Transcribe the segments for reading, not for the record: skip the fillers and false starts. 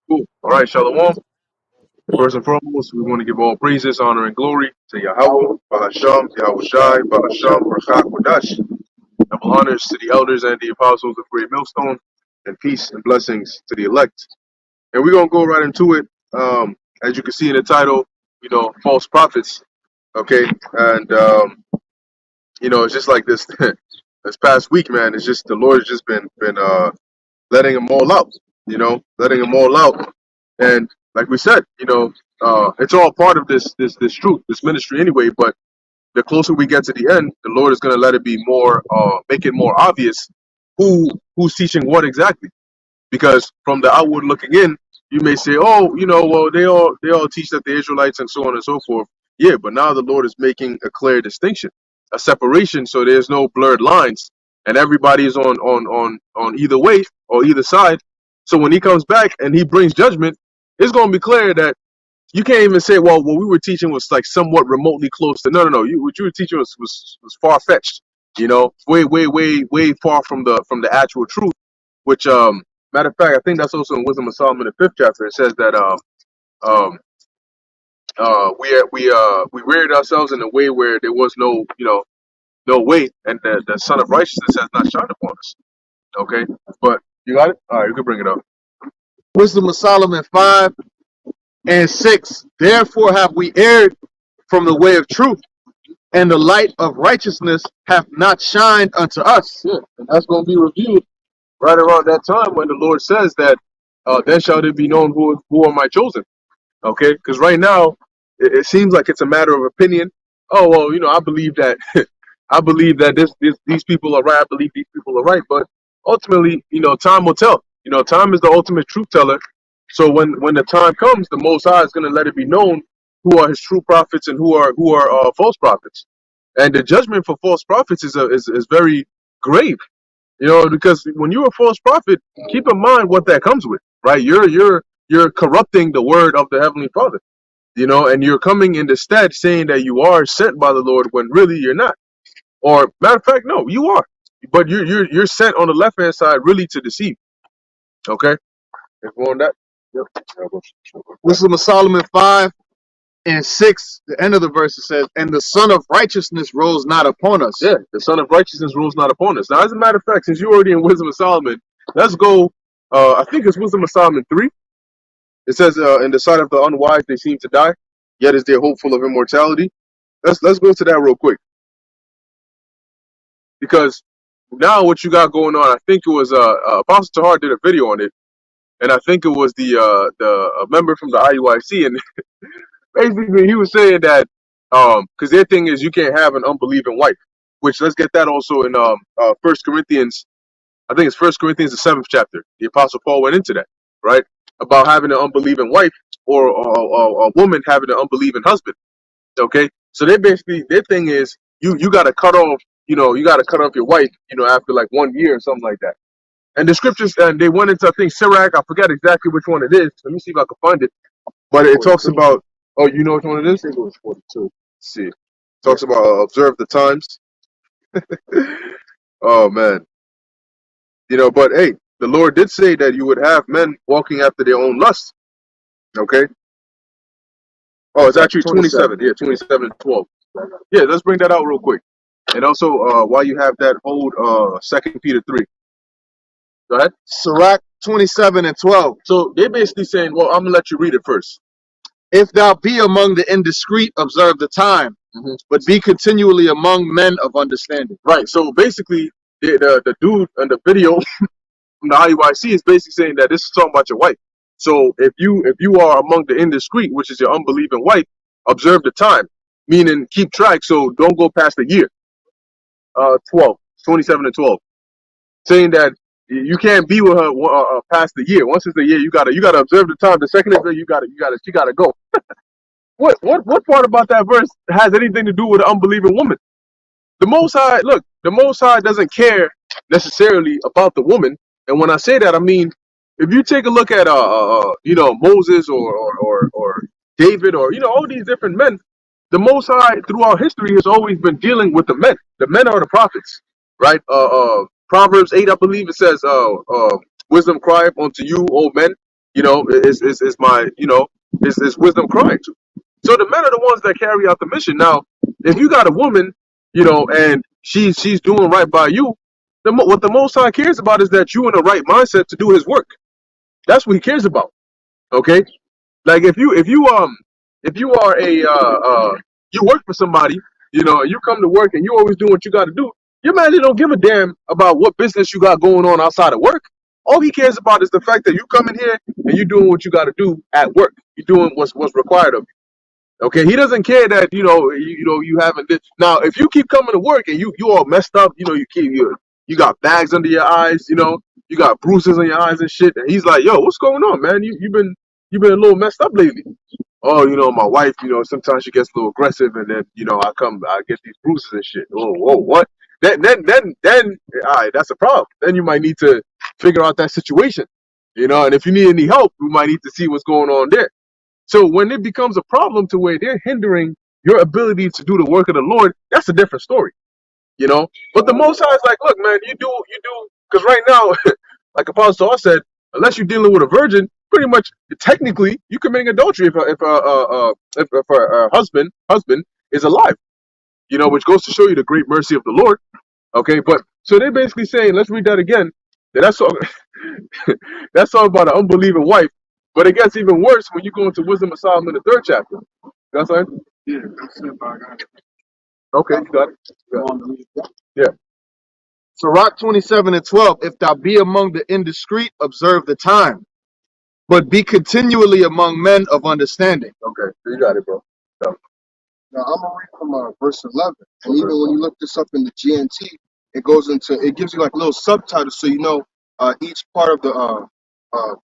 Cool. All right, Shalom. First and foremost, we want to give all praises, honor, and glory to Yahweh, Bahasham, Yahweh Shai, Bahasham, Barachak, Wadash. Double honors to the elders and the apostles of Great Millstone, and peace and blessings to the elect. And we're going to go right into it. As you can see in the title, false prophets. Okay. And, it's just like this this past week, man. It's just the Lord's just been letting them all out, letting them all out. And like we said, it's all part of this truth, this ministry anyway. But the closer we get to the end, the Lord is going to let it be more, make it more obvious who's teaching what exactly. Because from the outward looking in, you may say, oh, well, they all teach that the Israelites and so on and so forth. Yeah, but now the Lord is making a clear distinction, a separation, so there's no blurred lines, and everybody is on either way or either side. So when He comes back and He brings judgment, it's going to be clear that you can't even say, well, what we were teaching was like somewhat remotely close to. No. What you were teaching was far fetched. Way far from the actual truth. Which matter of fact, I think that's also in Wisdom of Solomon, the 5th chapter. It says that um we reared ourselves in a way where there was no way, and the Son of Righteousness has not shined upon us. Okay, but you got it. All right, you can bring it up. Wisdom of Solomon 5 and 6. Therefore have we erred from the way of truth, and the light of righteousness hath not shined unto us. Yeah, and that's going to be revealed right around that time when the Lord says that, then shall it be known who are my chosen. Okay, because right now it seems like it's a matter of opinion. Oh well, I believe that I believe that these people are right. I believe these people are right. But ultimately, time will tell. Time is the ultimate truth teller. So when the time comes, the Most High is going to let it be known who are His true prophets and who are false prophets. And the judgment for false prophets is very grave. Because when you're a false prophet, keep in mind what that comes with, right? You're corrupting the word of the Heavenly Father, and you're coming in the stead saying that you are sent by the Lord when really you're not. Or matter of fact, no, you are, but you're sent on the left hand side really to deceive. Okay, if we're on that, yep. Wisdom of Solomon 5 and 6, the end of the verse, it says, and the Son of Righteousness rose not upon us. Yeah, the Son of Righteousness rules not upon us. Now, as a matter of fact, since you're already in Wisdom of Solomon, let's go. I think it's Wisdom of Solomon 3. It says, in the sight of the unwise, they seem to die, yet is their hope full of immortality. Let's go to that real quick. Because now what you got going on, I think it was Apostle Tahar did a video on it, and I think it was the member from the IUIC, and basically he was saying that because their thing is you can't have an unbelieving wife, which let's get that also in First Corinthians. I think it's First Corinthians the 7th chapter. The Apostle Paul went into that, right, about having an unbelieving wife or a woman having an unbelieving husband. Okay, so they basically their thing is you got to cut off you got to cut off your wife after like 1 year or something like that. And the scriptures and they went into I think Sirach. I forget exactly which one it is. Let me see if I can find it. But it talks about you know which one it is? I think it was 42. Let's see, it talks about observe the times. Oh man, but hey, the Lord did say that you would have men walking after their own lust. Okay. Oh, it's actually 27. Yeah, 27 and 12. Yeah, let's bring that out real quick. And also, while you have that, hold 2 Peter 3. Go ahead. Sirach 27 and 12. So they're basically saying, well, I'm going to let you read it first. If thou be among the indiscreet, observe the time, but be continually among men of understanding. Right. So basically, the dude in the video from the IUIC is basically saying that this is talking about your wife. So if you are among the indiscreet, which is your unbelieving wife, observe the time, meaning keep track. So don't go past a year. 27 and 12, saying that you can't be with her past the year. Once it's a year, you gotta observe the time. The second is that she gotta go. What part about that verse has anything to do with an unbelieving woman? The Most High doesn't care necessarily about the woman. And when I say that, I mean if you take a look at Moses or David or all these different men, the Most High throughout history has always been dealing with the men. The men are the prophets, right? Proverbs 8, I believe it says, wisdom crieth unto you, O men. is my, is wisdom crying to. So the men are the ones that carry out the mission. Now, if you got a woman, and she's doing right by you, what the Most High cares about is that you in the right mindset to do His work. That's what He cares about. Okay, like if you are you work for somebody, you come to work and you always do what you got to do. Your manager don't give a damn about what business you got going on outside of work. All he cares about is the fact that you come in here and you doing what you got to do at work. You doing what's required of you. Okay, he doesn't care that you haven't did. Now, if you keep coming to work and you all messed up, you got bags under your eyes, you got bruises on your eyes and shit, and he's like, yo, what's going on, man? You've been a little messed up lately. Oh, my wife, sometimes she gets a little aggressive, and then I get these bruises and shit. Oh, whoa, what? Then, all right, that's a problem. Then you might need to figure out that situation, and if you need any help, we might need to see what's going on there. So when it becomes a problem to where they're hindering your ability to do the work of the Lord, that's a different story, But the Most High is like, look, man, you do, because right now, like Apostle Paul said, unless you're dealing with a virgin, pretty much technically you committing adultery if a husband is alive, which goes to show you the great mercy of the Lord. Okay, but so they're basically saying, let's read that again. That's all. That's all about an unbelieving wife. But it gets even worse when you go into Wisdom of Solomon, the 3rd chapter. That's right. Yeah, that's it, I got it. Okay, you got it. You want to read that? Yeah. Sirach 27:12. If thou be among the indiscreet, observe the time, but be continually among men of understanding. Okay, so you got it, bro. So, Now I'm gonna read from verse 11, and even when you look this up in the GNT, it gives you like little subtitles, so each part of the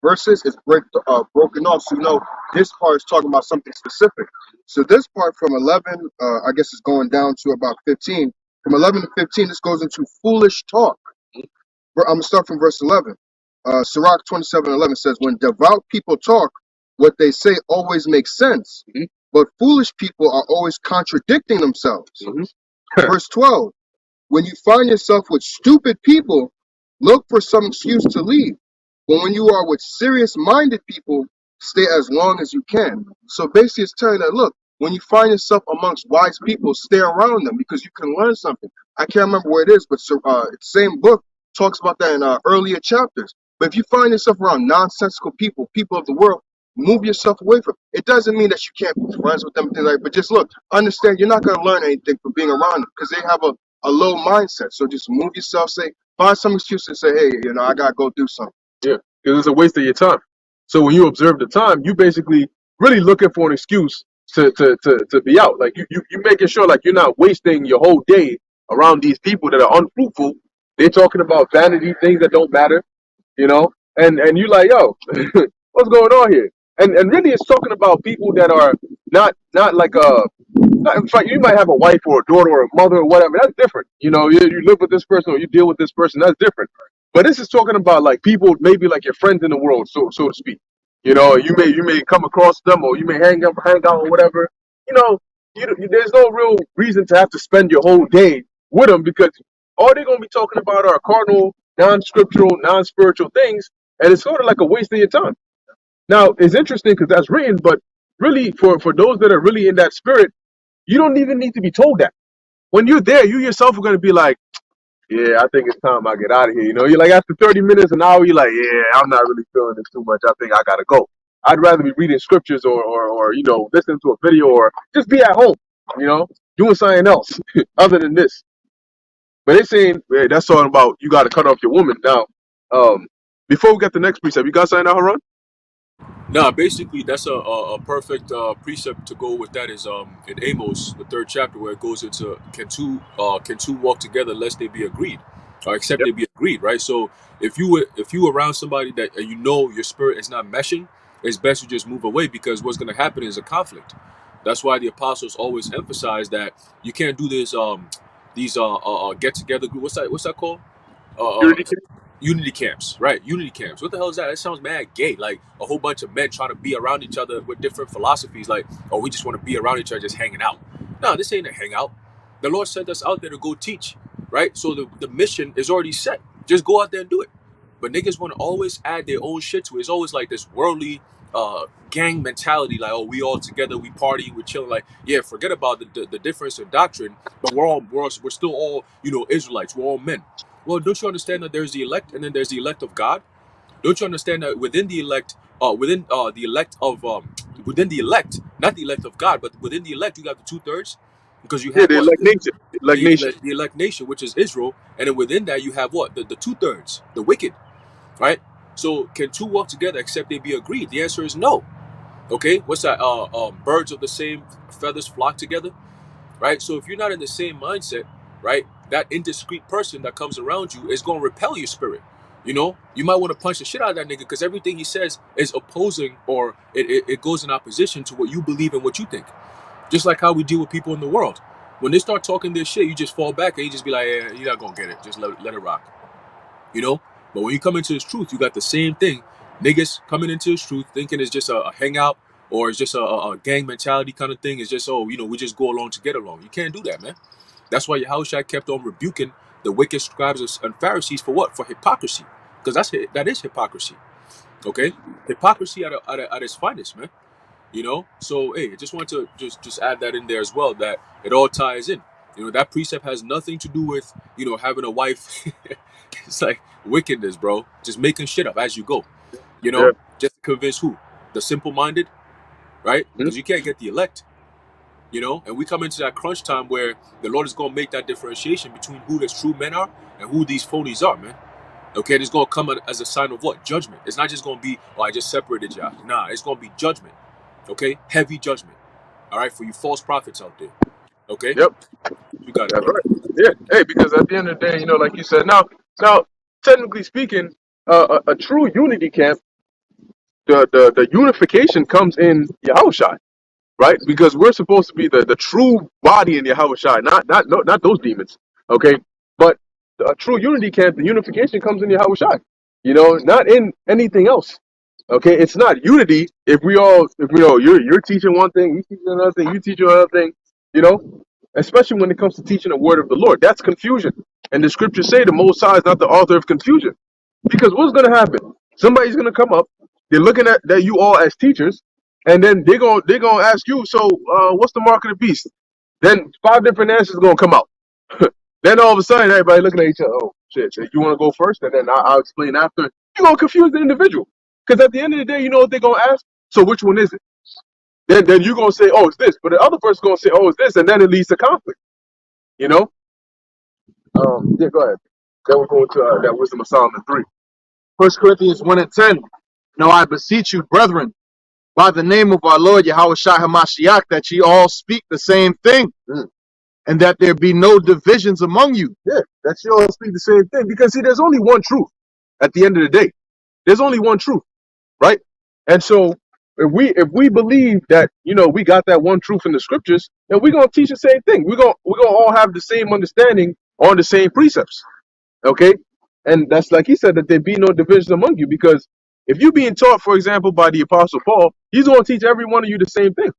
verses is broken off, so this part is talking about something specific. So this part from 11, I guess is going down to about 15. From 11 to 15, this goes into foolish talk. I'm gonna start from verse 11. Sirach 27:11 says, "When devout people talk, what they say always makes sense, Mhm. but foolish people are always contradicting themselves." Mhm. Verse 12, "When you find yourself with stupid people, look for some excuse to leave. But when you are with serious-minded people, stay as long as you can." So basically, it's telling that, look, when you find yourself amongst wise people, stay around them because you can learn something. I can't remember where it is, but same book talks about that in earlier chapters. But if you find yourself around nonsensical people, people of the world, move yourself away from it. It doesn't mean that you can't be friends with them, things like that, but just look, understand you're not going to learn anything from being around them because they have a low mindset. So just move yourself, find some excuse and say, hey, I got to go do something. Yeah, because it's a waste of your time. So when you observe the time, you basically really looking for an excuse to be out. Like you making sure like you're not wasting your whole day around these people that are unfruitful. They're talking about vanity, things that don't matter, and you like, yo, what's going on here? And really it's talking about people that are not like in fact, you might have a wife or a daughter or a mother or whatever. That's different. You live with this person or you deal with this person. That's different. But this is talking about like people, maybe like your friends in the world, so to speak. You may come across them or you may hang out or whatever. There's no real reason to have to spend your whole day with them because all they're gonna be talking about are carnal, non-scriptural, non-spiritual things, and it's sort of like a waste of your time. Now, it's interesting because that's written, but really for those that are really in that spirit, you don't even need to be told that. When you're there, you yourself are going to be like, yeah, I think it's time I get out of here. You're like after 30 minutes, an hour, you're like, yeah, I'm not really feeling this too much. I think I got to go. I'd rather be reading scriptures or listening to a video or just be at home, doing something else other than this. But it's saying, yeah, that's talking about you got to cut off your woman. Now, before we get the next precept, you got something out, Haran? Nah, basically that's a perfect precept to go with. That is in Amos, the 3rd chapter, where it goes into can two walk together unless they be agreed, or except Yep. they be agreed, right? So if you around somebody that your spirit is not meshing, it's best to just move away because what's going to happen is a conflict. That's why the apostles always emphasize that you can't do this these get together group. What's that called? Uh, uh, Unity. Unity camps, right? Unity camps. What the hell is that? That sounds mad gay. Like a whole bunch of men trying to be around each other with different philosophies. Like, oh, we just want to be around each other, just hanging out. No, this ain't a hangout. The Lord sent us out there to go teach, right? So the mission is already set. Just go out there and do it. But niggas want to always add their own shit to it. It's always like this worldly gang mentality, like, oh, we all together, we party, we chilling. Like, yeah, forget about the difference in doctrine, but we're still all, you know, Israelites. We're all men. Well, don't you understand that there's the elect and then there's the elect of God? Don't you understand that within the elect, within the elect, not the elect of God, but within the elect, you got the 2/3, because you Yeah, have the what elect nation. Elect nation. the elect nation, which is Israel, and then within that you have what the 2/3, the wicked, right? So can two walk together except they be agreed? The answer is no. Okay, what's that? Birds of the same feathers flock together, right? So if you're not in the same mindset, right, that indiscreet person that comes around you is going to repel your spirit. You know, you might want to punch the shit out of that nigga because everything he says is opposing, or it goes in opposition to what you believe and what you think. Just like how we deal with people in the world. When they start talking their shit, you just fall back and you just be like, yeah, you're not going to get it. Just let it rock. You know? But when you come into his truth, you got the same thing. Niggas coming into his truth thinking it's just a hangout, or it's just a gang mentality kind of thing. It's just, oh, you know, we just go along to get along. You can't do that, man. That's why Yahushua kept on rebuking the wicked scribes and Pharisees for what? For hypocrisy. Because that is hypocrisy. Okay? Hypocrisy at its finest, man. You know? So, hey, I just want to just add that in there as well, that it all ties in. You know, that precept has nothing to do with, you know, having a wife. It's like wickedness, bro. Just making shit up as you go. You Yeah. know? Just to convince who? The simple-minded, right? Mhm. Because you can't get the elect. You know, and we come into that crunch time where the Lord is going to make that differentiation between who the true men are and who these phonies are, man. Okay, and it's going to come as a sign of what? Judgment. It's not just going to be, oh, I just separated y'all. Nah, it's going to be judgment. Okay, heavy judgment. All right, for you false prophets out there. Okay, Yep. you got it, That's brother. right. Yeah. Hey, because at the end of the day, you know, like you said, now, technically speaking, a true unity camp, the unification comes in Yahushua, right? Because we're supposed to be the true body in Yahushua, not those demons. Okay, but a true unity camp, the unification comes in Yahushua. You know, not in anything else. Okay, it's not unity if you know you're teaching one thing, you teaching another thing, you teaching another thing. You know, especially when it comes to teaching the word of the Lord, that's confusion. And the scriptures say the Most High is not the author of confusion. Because what's going to happen? Somebody's going to come up. They're looking at that you all as teachers, and then they're gonna ask you. So, what's the mark of the beast? Then 5 different answers gonna come out. Then all of a sudden, everybody looking at each other. Oh shit! So you want to go first, and then I'll explain after. You're gonna confuse the individual. Because at the end of the day, you know what they're gonna ask. So which one is it? Then you're gonna say, oh, it's this. But the other person's gonna say, oh, it's this, and then it leads to conflict. You know? Yeah. Go ahead. Then we're going to that Wisdom of Solomon 3. 1 Corinthians 1 and 10. Now I beseech you, brethren, by the name of our Lord Yahweh Shai HaMashiach, that ye all speak the same thing, Mm. and that there be no divisions among you. Yeah, that you all speak the same thing. Because see, there's only one truth at the end of the day. There's only one truth, right? And so if we believe that, you know, we got that one truth in the scriptures, then we're gonna teach the same thing. We're gonna all have the same understanding on the same precepts. Okay? And that's like he said, that there be no division among you, because if you're being taught, for example, by the apostle Paul, he's gonna teach every one of you the same thing.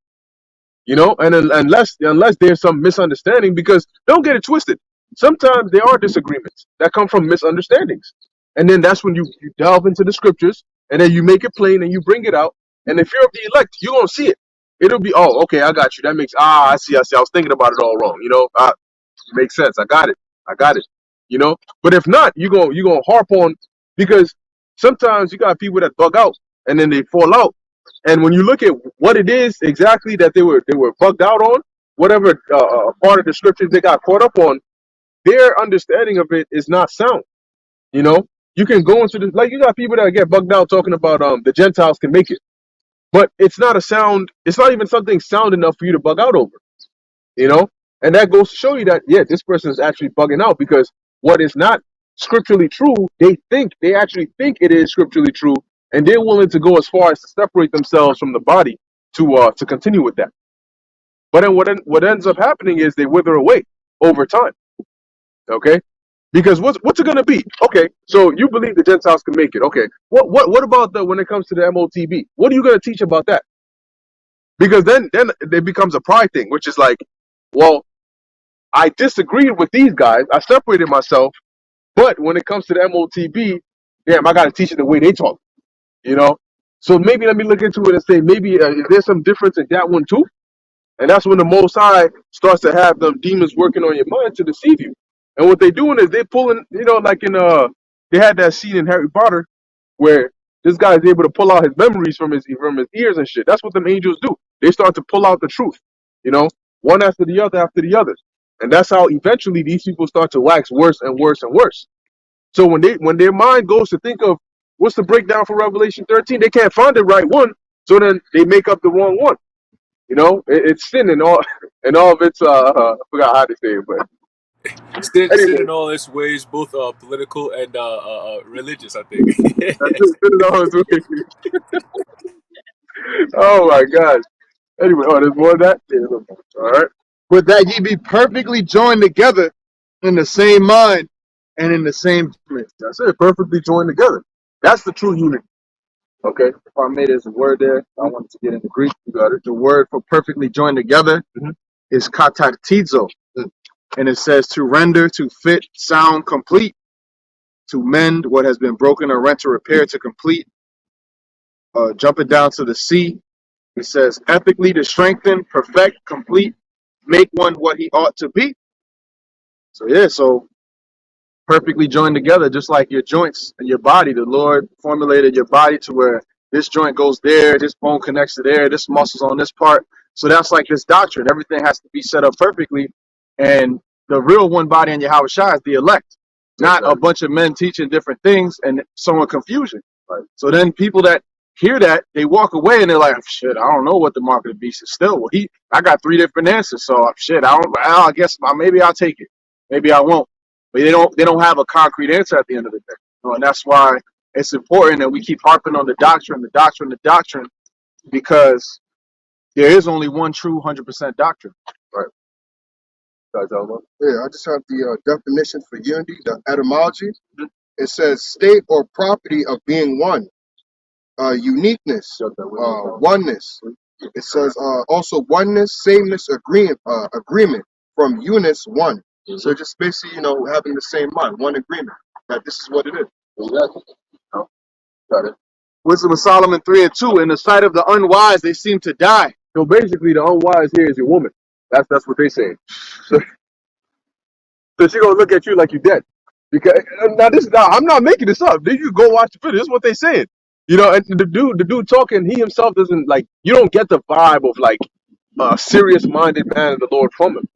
You know, and unless there's some misunderstanding, because don't get it twisted. Sometimes there are disagreements that come from misunderstandings. And then that's when you delve into the scriptures, and then you make it plain and you bring it out. And if you're of the elect, you're gonna see it. It'll be, oh, okay, I got you. That makes I see. I was thinking about it all wrong. You know, makes sense. I got it. I got it. You know? But if not, you're gonna harp on, because sometimes you got people that bug out and then they fall out. And when you look at what it is exactly that they were bugged out on, whatever part of the scriptures they got caught up on, their understanding of it is not sound. You know, you can go into the, like, you got people that get bugged out talking about the Gentiles can make it, but it's not a sound. It's not even something sound enough for you to bug out over. You know, and that goes to show you that, yeah, this person is actually bugging out, because what is not scripturally true, they actually think it is scripturally true, and they're willing to go as far as to separate themselves from the body to continue with that. But then what ends up happening is they wither away over time. Okay, because what's it gonna be? Okay, so you believe the Gentiles can make it. Okay, what about the when it comes to the MOTB? What are you gonna teach about that? Because then it becomes a pride thing, which is like, well, I disagreed with these guys. I separated myself. But when it comes to the MOTB, damn, I gotta teach it the way they talk, you know. So maybe let me look into it and say maybe is there some difference in that one too? And that's when the Most High starts to have them demons working on your mind to deceive you. And what they doing is they pulling, you know, like in they had that scene in Harry Potter where this guy is able to pull out his memories from his ears and shit. That's what them angels do. They start to pull out the truth, you know, one after the other. And that's how eventually these people start to wax worse and worse and worse. So when their mind goes to think of what's the breakdown for Revelation 13, they can't find the right one. So then they make up the wrong one. You know, it's sin and all and all of its I forgot how to say it, but Sin anyway, in all its ways, both political and religious, I think. that's it. Sin in all its ways. Oh my God. Anyway, oh, there's more of that. Yeah, all right. But that ye be perfectly joined together in the same mind and in the same judgment. That's it. Perfectly joined together. That's the true unity. Okay. If I made there's a word there, I wanted to get into Greek. You got it. The word for perfectly joined together is katartizo. And it says to render, to fit, sound, complete, to mend what has been broken or rent or repair, to complete. Jumping down to the C, it says ethically to strengthen, perfect, complete, make one what he ought to be. So yeah, so perfectly joined together, just like your joints and your body. The Lord formulated your body to where this joint goes there, this bone connects to there, this muscle's on this part. So that's like this doctrine. Everything has to be set up perfectly. And the real one body in Yahweh Shai is the elect, not a bunch of men teaching different things and sowing confusion. Right. So then people that hear that, they walk away and they're like, shit, I don't know what the mark of the beast is still. Well, I got 3 different answers. So shit, I guess maybe I'll take it. Maybe I won't. But they don't have a concrete answer at the end of the day. You know, and that's why it's important that we keep harping on the doctrine, because there is only one true 100% doctrine. Right. Yeah, I just have the definition for unity, the etymology. It says state or property of being one, uniqueness, oneness. It says also oneness, sameness, agreement from units, one. So just basically, having the same mind, one agreement that this is what it is. Exactly. Oh, got it. Wisdom of Solomon 3 and 2. In the sight of the unwise, they seem to die. So basically, the unwise here is your woman. That's what they say. So she gonna look at you like you're dead. Because now I'm not making this up. Then you go watch the video. This is what they saying. You know, and the dude talking, he himself doesn't like. You don't get the vibe of like a serious-minded man of the Lord from him.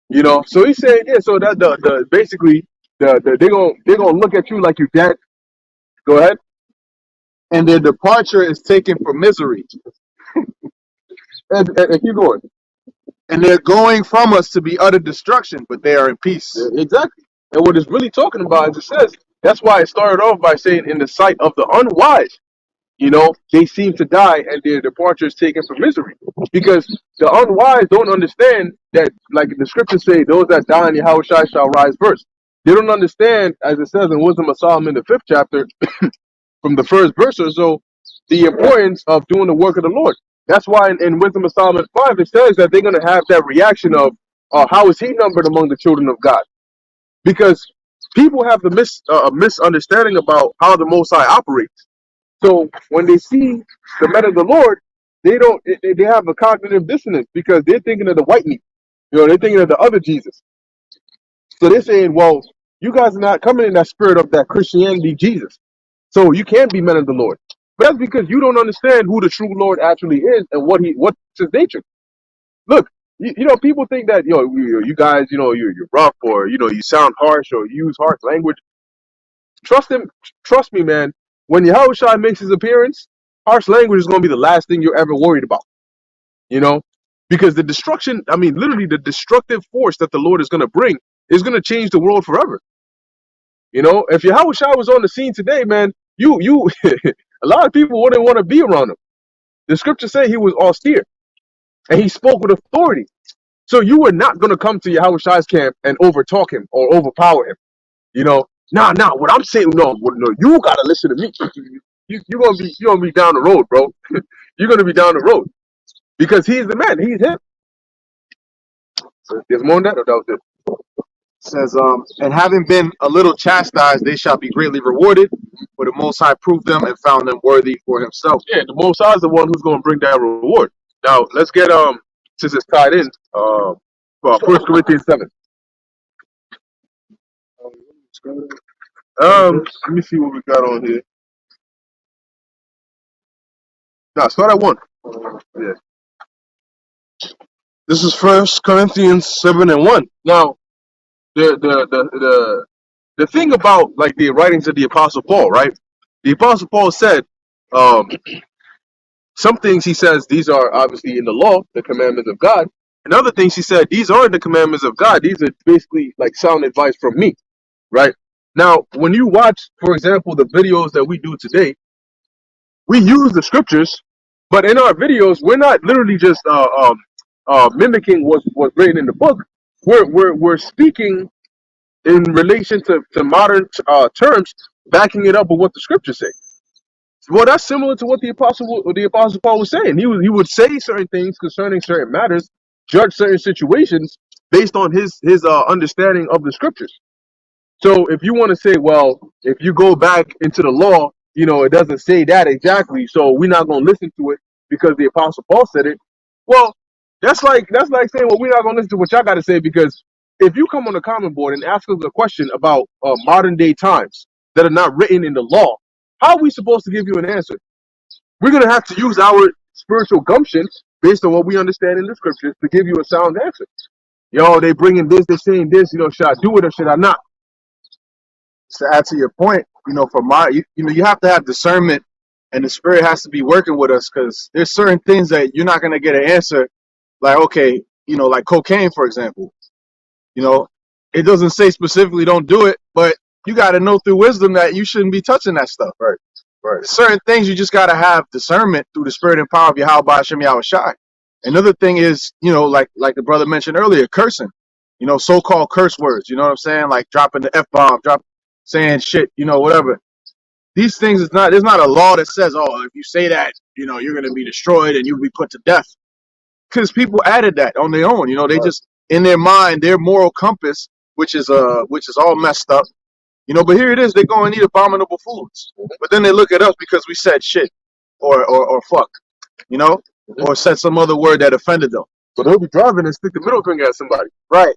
You know, so he's saying, yeah. So that the basically they're gonna look at you like you're dead. Go ahead. And their departure is taken for misery. And keep going. And they're going from us to be utter destruction, but they are in peace. Yeah, exactly. And what it's really talking about is it says that's why it started off by saying in the sight of the unwise, you know, they seem to die and their departure is taken for misery. Because the unwise don't understand that, like the scriptures say, those that die in Yahweh Shai shall rise first. They don't understand, as it says in Wisdom of Solomon, the 5th chapter, from the first verse or so, the importance of doing the work of the Lord. That's why in Wisdom of Solomon 5, it says that they're going to have that reaction of, how is he numbered among the children of God? Because people have the misunderstanding about how the Most High operates. So when they see the men of the Lord, they have a cognitive dissonance because they're thinking of the white meat. You know, they're thinking of the other Jesus. So they're saying, well, you guys are not coming in that spirit of that Christianity Jesus. So you can't be men of the Lord. But that's because you don't understand who the true Lord actually is and what's his nature. Look, you know, people think that, you guys, you're rough or, you sound harsh or use harsh language. Trust me, man. When Yahushua makes his appearance, harsh language is going to be the last thing you're ever worried about. You know, because the destruction, I mean, literally the destructive force that the Lord is going to bring is going to change the world forever. You know, if Yahushua was on the scene today, man, you a lot of people wouldn't want to be around him. The scriptures say he was austere and he spoke with authority. So you were not going to come to Yahushua's camp and overtalk him or overpower him. You know, nah, what I'm saying, no, you got to listen to me. You're going to be down the road, bro. You're going to be down the road because he's the man. He's him. So there's more than that, or that was it? It says, and having been a little chastised, they shall be greatly rewarded. but the Most High proved them and found them worthy for Himself. Yeah, the Most High is the one who's going to bring that reward. Now let's get since it's tied in 1 Corinthians 7. Let me see what we got on here. Nah, start at 1. Yeah. This is 1 Corinthians 7 and 1. Now, the thing about like the writings of the Apostle Paul, right? The Apostle Paul said, some things he says these are obviously in the law, the commandments of God, and other things he said these aren't the commandments of God. These are basically like sound advice from me, right? Now, when you watch, for example, the videos that we do today, we use the scriptures, but in our videos, we're not literally just mimicking what's written in the book. We're speaking in relation to modern terms, backing it up with what the scriptures say. Well, that's similar to what the apostle Paul was saying. He would say certain things concerning certain matters, judge certain situations based on his understanding of the scriptures. So if you want to say, well, if you go back into the law, it doesn't say that exactly, so we're not going to listen to it because the apostle Paul said it. Well, that's like saying, well, we're not going to listen to what y'all got to say, because if you come on the common board and ask us a question about modern day times that are not written in the law, how are we supposed to give you an answer? We're going to have to use our spiritual gumption based on what we understand in the scriptures to give you a sound answer. They bringing this, they're saying this, should I do it or should I not? To add to your point, you have to have discernment, and the Spirit has to be working with us, because there's certain things that you're not going to get an answer. Like, okay, like cocaine, for example. It doesn't say specifically don't do it, but you got to know through wisdom that you shouldn't be touching that stuff. Right. Certain things you just got to have discernment through the Spirit and power of Yahweh Hashem Yahweh Shai. Another thing is, like the brother mentioned earlier, cursing. So-called curse words. You know what I'm saying? Like dropping the F-bomb, saying shit, whatever. These things there's not a law that says, oh, if you say that, you're going to be destroyed and you'll be put to death. Because people added that on their own. They just, in their mind, their moral compass, which is all messed up. But here it is, they go and eat abominable foods. But then they look at us because we said shit or fuck, or said some other word that offended them. But they'll be driving and stick the middle finger at somebody. Right.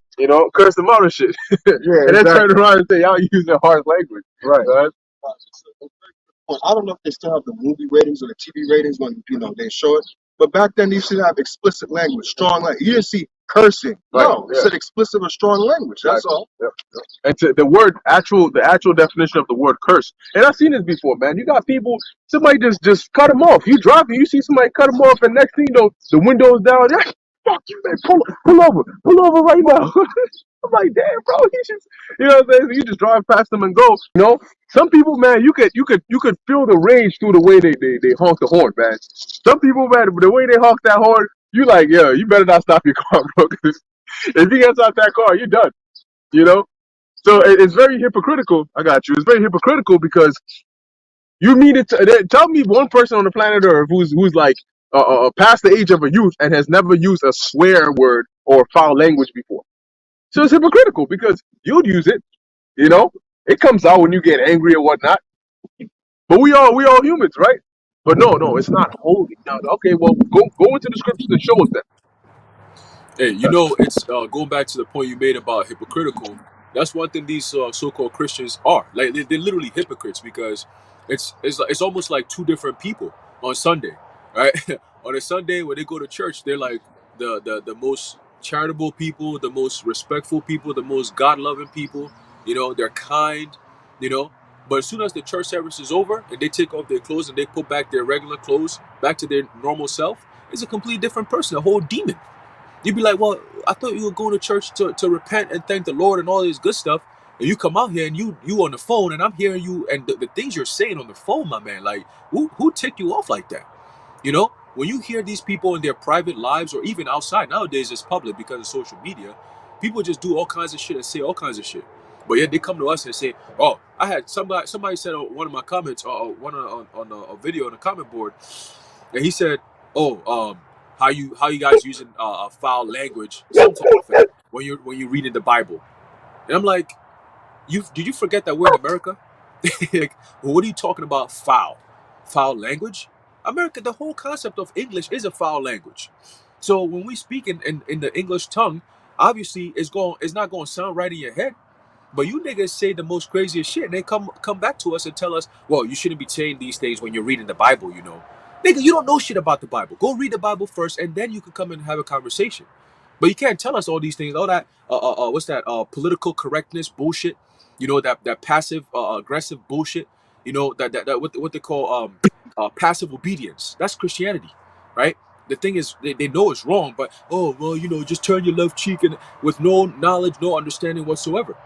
Curse them out and shit. Yeah, and then turn around and say, y'all using harsh language. Right. I don't know if they still have the movie ratings or the TV ratings when they show it. But back then, you should have explicit language, strong language. You didn't see cursing. No, it said explicit or strong language. That's all. Yep. And the actual definition of the word curse. And I've seen this before, man. You got people, somebody just cut them off. You driving, you see somebody cut them off, and next thing you know, the window's down. Yeah, fuck you, man. Pull over right now. I'm like, damn, bro. He just, what I'm saying? So you just drive past them and go. Some people, man, you could feel the rage through the way they honk the horn, man. Some people, man, the way they honk that horn, you like, yeah, you better not stop your car, bro. Because if you get out that car, you're done. So it's very hypocritical. I got you. It's very hypocritical because you mean it. Tell me one person on the planet Earth who's like past the age of a youth and has never used a swear word or foul language before. So it's hypocritical because you'd use it. It comes out when you get angry or whatnot. But we all humans, right? But no, it's not holy. Now, okay, well, go into the scriptures and show us that. Hey, it's going back to the point you made about hypocritical. That's one thing these so-called Christians are. Like they're literally hypocrites because it's almost like two different people on Sunday, right? On a Sunday when they go to church, they're like the most charitable people, the most respectful people, the most God-loving people. They're kind. But as soon as the church service is over and they take off their clothes and they put back their regular clothes back to their normal self, it's a completely different person, a whole demon. You'd be like, well, I thought you were going to church to repent and thank the Lord and all this good stuff. And you come out here and you on the phone and I'm hearing you and the things you're saying on the phone, my man, like who ticked you off like that? When you hear these people in their private lives or even outside, nowadays it's public because of social media, people just do all kinds of shit and say all kinds of shit. But yet they come to us and say, oh, I had somebody said on one of my comments, on a video on the comment board, and he said, oh, how you guys using foul language when you're reading the Bible. And I'm like, did you forget that we're in America? Like, well, what are you talking about? Foul language? America, the whole concept of English is a foul language. So when we speak in the English tongue, obviously it's not going to sound right in your head. But you niggas say the most craziest shit, and they come back to us and tell us, well, you shouldn't be saying these things when you're reading the Bible, you know. Nigga, you don't know shit about the Bible. Go read the Bible first, and then you can come and have a conversation. But you can't tell us all these things, all that, what's that, political correctness bullshit, you know, that passive aggressive bullshit, you know, that what they call passive obedience. That's Christianity, right? The thing is, they know it's wrong, but oh well, you know, just turn your left cheek and with no knowledge, no understanding whatsoever.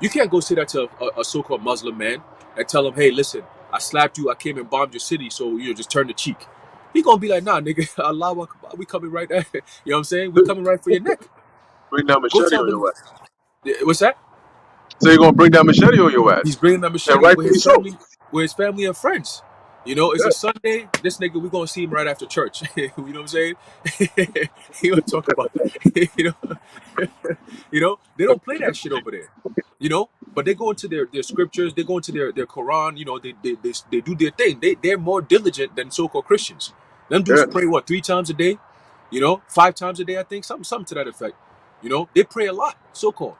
You can't go say that to a so-called Muslim man and tell him, hey, listen, I slapped you, I came and bombed your city, so you know, just turn the cheek. He gonna be like, nah, nigga, Allah Akbar, we coming right there. You know what I'm saying? We coming right for your neck. Bring that Go machete tell on them. your ass. What's that? So you're gonna bring that machete on your He's ass. bringing that And machete rightfully so. with his family and friends. You know, it's Yeah. a Sunday. This nigga, we gonna see him right after church. You know what I'm saying? He gonna talk about, you know, you know, they don't play that shit over there. You know, but they go into their scriptures. They go into their Quran. You know, they do their thing. They're more diligent than so-called Christians. Them dudes Yeah. pray what 3 times a day. You know, 5 times a day. I think something to that effect. You know, they pray a lot. So-called.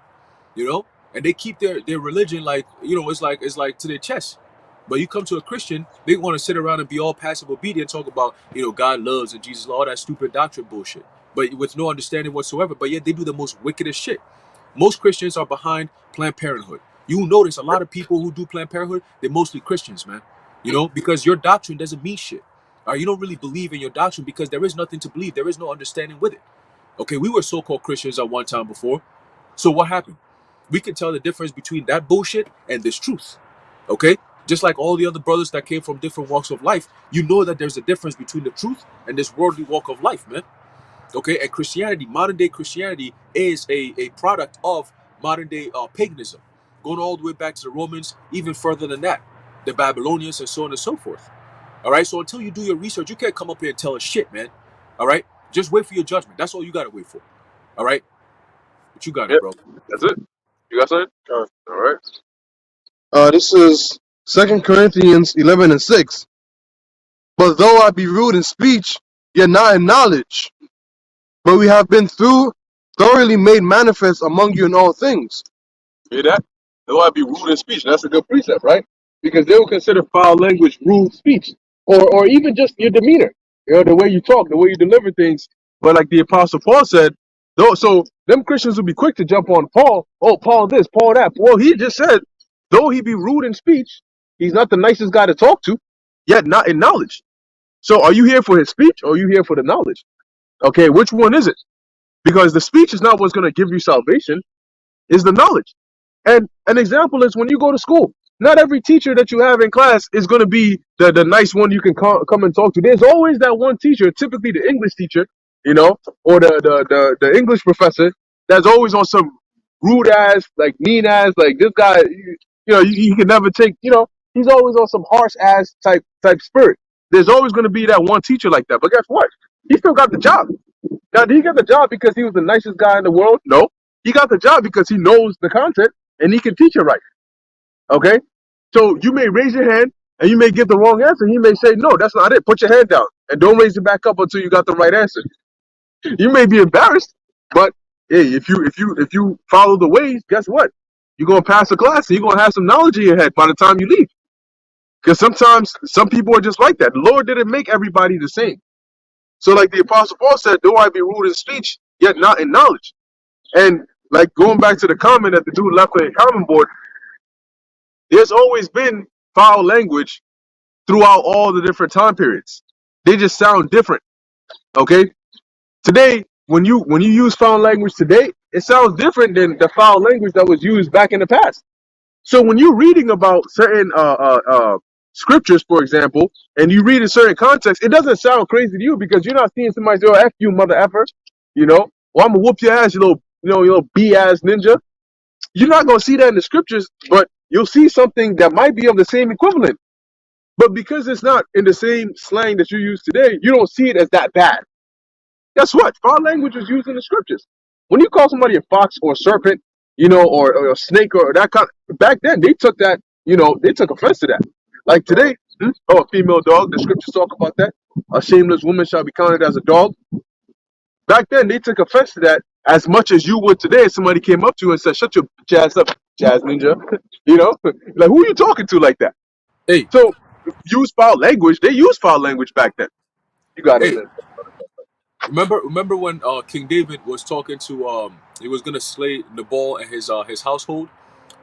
You know, and they keep their religion like, you know, it's like to their chest. But you come to a Christian, they want to sit around and be all passive obedient, talk about, you know, God loves and Jesus, all that stupid doctrine bullshit, but with no understanding whatsoever. But yet they do the most wickedest shit. Most Christians are behind Planned Parenthood. You notice a lot of people who do Planned Parenthood, they're mostly Christians, man. You know, because your doctrine doesn't mean shit. You don't really believe in your doctrine because there is nothing to believe. There is no understanding with it. Okay, we were so-called Christians at one time before. So what happened? We can tell the difference between that bullshit and this truth. Okay? Just like all the other brothers that came from different walks of life, you know that there's a difference between the truth and this worldly walk of life, man. Okay? And Christianity, modern day Christianity, is a product of modern day paganism, going all the way back to the Romans, even further than that, the Babylonians, and so on and so forth. All right? So until you do your research, you can't come up here and tell us shit, man. All right? Just wait for your judgment. That's all you got to wait for. All right? But you got it, Yep. bro. That's it. You got something? All right. This is 2 Corinthians 11:6. But though I be rude in speech, yet not in knowledge, but we have been thoroughly made manifest among you in all things. Hear that? Though I be rude in speech. That's a good precept, right? Because they will consider foul language rude speech. Or even just your demeanor. You know, the way you talk, the way you deliver things. But like the Apostle Paul said, though, so them Christians will be quick to jump on Paul. Oh, Paul this, Paul that. Well, he just said, though he be rude in speech, he's not the nicest guy to talk to, yet not in knowledge. So are you here for his speech or are you here for the knowledge? Okay, which one is it? Because the speech is not what's going to give you salvation, is the knowledge. And an example is when you go to school. Not every teacher that you have in class is going to be the nice one you can come and talk to. There's always that one teacher, typically the English teacher, you know, or the English professor, that's always on some rude ass, like mean ass, like this guy, you know, you can never take, you know, he's always on some harsh ass type spirit. There's always going to be that one teacher like that. But guess what? He still got the job. Now, did he get the job because he was the nicest guy in the world? No. He got the job because he knows the content and he can teach it right. Okay? So you may raise your hand and you may get the wrong answer. He may say, no, that's not it. Put your hand down and don't raise it back up until you got the right answer. You may be embarrassed, but hey, if you follow the ways, guess what? You're gonna pass the class and you're gonna have some knowledge in your head by the time you leave. Because sometimes some people are just like that. The Lord didn't make everybody the same. So like the Apostle Paul said, though I be rude in speech, yet not in knowledge. And like going back to the comment that the dude left on the comment board, there's always been foul language throughout all the different time periods. They just sound different. Okay? Today, when you use foul language today, it sounds different than the foul language that was used back in the past. So when you're reading about certain scriptures, for example, and you read in certain contexts, it doesn't sound crazy to you because you're not seeing somebody say, "Oh, F you, mother effer," you know, or "I'm gonna whoop your ass, you little B ass ninja." You're not gonna see that in the scriptures, but you'll see something that might be of the same equivalent. But because it's not in the same slang that you use today, you don't see it as that bad. Guess what? Foul language is used in the scriptures. When you call somebody a fox or a serpent, you know, or a snake or that kind, back then they took that they took offense to that. Like today, oh, a female dog. The scriptures talk about that. A shameless woman shall be counted as a dog. Back then, they took offense to that as much as you would today. If somebody came up to you and said, "Shut your jazz up, jazz ninja," like who are you talking to like that? Hey, So use foul language. They used foul language back then. You got it, hey, man. remember when King David was talking to he was gonna slay Nabal and his household.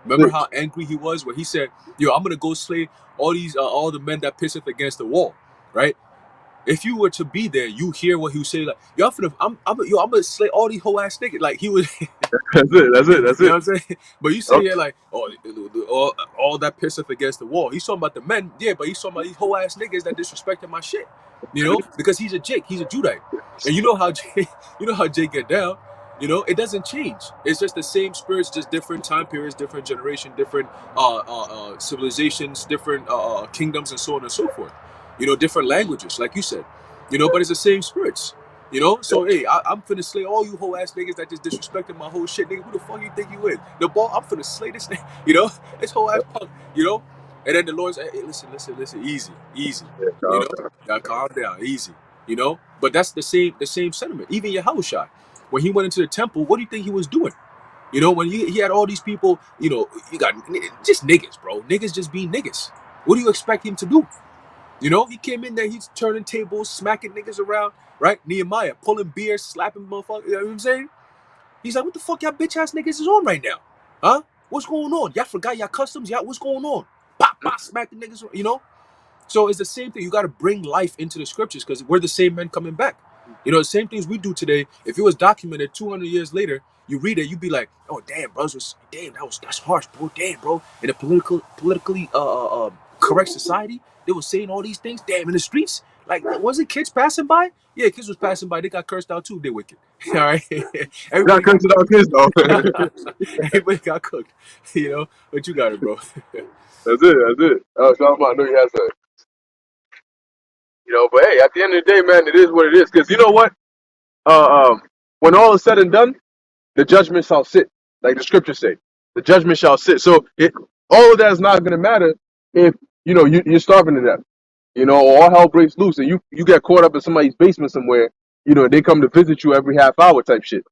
Remember how angry he was when he said, "Yo, I'm gonna go slay all the men that pisseth against the wall," right? If you were to be there, you hear what he was saying, like, "Yo, I'm gonna slay all these whole ass niggas." Like he was, That's it. That's it. That's you know it. what I'm saying? But you say Okay. here like, "Oh, all that pisseth against the wall." He's talking about the men, yeah, but he's talking about these whole ass niggas that disrespected my shit, because he's a Jake, he's a Judite, and you know how Jake, Jake get down. It doesn't change. It's just the same spirits, just different time periods, different generation, different civilizations, different kingdoms, and so on and so forth. Different languages, like you said. But it's the same spirits. So hey, I'm finna slay all you whole ass niggas that just disrespected my whole shit, nigga. Who the fuck you think you is? The ball, I'm finna slay this nigga, this whole ass punk, And then the Lord's like, hey, listen, easy, Yeah, you calm know, down. gotta calm down, easy, But that's the same sentiment. Even Yahushua, when he went into the temple, what do you think he was doing? When he had all these people, you got just niggas, bro. Niggas just being niggas. What do you expect him to do? He came in there, he's turning tables, smacking niggas around, right? Nehemiah pulling beer, slapping motherfuckers. You know what I'm saying? He's like, what the fuck y'all bitch ass niggas is on right now? Huh? What's going on? Y'all forgot y'all customs? Y'all, what's going on? Pop, pop, smack the niggas. So it's the same thing. You got to bring life into the scriptures because we're the same men coming back. The same things we do today. If it was documented 200 years later, you read it, you'd be like, "Oh damn, bros, that's harsh, bro. Damn, bro." In a politically correct society, they were saying all these things. Damn, in the streets, like was it kids passing by? Yeah, kids was passing by. They got cursed out too. They wicked. All right, We're not everybody got cursing our kids though. everybody got cooked. But you got it, bro. That's it. That's it. Shalom, I know you have that. But hey, at the end of the day, man, it is what it is. Because you know what? When all is said and done, the judgment shall sit, like the scriptures say. The judgment shall sit. So all of that is not going to matter if you're starving to death. Or all hell breaks loose and you get caught up in somebody's basement somewhere. They come to visit you every half hour type shit.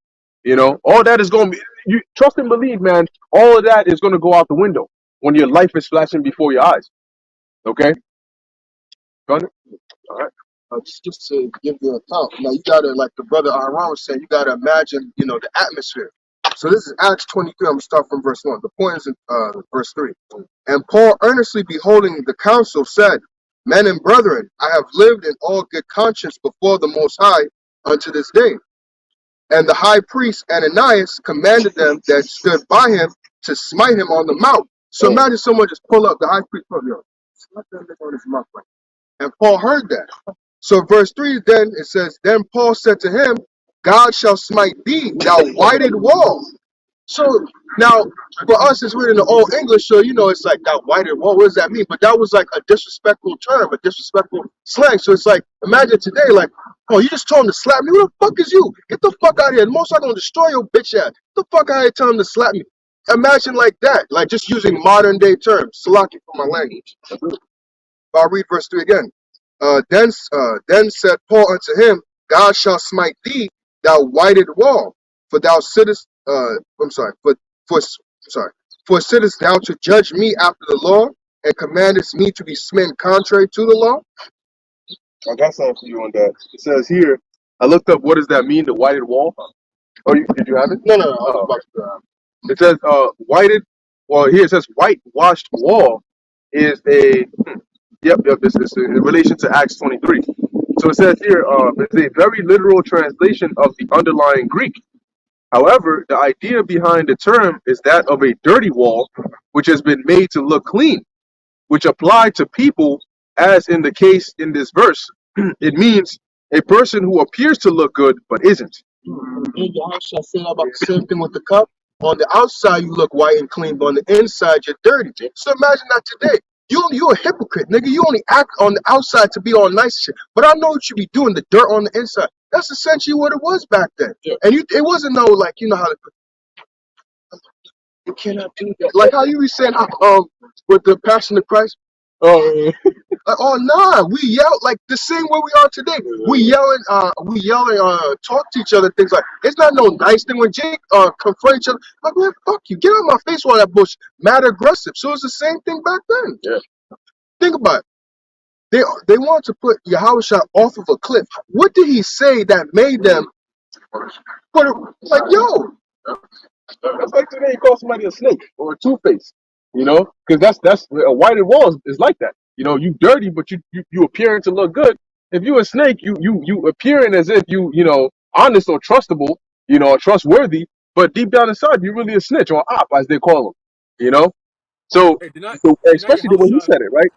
All that is going to be. You trust and believe, man. All of that is going to go out the window when your life is flashing before your eyes. Okay, got it. All right. Just to give you an account. Now you gotta, like the brother Aaron was saying, you gotta imagine, the atmosphere. So this is Acts 23. I'm gonna start from verse 1. The point is in verse 3. And Paul, earnestly beholding the council, said, Men and brethren, I have lived in all good conscience before the Most High unto this day. And the high priest Ananias commanded them that stood by him to smite him on the mouth. So imagine someone just pull up the high priest, slap that nigga on his mouth. Right? And Paul heard that. So verse 3 then it says, Then Paul said to him, God shall smite thee, thou whited wall. So now for us it's written in the old English, so it's like that whited wall. What does that mean? But that was like a disrespectful term, a disrespectful slang. So it's like, imagine today, like, oh, you just told him to slap me. Who the fuck is you? Get the fuck out of here. The most I'm gonna destroy your bitch ass. Get the fuck out of here, tell him to slap me. Imagine like that, like just using modern day terms. Salaki for my language. I'll read verse 3 again. Then said Paul unto him, God shall smite thee, thou whited wall, for thou sittest. For sittest thou to judge me after the law, and commandest me to be smitten contrary to the law? I got something for you on that. It says here, I looked up what does that mean, the whited wall. Oh, did you have it? No. I was Oh, about it says whited. Well, here it says whitewashed wall is a. Yep. This is in relation to Acts 23. So it says here, it's a very literal translation of the underlying Greek. However, the idea behind the term is that of a dirty wall, which has been made to look clean, which applied to people, as in the case in this verse. It means a person who appears to look good but isn't. I say about the same thing with the cup. On the outside, you look white and clean, but on the inside, you're dirty. So imagine that today. You a hypocrite, nigga. You only act on the outside to be all nice shit. But I know what you be doing, the dirt on the inside. That's essentially what it was back then. Yeah. And it wasn't no, like, how to, you cannot do that. Like how you be saying, with the Passion of Christ? Oh, Like, oh nah, we yell like the same way we are today. We yelling, talk to each other, things like it's not no nice thing when Jake confront each other. Like, man, fuck you, get out of my face with all that bullshit. Mad aggressive. So it's the same thing back then. yeah. Think about it. They want to put Yahushua off of a cliff. What did he say that made them put it like, yo? That's like today you call somebody a snake or a two-face, you know, because that's a whited wall is like that. You know, you dirty, but you appearing to look good. If you a snake, you appearing as if you know honest or trustable, you know, or trustworthy, but deep down inside you're really a snitch or op as they call them, you know. So, Hey, did not especially the way he Yahushua? said it, right?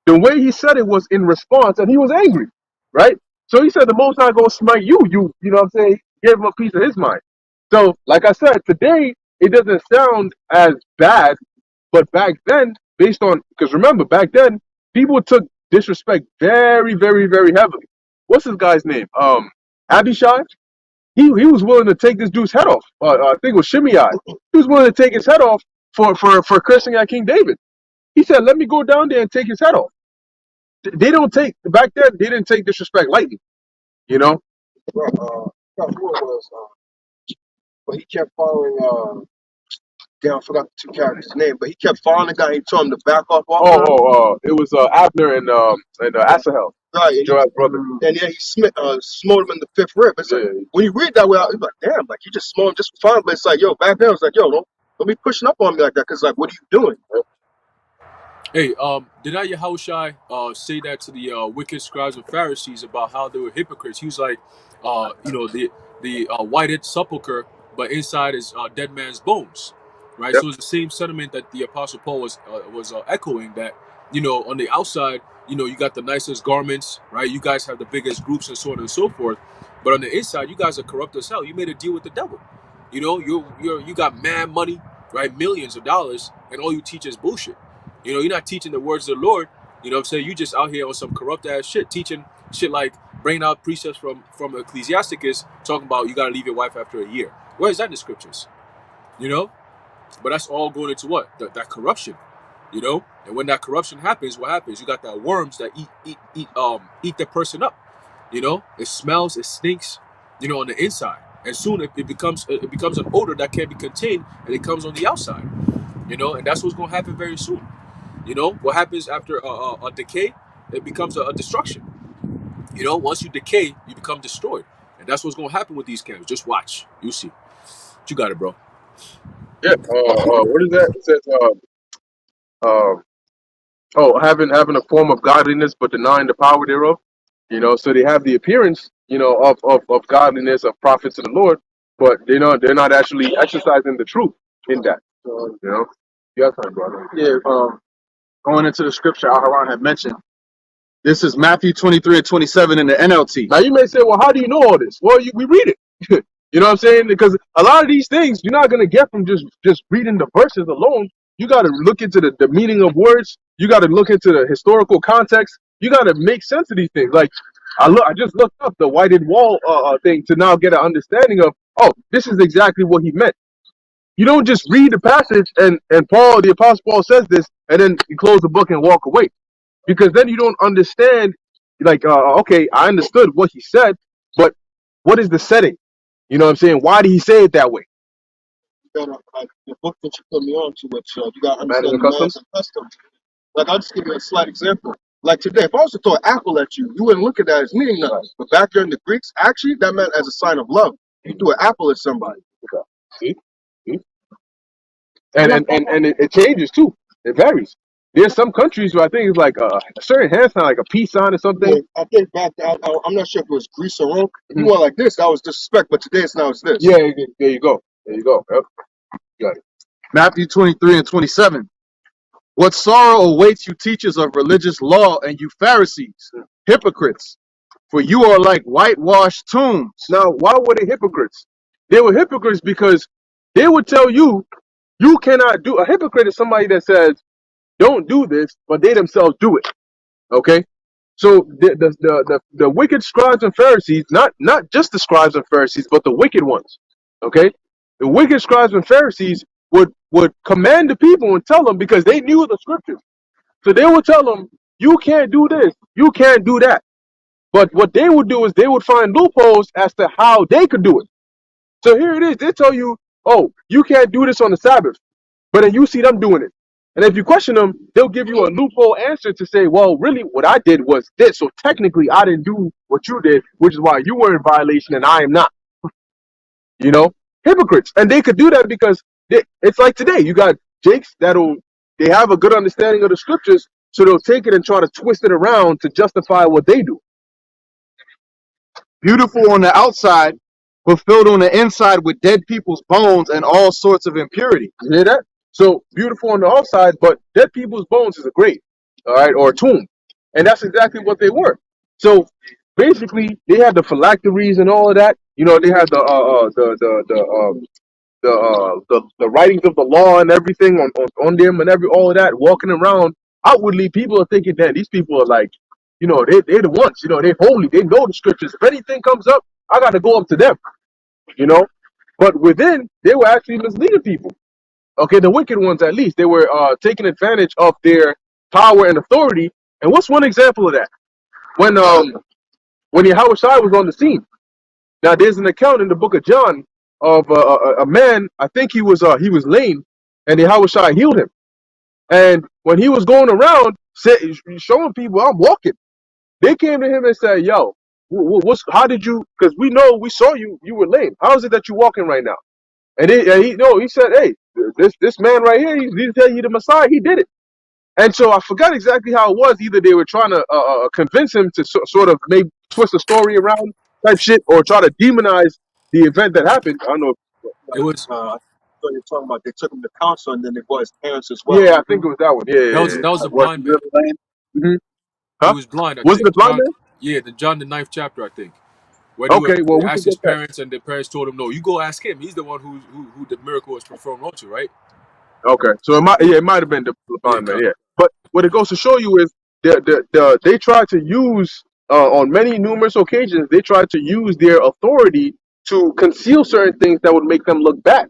The way he said it was in response, and he was angry, right? So he said, "The Most High gonna smite you." You know what I'm saying? Gave him a piece of his mind. So, like I said, today it doesn't sound as bad, but back then, based on because remember back then people took disrespect very, very, very heavily. What's this guy's name? Abishai. He was willing to take this dude's head off. I think it was Shimei. He was willing to take his head off for cursing at King David. He said, "Let me go down there and take his head off." They don't take back then. They didn't take disrespect lightly, you know. Bro, forgot who it was, but he kept following. Damn, I forgot the two characters' name, but he kept following the guy. He told him to back off. It was Abner and Asahel, Right, and, Joab's brother. and then he smote him in the fifth rib. It's Yeah, like, when you read that way, it's like, damn, like you just smote him just for fun. But it's like, yo, back then, it's like, yo, don't be pushing up on me like that, because like, what are you doing? Hey, did not Yahushua say that to the wicked scribes and Pharisees about how they were hypocrites? He was like, you know, the whited sepulcher, but inside is dead man's bones, right? yep, So it's the same sentiment that the Apostle Paul was echoing, that you know, on the outside, you know, you got the nicest garments, right? You guys have the biggest groups and so on and so forth, but on the inside, you guys are corrupt as hell. You made a deal with the devil. You know, you got mad money, right? Millions of dollars, and all you teach is bullshit. You know, you're not teaching the words of the Lord. You know what I'm saying? You just out here on some corrupt ass shit, teaching shit like bringing out precepts from Ecclesiasticus, talking about you gotta leave your wife after a year. Where is that in the scriptures? You know? But that's all going into what? That corruption. You know? And when that corruption happens, what happens? You got that worms that eat the person up. You know? It smells, it stinks, you know, on the inside. And soon it becomes an odor that can't be contained, and it comes on the outside. You know, and that's what's gonna happen very soon. You know, what happens after a decay? It becomes a destruction. You know, once you decay, you become destroyed. And that's what's going to happen with these camps. Just watch. You see. You got it, bro. yeah. What is that? It says, having a form of godliness but denying the power thereof. You know, so they have the appearance, you know, of godliness, of prophets of the Lord, but they're not actually exercising the truth in that. You know, yeah, time, brother. Yeah, going into the scripture Aharon had mentioned. This is Matthew 23 and 27 in the NLT. Now you may say, well, how do you know all this? Well, we read it. You know what I'm saying? Because a lot of these things you're not gonna get from just reading the verses alone. You got to look into the meaning of words. You got to look into the historical context. You got to make sense of these things. Like I just looked up the whited wall thing to now get an understanding of. Oh, this is exactly what he meant. You don't just read the passage and Paul, the Apostle Paul says this, and then you close the book and walk away, because then you don't understand. Like, okay, I understood what he said, but what is the setting? You know what I'm saying? Why did he say it that way? You gotta, like the book that you put me on to, which you got to Manners understand and the manners customs. and customs. Like, I'll just give you a slight example. Like today, if I was to throw an apple at you, you wouldn't look at that as meaning nothing. But back during the Greeks, actually, that meant as a sign of love. You threw an apple at somebody. See? See? And it changes too. It varies. There's some countries where I think it's like a certain hand sign, like a peace sign or something. Yeah, I think back, I'm not sure if it was Greece or Rome. If you went like this, that was disrespect. But today, now it's this. Yeah, there you go. There you go. Yep. Got it. Matthew 23 and 27. What sorrow awaits you teachers of religious law and you Pharisees, hypocrites, for you are like whitewashed tombs. Now, why were they hypocrites? They were hypocrites because they would tell you you cannot do. A hypocrite is somebody that says don't do this, but they themselves do it. Okay, so the wicked scribes and Pharisees, not just the scribes and Pharisees, but the wicked ones. Okay, the wicked scribes and Pharisees, would command the people and tell them, because they knew the scriptures. So they would tell them, you can't do this, you can't do that. But what they would do is they would find loopholes as to how they could do it. So here it is. They tell you, oh, you can't do this on the Sabbath. But then you see them doing it. And if you question them, they'll give you a loophole answer to say, well, really, what I did was this. So technically, I didn't do what you did, which is why you were in violation and I am not. You know, hypocrites. And they could do that because it's like today. You got Jakes they have a good understanding of the scriptures, so they'll take it and try to twist it around to justify what they do. Beautiful on the outside, but filled on the inside with dead people's bones and all sorts of impurity. You hear that? So beautiful on the outside, but dead people's bones is a grave, all right, or a tomb, and that's exactly what they were. So basically, they had the phylacteries and all of that. You know, they had the writings of the law and everything on them and all of that. Walking around outwardly, people are thinking that these people are like, you know, they're the ones. You know, they're holy. They know the scriptures. If anything comes up, I got to go up to them. You know, but within, they were actually misleading people. Okay, the wicked ones at least. They were taking advantage of their power and authority. And what's one example of that? When Yahweh Shai was on the scene. Now, there's an account in the book of John of a man. I think he was lame, and Yahweh Shai healed him. And when he was going around showing people, I'm walking, they came to him and said, "Yo, how did you? Because we saw you were lame. How is it that you're walking right now?" And he said, "Hey, this man right here, he didn't tell you the Messiah. He did it." And so I forgot exactly how it was. Either they were trying to convince him to sort of maybe twist the story around type shit, or try to demonize the event that happened. I don't know. It was So you're talking about they took him to counsel and then they brought his parents as well. Yeah, I think it was that one. Yeah, that was a Was blind he man. really lame? hmm He Huh? was blind, I Was it think. the blind John, man? yeah, the John the 9th chapter, I think. When Okay, well he we can asked his get that. parents, and the parents told him, "No, you go ask him. He's the one who the miracle was performed onto, right?" Okay, so it might have been the Yeah, blind man. Yeah, but what it goes to show you is they tried to use on many numerous occasions they tried to use their authority to conceal certain things that would make them look bad.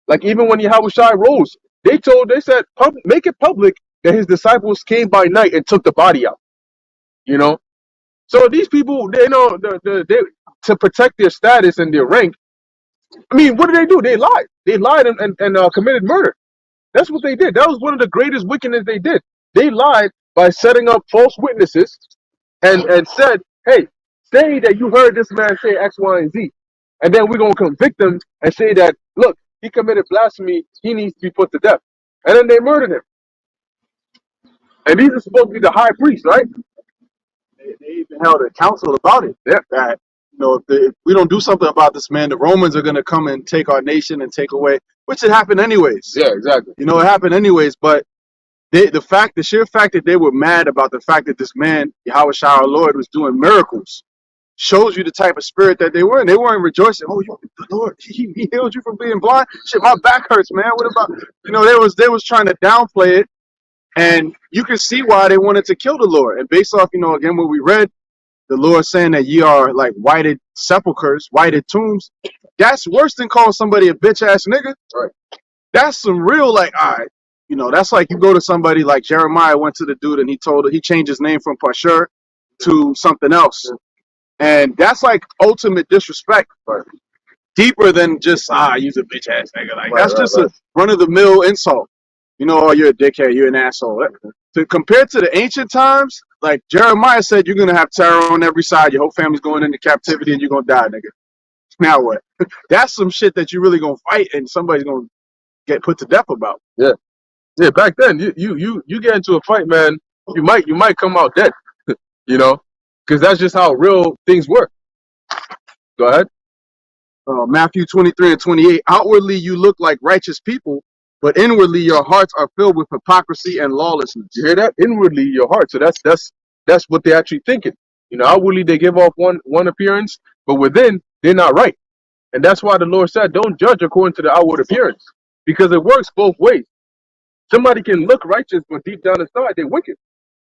Like even when Yahweh Shai rose, they said, make it public that his disciples came by night and took the body out. You know, so these people, they know they to protect their status and their rank. I mean, what did they do? They lied. They lied and committed murder. That's what they did. That was one of the greatest wickedness they did. They lied by setting up false witnesses and said, hey, say that you heard this man say X, Y, and Z. And then we're going to convict them and say that, look, he committed blasphemy. He needs to be put to death. And then they murdered him. And these are supposed to be the high priest, right? They even held a council about it. Yeah. That if we don't do something about this, man, the Romans are going to come and take our nation and take away, which it happened anyways. Yeah, exactly. It happened anyways. But the sheer fact that they were mad about the fact that this man, Yahweh Shai, our Lord, was doing miracles, shows you the type of spirit that they were in. They weren't rejoicing. Oh, the Lord, he healed you from being blind. Shit, my back hurts, man. What about they was trying to downplay it, and you can see why they wanted to kill the Lord. And based off, again what we read, the Lord saying that ye are like whited sepulchres, whited tombs. That's worse than calling somebody a bitch ass nigga. Right. That's some real all right. That's like you go to somebody like Jeremiah went to the dude and he changed his name from Pashur to something else. And that's like ultimate disrespect. Right. Deeper than just use a bitch ass nigga. Like Right, that's right, just right. a run of the mill insult. Oh, you're a dickhead, you're an asshole. Compared to the ancient times, like Jeremiah said, you're gonna have terror on every side. Your whole family's going into captivity and you're gonna die, nigga. Now what? That's some shit that you really gonna fight and somebody's gonna get put to death about. Yeah. Yeah, back then, you get into a fight, man, you might come out dead, because that's just how real things work. Go ahead. Matthew 23 and 28. Outwardly you look like righteous people, but inwardly your hearts are filled with hypocrisy and lawlessness. You hear that? Inwardly, your heart. So that's what they're actually thinking. Outwardly they give off one appearance, but within they're not right. And that's why the Lord said, don't judge according to the outward appearance, because it works both ways. Somebody can look righteous, but deep down inside they're wicked.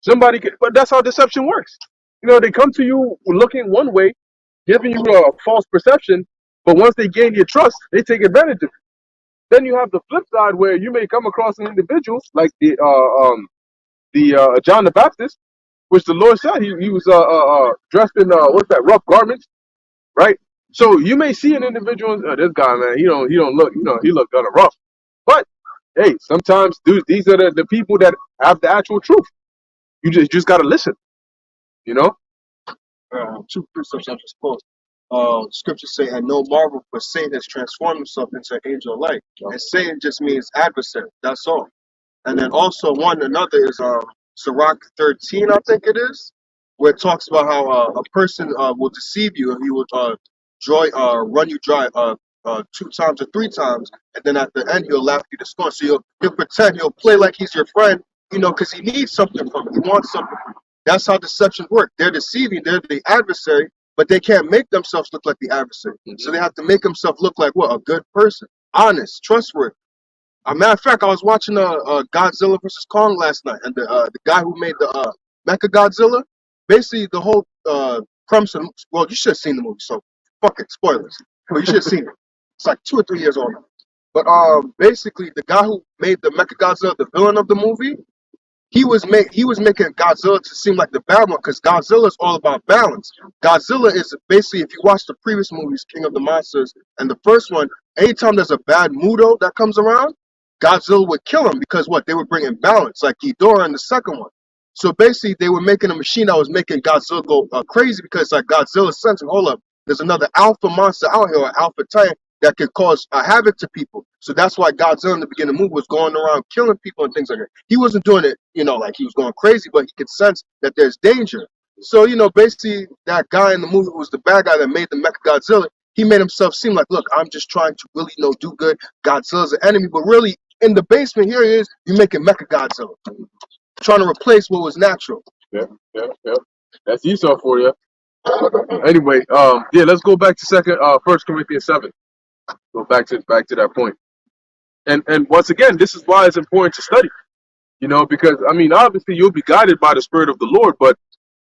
But that's how deception works. They come to you looking one way, giving you a false perception, but once they gain your trust, they take advantage of it. Then you have the flip side where you may come across an individual like the John the Baptist, which the Lord said he was dressed in what's that, rough garments, right? So you may see an individual, this guy, man, he don't look, he look kind of rough. But hey, sometimes these are the people that have the actual truth. You just gotta listen, you know. Two precepts I just quote. Scriptures say, and no marvel, for Satan has transformed himself into an angel of light. And Satan just means adversary. That's all. And then also another is Sirach 13, I think it is, where it talks about how a person will deceive you and he will run you dry 2 times or 3 times, and then at the end he'll laugh you to scorn. So he'll pretend, he'll play like he's your friend, because he needs something from you. He wants something from you. That's how deceptions work. They're deceiving, they're the adversary, but they can't make themselves look like the adversary. So they have to make themselves look like what? A good person, honest, trustworthy. A matter of fact, I was watching Godzilla versus Kong last night, and the guy who made the Mecha Godzilla, basically the whole premise. Well, you should have seen the movie, so fuck it, spoilers. But you should have seen it. It's like 2 or 3 years old now. But basically, the guy who made the Mecha Godzilla, the villain of the movie, he was making Godzilla to seem like the bad one, because Godzilla is all about balance. Godzilla is basically, if you watch the previous movies, King of the Monsters, and the first one, anytime there's a bad Mudo that comes around, Godzilla would kill him, because what? They were bringing balance, like Ghidorah in the second one. So basically, they were making a machine that was making Godzilla go crazy, because like Godzilla sensing, hold up, there's another alpha monster out here, or alpha titan, that could cause havoc to people. So that's why Godzilla in the beginning of the movie was going around killing people and things like that. He wasn't doing it, like he was going crazy, but he could sense that there's danger. So, basically that guy in the movie who was the bad guy that made the Mecha Godzilla, he made himself seem like, look, I'm just trying to really, do good. Godzilla's an enemy, but really in the basement, here he is, you making Mecha Godzilla, trying to replace what was natural. Yeah. That's Esau for you. Anyway, yeah, let's go back to 1 Corinthians 7. Go back to that point. And once again, this is why it's important to study. Because obviously you'll be guided by the Spirit of the Lord, but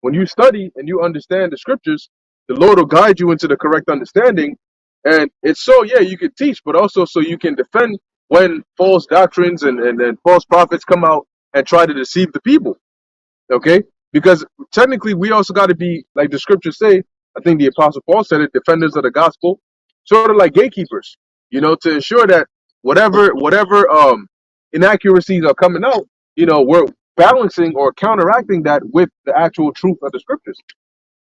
when you study and you understand the scriptures, the Lord will guide you into the correct understanding. And it's so, yeah, you can teach, but also so you can defend when false doctrines and false prophets come out and try to deceive the people. Okay? Because technically we also got to be, like the scriptures say, I think the Apostle Paul said it, defenders of the gospel, sort of like gatekeepers, to ensure that whatever inaccuracies are coming out, we're balancing or counteracting that with the actual truth of the scriptures.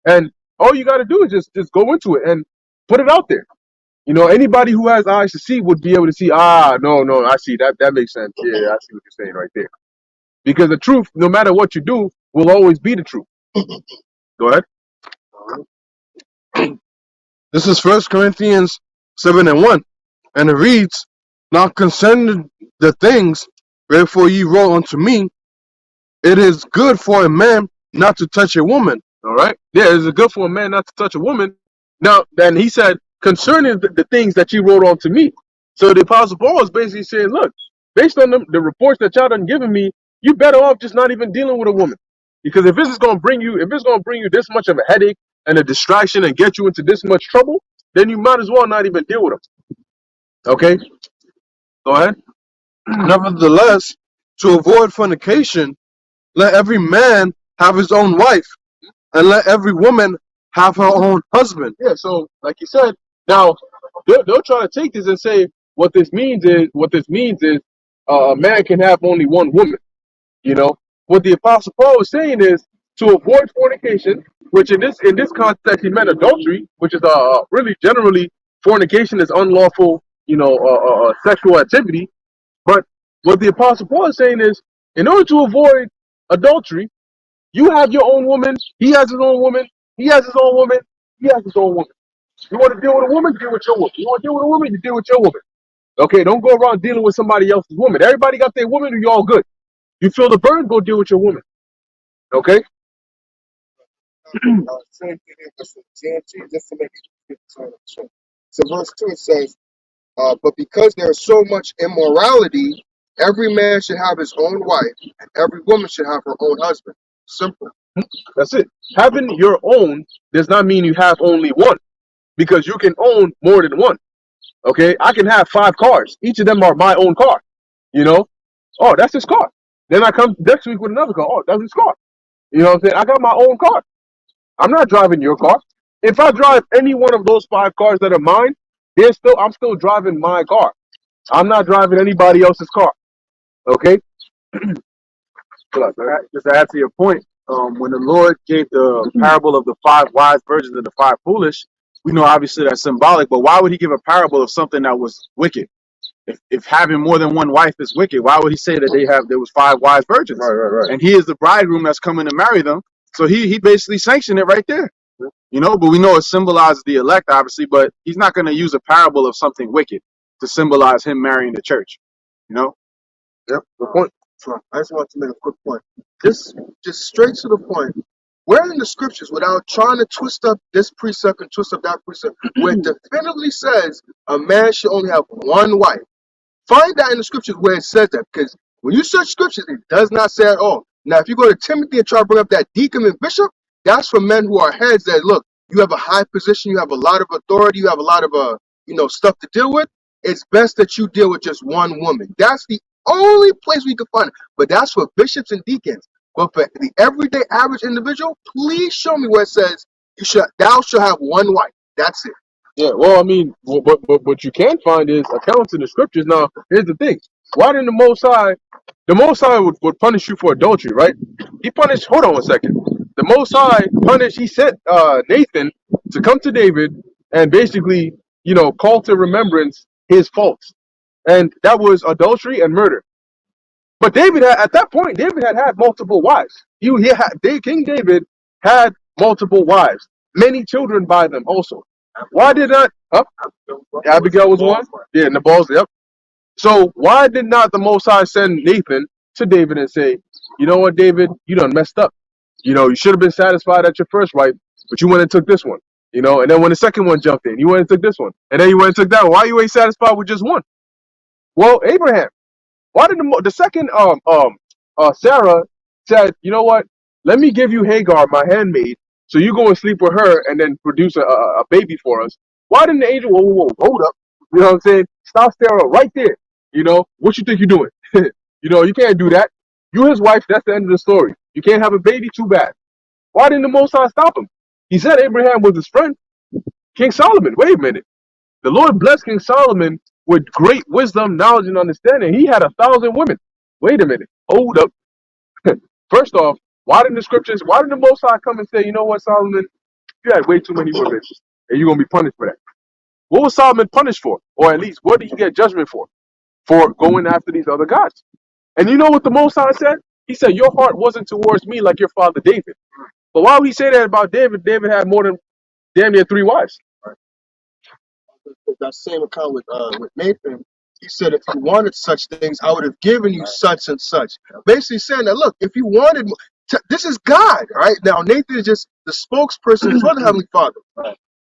And all you got to do is just go into it and put it out there. Anybody who has eyes to see would be able to see, no, I see that makes sense. Yeah, I see what you're saying right there. Because the truth, no matter what you do, will always be the truth. Go ahead. This is 1 Corinthians 7:1, and it reads, now concerning the things wherefore ye wrote unto me, it is good for a man not to touch a woman. All right. Yeah, it's good for a man not to touch a woman. Now, then he said, concerning the things that you wrote on to me. So the Apostle Paul is basically saying, look, based on the reports that y'all done given me, you better off just not even dealing with a woman. Because if it's going to bring you this much of a headache and a distraction and get you into this much trouble, then you might as well not even deal with them. Okay? Go ahead. Nevertheless, to avoid fornication, let every man have his own wife, and let every woman have her own husband. Yeah, so like you said, now they'll try to take this and say what this means is a man can have only one woman. What the Apostle Paul is saying is to avoid fornication, which in this context he meant adultery, which is really generally fornication is unlawful, sexual activity. But what the Apostle Paul is saying is, in order to avoid adultery, you have your own woman, he has his own woman, he has his own woman, he has his own woman. You want to deal with a woman, deal with your woman. You want to deal with a woman, you deal with your woman. Okay, don't go around dealing with somebody else's woman. Everybody got their woman, you all good. You feel the burden, go deal with your woman. Okay? Same thing with TNT, just to make it so verse 2 it says, but because there is so much immorality, every man should have his own wife, and every woman should have her own husband. Simple. That's it. Having your own does not mean you have only one, because you can own more than one. Okay, I can have 5 cars. Each of them are my own car. You know, oh, that's his car. Then I come next week with another car. Oh, that's his car. You know what I'm saying? I got my own car. I'm not driving your car. If I drive any one of those 5 cars that are mine, I'm still driving my car. I'm not driving anybody else's car. Okay? Just to add to your point, when the Lord gave the parable of the 5 wise virgins and the 5 foolish, we know obviously that's symbolic, but why would he give a parable of something that was wicked? If having more than one wife is wicked, why would he say that there was 5 wise virgins? Right. And he is the bridegroom that's coming to marry them. So he basically sanctioned it right there. You know, but we know it symbolizes the elect, obviously, but he's not going to use a parable of something wicked to symbolize him marrying the church. You know? Yep, good point. So I just want to make a quick point. Just straight to the point. Where in the scriptures, without trying to twist up this precept and twist up that precept, where it definitively says a man should only have one wife? Find that in the scriptures where it says that, because when you search scriptures, it does not say at all. Now, if you go to Timothy and try to bring up that deacon and bishop, that's for men who are heads that, look, you have a high position, you have a lot of authority, you have a lot of stuff to deal with. It's best that you deal with just one woman. That's the only place we can find it. But that's for bishops and deacons. But for the everyday average individual, please show me where it says thou shall have one wife. That's it. Yeah, well, I mean, what you can find is accounts in the scriptures. Now, here's the thing. Why didn't the Most High would punish you for adultery, right? He punished, hold on 1 second. The Most High punished, he sent Nathan to come to David and basically, call to remembrance his faults. And that was adultery and murder. But at that point, David had multiple wives. King David had multiple wives, many children by them also. Why did not Abigail was one? Yeah, Nabal's, yep. So why did not the Most High send Nathan to David and say, you know what, David, you done messed up. You should have been satisfied at your first wife, but you went and took this one. And then when the second one jumped in, you went and took this one. And then you went and took that one. Why you ain't satisfied with just one? Well, Abraham, why did the second Sarah said, you know what? Let me give you Hagar, my handmaid, so you go and sleep with her and then produce a baby for us. Why didn't the angel, whoa, hold up? You know what I'm saying? Stop Sarah right there. What you think you're doing? You can't do that. You his wife, that's the end of the story. You can't have a baby, too bad. Why didn't the Most High stop him? He said Abraham was his friend. King Solomon, wait a minute. The Lord blessed King Solomon with great wisdom, knowledge, and understanding. He had 1,000 women. Wait a minute. Hold up. First off, why didn't the Most High come and say, you know what, Solomon, you had way too many women, and you're going to be punished for that? What was Solomon punished for? Or at least, what did he get judgment for? For going after these other gods. And you know what the Most High said? He said, your heart wasn't towards me like your father David. But why would he say that about David? David had more than damn near 3 wives. That same account with Nathan, he said, if you wanted such things, I would have given you such and such. Basically saying that, look, if you wanted, this is God, right? Now, Nathan is just the spokesperson for the Heavenly Father.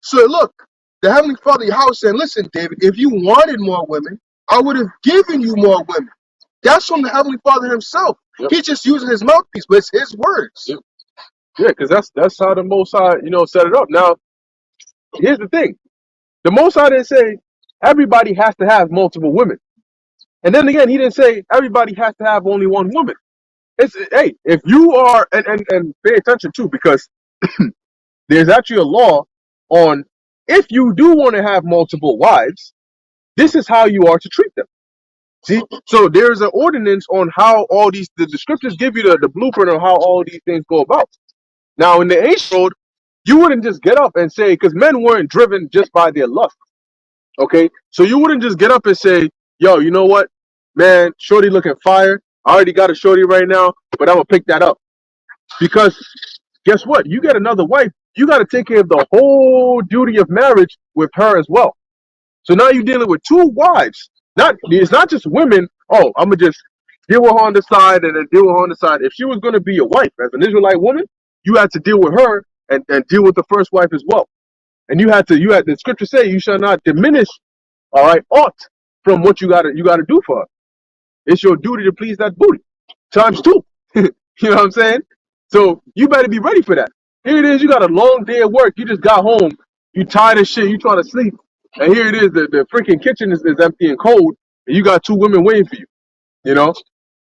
So, look, the Heavenly Father, Yahweh, saying, listen, David, if you wanted more women, I would have given you more women. That's from the Heavenly Father himself. Yep. He's just using his mouthpiece, but it's his words. Yep. Yeah, because that's how the Most High, set it up. Now, here's the thing. The Most High didn't say everybody has to have multiple women. And then again, he didn't say everybody has to have only one woman. Hey, if you are, and pay attention too, because there's actually a law on if you do want to have multiple wives, this is how you are to treat them. See, so there's an ordinance on how all the scriptures give you the blueprint on how all these things go about. Now, in the ancient world, you wouldn't just get up and say, because men weren't driven just by their lust. Okay, so you wouldn't just get up and say, yo, you know what, man, shorty looking fire. I already got a shorty right now, but I'm gonna pick that up. Because guess what? You get another wife, you got to take care of the whole duty of marriage with her as well. So now you're dealing with 2 wives. It's not just women. Oh, I'm gonna just deal with her on the side and then deal with her on the side. If she was gonna be your wife as an Israelite woman, you had to deal with her and deal with the first wife as well. And you had the scripture say you shall not diminish, all right, aught from what you gotta do for her. It's your duty to please that booty. Times 2. You know what I'm saying? So you better be ready for that. Here it is, you got a long day of work, you just got home, you tired of shit, you trying to sleep, And here it is, the freaking kitchen is empty and cold, and you got two women waiting for you, you know?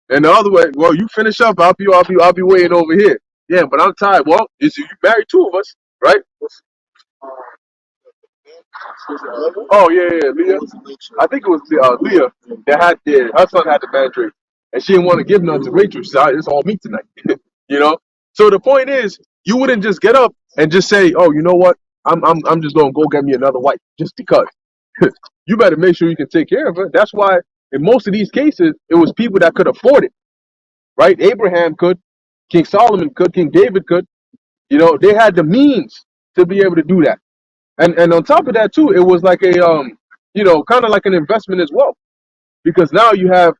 And the other way, well, you finish up, I'll be waiting over here. Yeah, but I'm tired. Well, you married two of us, right? Oh yeah, Leah. I think it was Leah that had her son had the mandrake, and she didn't want to give none to Rachel. She said, "It's all me tonight," you know. So the point is, you wouldn't just get up and just say, "Oh, you know what? I'm just gonna go get me another wife just because." You better make sure you can take care of her. That's why in most of these cases, it was people that could afford it, right? Abraham could, King Solomon could, King David could. You know, they had the means to be able to do that. And on top of that too, it was like a kind of like an investment as well, because now you have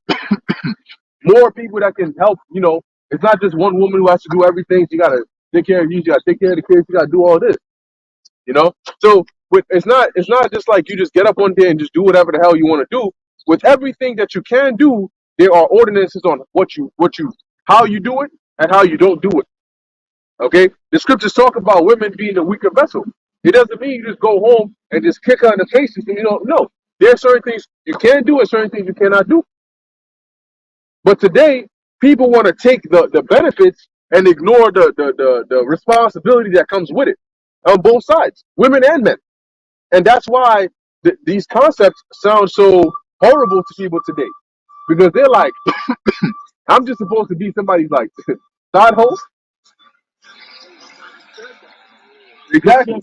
more people that can help. You know, it's not just one woman who has to do everything. She gotta take care of you. She gotta take care of the kids. You gotta do all this. You know, so it's not just like you just get up one day and just do whatever the hell you want to do. With everything that you can do, there are ordinances on what you how you do it and how you don't do it. Okay, the scriptures talk about women being a weaker vessel. It doesn't mean you just go home and just kick her in the face and you don't know. There are certain things you can do and certain things you cannot do. But today, people want to take the benefits and ignore the responsibility that comes with it on both sides, women and men. And that's why these concepts sound so horrible to people today, because they're like, I'm just supposed to be somebody's like side host. Exactly.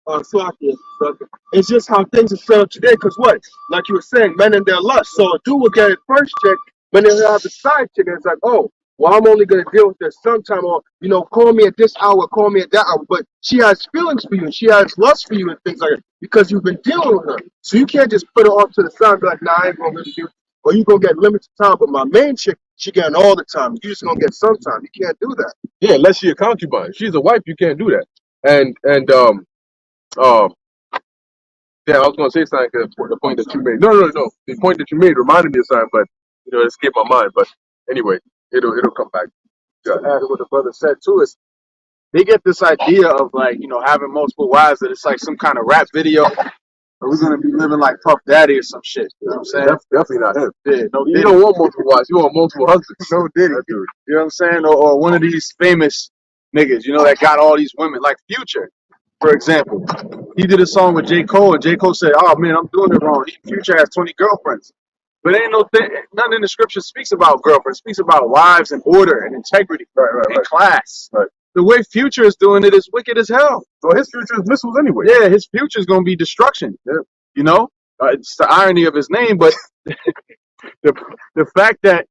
Slakia, brother. It's just how things are set up today. Because what, like you were saying, men in their lust. So a dude will get it first check, but then he'll have the side chick, and it's like, oh, well, I'm only gonna deal with this sometime, or call me at this hour, call me at that hour. But she has feelings for you, and she has lust for you, and things like that, because you've been dealing with her. So you can't just put her off to the side and be like, nah, I ain't gonna really do it. Or you gonna get limited time. But my main chick, she getting all the time. You just gonna get sometime. You can't do that. Yeah, unless she's a concubine. If she's a wife, you can't do that. And yeah, I was gonna say something 'cause the point that you made. No. The point that you made reminded me of something, but it escaped my mind. But anyway, it'll come back. Yeah. To add to what the brother said too is they get this idea of like having multiple wives, that it's like some kind of rap video, or we're gonna be living like Puff Daddy or some shit. You know what I'm saying? That's definitely not him. Yeah, no You Diddy. don't want multiple wives. You want multiple husbands. No Diddy. That dude. You know what I'm saying? Or one of these famous niggas, that got all these women, like Future, for example. He did a song with J. Cole, and J. Cole said, "Oh man, I'm doing it wrong. Future has 20 girlfriends." But ain't nothing in the scripture speaks about girlfriends. It speaks about wives and order and integrity and class. Right. The way Future is doing it is wicked as hell. So his future is missiles anyway. Yeah, his future is gonna be destruction. Yeah. It's the irony of his name, but the fact that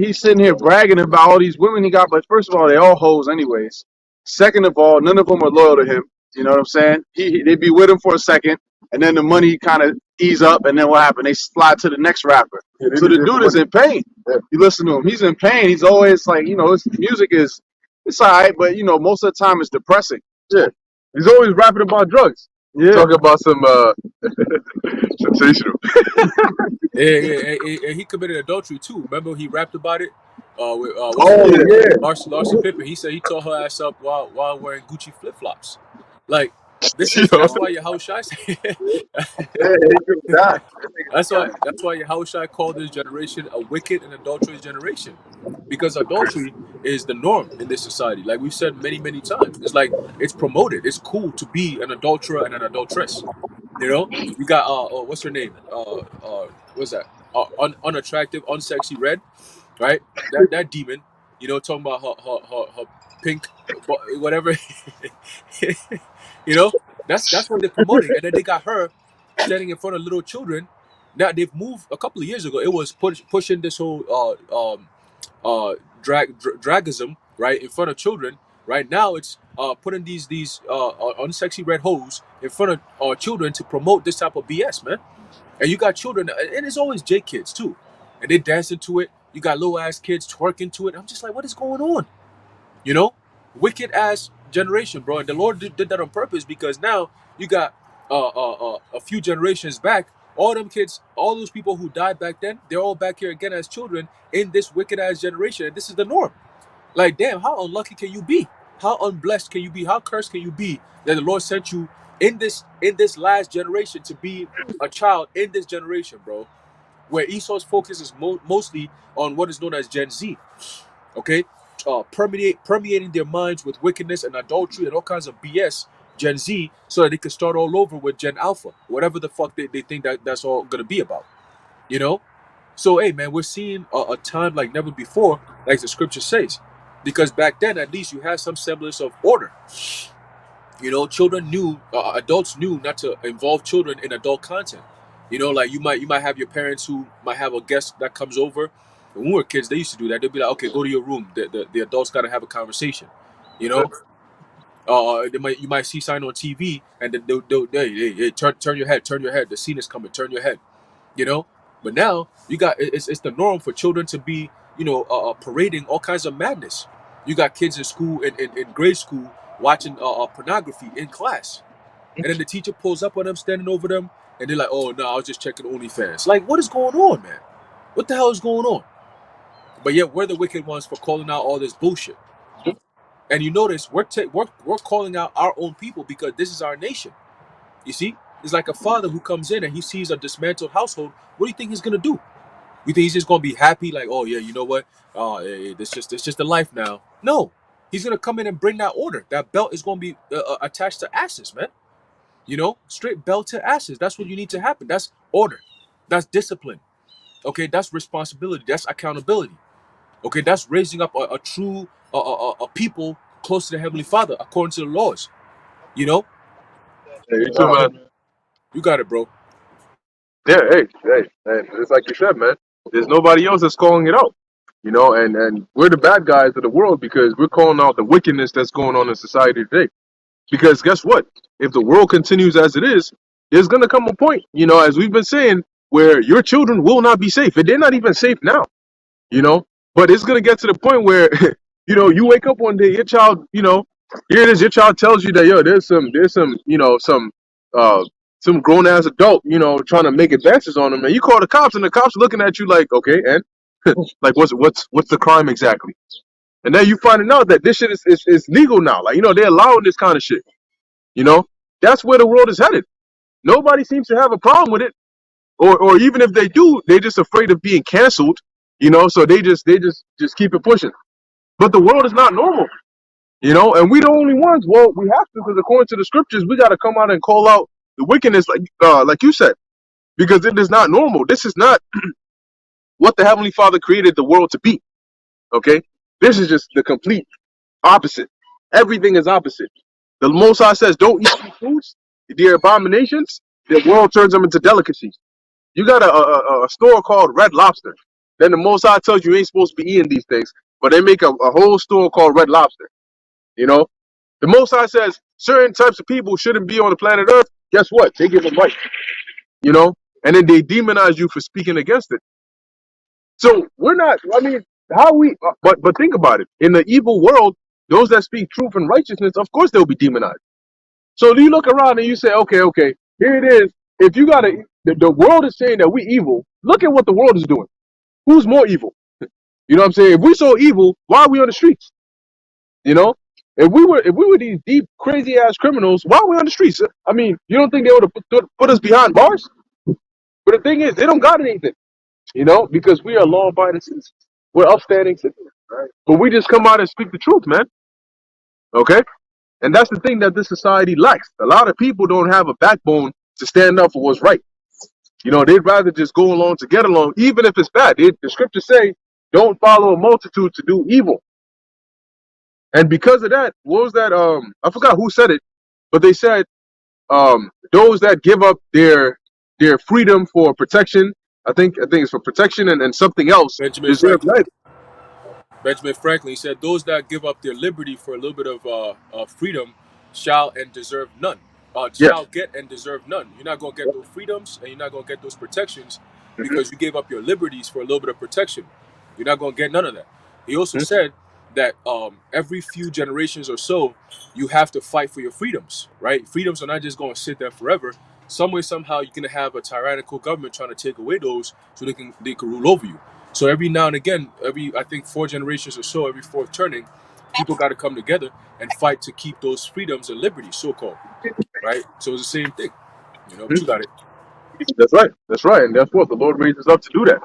he's sitting here bragging about all these women he got, but first of all, they all hoes anyways. Second of all, none of them are loyal to him. You know what I'm saying? They be with him for a second, and then the money kind of ease up, and then what happened? They slide to the next rapper. Yeah, So the dude is in pain. Yeah. You listen to him; he's in pain. He's always like, his music it's alright, but most of the time it's depressing. Yeah. He's always rapping about drugs. Yeah. Talking about some sensational. And he committed adultery too. Remember, he rapped about it. With Larson Pippen. He said he tore her ass up while wearing Gucci flip flops. Like that's why your house shy. That's why Yahushua called this generation a wicked and adulterous generation, because adultery is the norm in this society. Like we've said many, many times, it's like it's promoted. It's cool to be an adulterer and an adulteress. You got what's her name? What's that? Unattractive, unsexy Red, right? That demon. Talking about her pink, whatever. That's what they're promoting, and then they got her standing in front of little children. Now they've moved a couple of years ago. It was pushing this whole dragism right in front of children. Right now it's putting these unsexy red hoes in front of children to promote this type of BS, man. And you got children, and it's always J kids too, and they dance into it. You got little ass kids twerking to it. I'm just like, what is going on? Wicked ass generation, bro. And the Lord did that on purpose, because now you got a few generations back, all them kids, all those people who died back then, they're all back here again as children in this wicked ass generation, and this is the norm. Like, damn, how unlucky can you be? How unblessed can you be? How cursed can you be that the Lord sent you in this last generation to be a child in this generation, bro, where Esau's focus is mostly on what is known as Gen Z, okay, permeating their minds with wickedness and adultery and all kinds of BS. Gen Z, so that they can start all over with Gen Alpha, whatever the fuck they think that's all gonna be about, you know. So hey, man, we're seeing a time like never before, like the scripture says, because back then at least you had some semblance of order. You know, children knew, adults knew not to involve children in adult content. You know, like you might have your parents who might have a guest that comes over. When we were kids, they used to do that. They'd be like, okay, go to your room. The adults got to have a conversation. You know, you might see sign on TV, and then hey, turn your head, turn your head. The scene is coming. Turn your head. You know, but now you got it's the norm for children to be, parading all kinds of madness. You got kids in school, in grade school, watching pornography in class, and then the teacher pulls up on them, standing over them, and they're like, "Oh no, I was just checking OnlyFans." Like, what is going on, man? What the hell is going on? But yet we're the wicked ones for calling out all this bullshit. And you notice we're calling out our own people because this is our nation. You see, it's like a father who comes in and he sees a dismantled household. What do you think he's gonna do? You think he's just gonna be happy, like, oh yeah, you know what? Oh, it's just the life now. No, he's gonna come in and bring that order. That belt is gonna be attached to asses, man. You know, straight belt to asses. That's what you need to happen. That's order. That's discipline. Okay, that's responsibility. That's accountability. Okay, that's raising up a true a people close to the Heavenly Father according to the laws. You know, Hey, you too, man. you got it, bro. Yeah, hey, and it's like you said, man. There's nobody else that's calling it out, you know, and we're the bad guys of the world because we're calling out the wickedness that's going on in society today. Because guess what? If the world continues as it is, there's gonna come a point, you know, as we've been saying, where your children will not be safe, and they're not even safe now, you know. But it's gonna get to the point where, you know, you wake up one day, your child, you know, here it is, your child tells you that, yo, there's some, you know, some grown ass adult, you know, trying to make advances on them, and you call the cops, and the cops looking at you like, okay, and like, what's the crime exactly? And then you finding out that this shit is legal now, like, you know, they're allowing this kind of shit, you know. That's where the world is headed. Nobody seems to have a problem with it, or even if they do, they're just afraid of being canceled, you know. So they just keep it pushing. But the world is not normal, you know, and we the only ones. Well, we have to, because according to the scriptures, we got to come out and call out the wickedness, like you said, because it is not normal. This is not what the Heavenly Father created the world to be. Okay, this is just the complete opposite. Everything is opposite. The Most High says, "Don't eat these foods; they're abominations." The world turns them into delicacies. You got a store called Red Lobster. Then the Most High tells you ain't supposed to be eating these things, but they make a whole store called Red Lobster. You know, the Most High says certain types of people shouldn't be on the planet Earth. Guess what? They give them rights. You know, and then they demonize you for speaking against it. So we're not. I mean, how we? But think about it. In the evil world, those that speak truth and righteousness, of course, they'll be demonized. So you look around and you say, okay, here it is. If you gotta, the world is saying that we evil. Look at what the world is doing. Who's more evil? You know what I'm saying? If we're so evil, why are we on the streets? You know, if we were these deep, crazy ass criminals, why are we on the streets? I mean, you don't think they would have put us behind bars? But the thing is, they don't got anything. You know, because we are law-abiding citizens. We're upstanding citizens, right? But we just come out and speak the truth, man. Okay? And that's the thing that this society lacks. A lot of people don't have a backbone to stand up for what's right. You know, they'd rather just go along to get along, even if it's bad. The scriptures say, don't follow a multitude to do evil. And because of that, what was that? I forgot who said it, but they said, those that give up their freedom for protection, I think it's for protection and something else, Benjamin deserve Franklin. life. Benjamin Franklin, he said, "Those that give up their liberty for a little bit of freedom shall and deserve none. Yes. Shall get and deserve none. You're not gonna get those freedoms, and you're not gonna get those protections Hmm. because you gave up your liberties for a little bit of protection. You're not gonna get none of that." He also said that every few generations or so, you have to fight for your freedoms. Right? Freedoms are not just gonna sit there forever. Some way, somehow, you're gonna have a tyrannical government trying to take away those so they can rule over you. So every now and again, every I think 4 generations or so, every fourth turning, people got to come together and fight to keep those freedoms and liberties, so called. right? So it's the same thing, you know. But you Mhm. got it. That's right. That's right. And that's what the Lord raised us up to do that.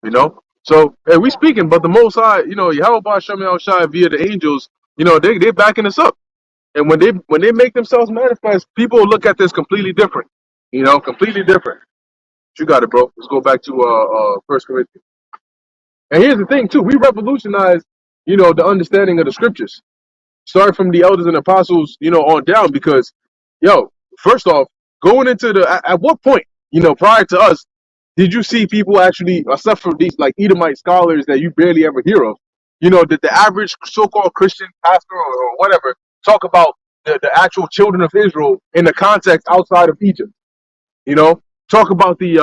You know. So hey, we speaking, but the Most High, you know, Yahweh Shem Shai via the angels, you know, they backing us up. And when they make themselves manifest, people look at this completely different. You know, completely different. You got it, bro. Let's go back to First Corinthians. And here's the thing too: we revolutionized, you know, the understanding of the scriptures. Start from the elders and apostles, you know, on down. Because, yo, first off, going into at what point, you know, prior to us, did you see people actually, except for these like Edomite scholars that you barely ever hear of, you know, did the average so-called Christian pastor or whatever talk about the actual children of Israel in the context outside of Egypt? You know, talk about the